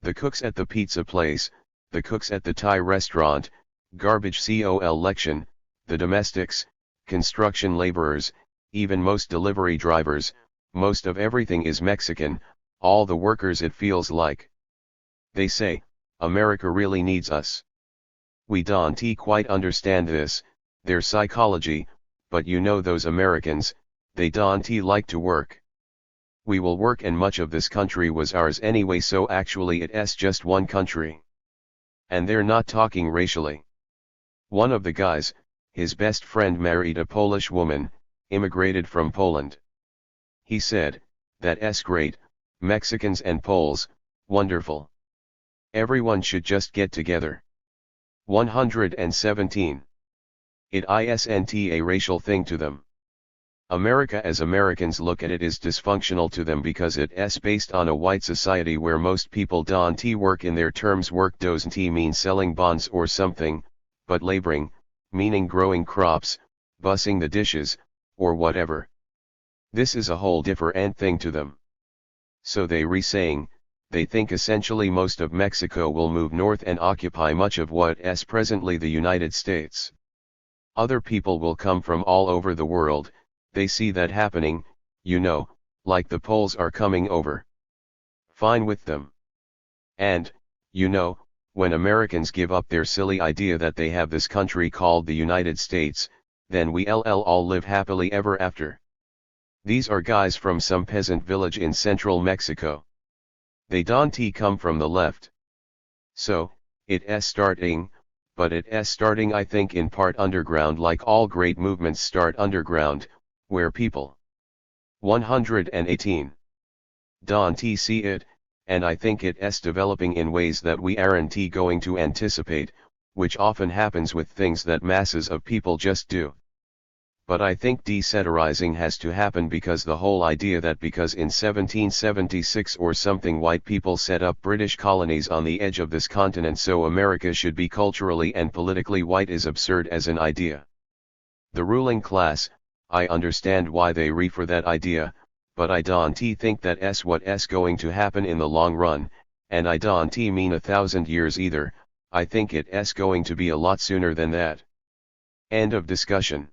The cooks at the pizza place, the cooks at the Thai restaurant, garbage collection, the domestics, construction laborers, even most delivery drivers, most of everything is Mexican, all the workers it feels like. They say, America really needs us. We don't quite understand this, their psychology, but you know those Americans, they don't like to work. We will work and much of this country was ours anyway, so actually it's just one country. And they're not talking racially. One of the guys, his best friend married a Polish woman, immigrated from Poland. He said, that's great, Mexicans and Poles, wonderful. Everyone should just get together. 117. It isn't a racial thing to them. America as Americans look at it is dysfunctional to them because it's based on a white society where most people don't work in their terms. Work doesn't mean selling bonds or something, but laboring, meaning growing crops, bussing the dishes, or whatever. This is a whole different thing to them. So saying, they think essentially most of Mexico will move north and occupy much of what's presently the United States. Other people will come from all over the world, they see that happening, like the Poles are coming over. Fine with them. And, when Americans give up their silly idea that they have this country called the United States, then we'll all live happily ever after. These are guys from some peasant village in central Mexico. They don't come from the left. So, it's starting, but it's starting I think in part underground, like all great movements start underground, where people. 118. Don't see it, and I think it's developing in ways that we aren't going to anticipate, which often happens with things that masses of people just do. But I think desetterizing has to happen because the whole idea that because in 1776 or something white people set up British colonies on the edge of this continent so America should be culturally and politically white is absurd as an idea. The ruling class, I understand why they refer that idea, but I don't think that's what's going to happen in the long run, and I don't mean 1,000 years either, I think it's going to be a lot sooner than that. End of discussion.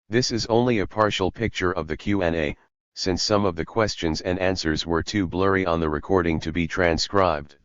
This is only a partial picture of the Q&A, since some of the questions and answers were too blurry on the recording to be transcribed.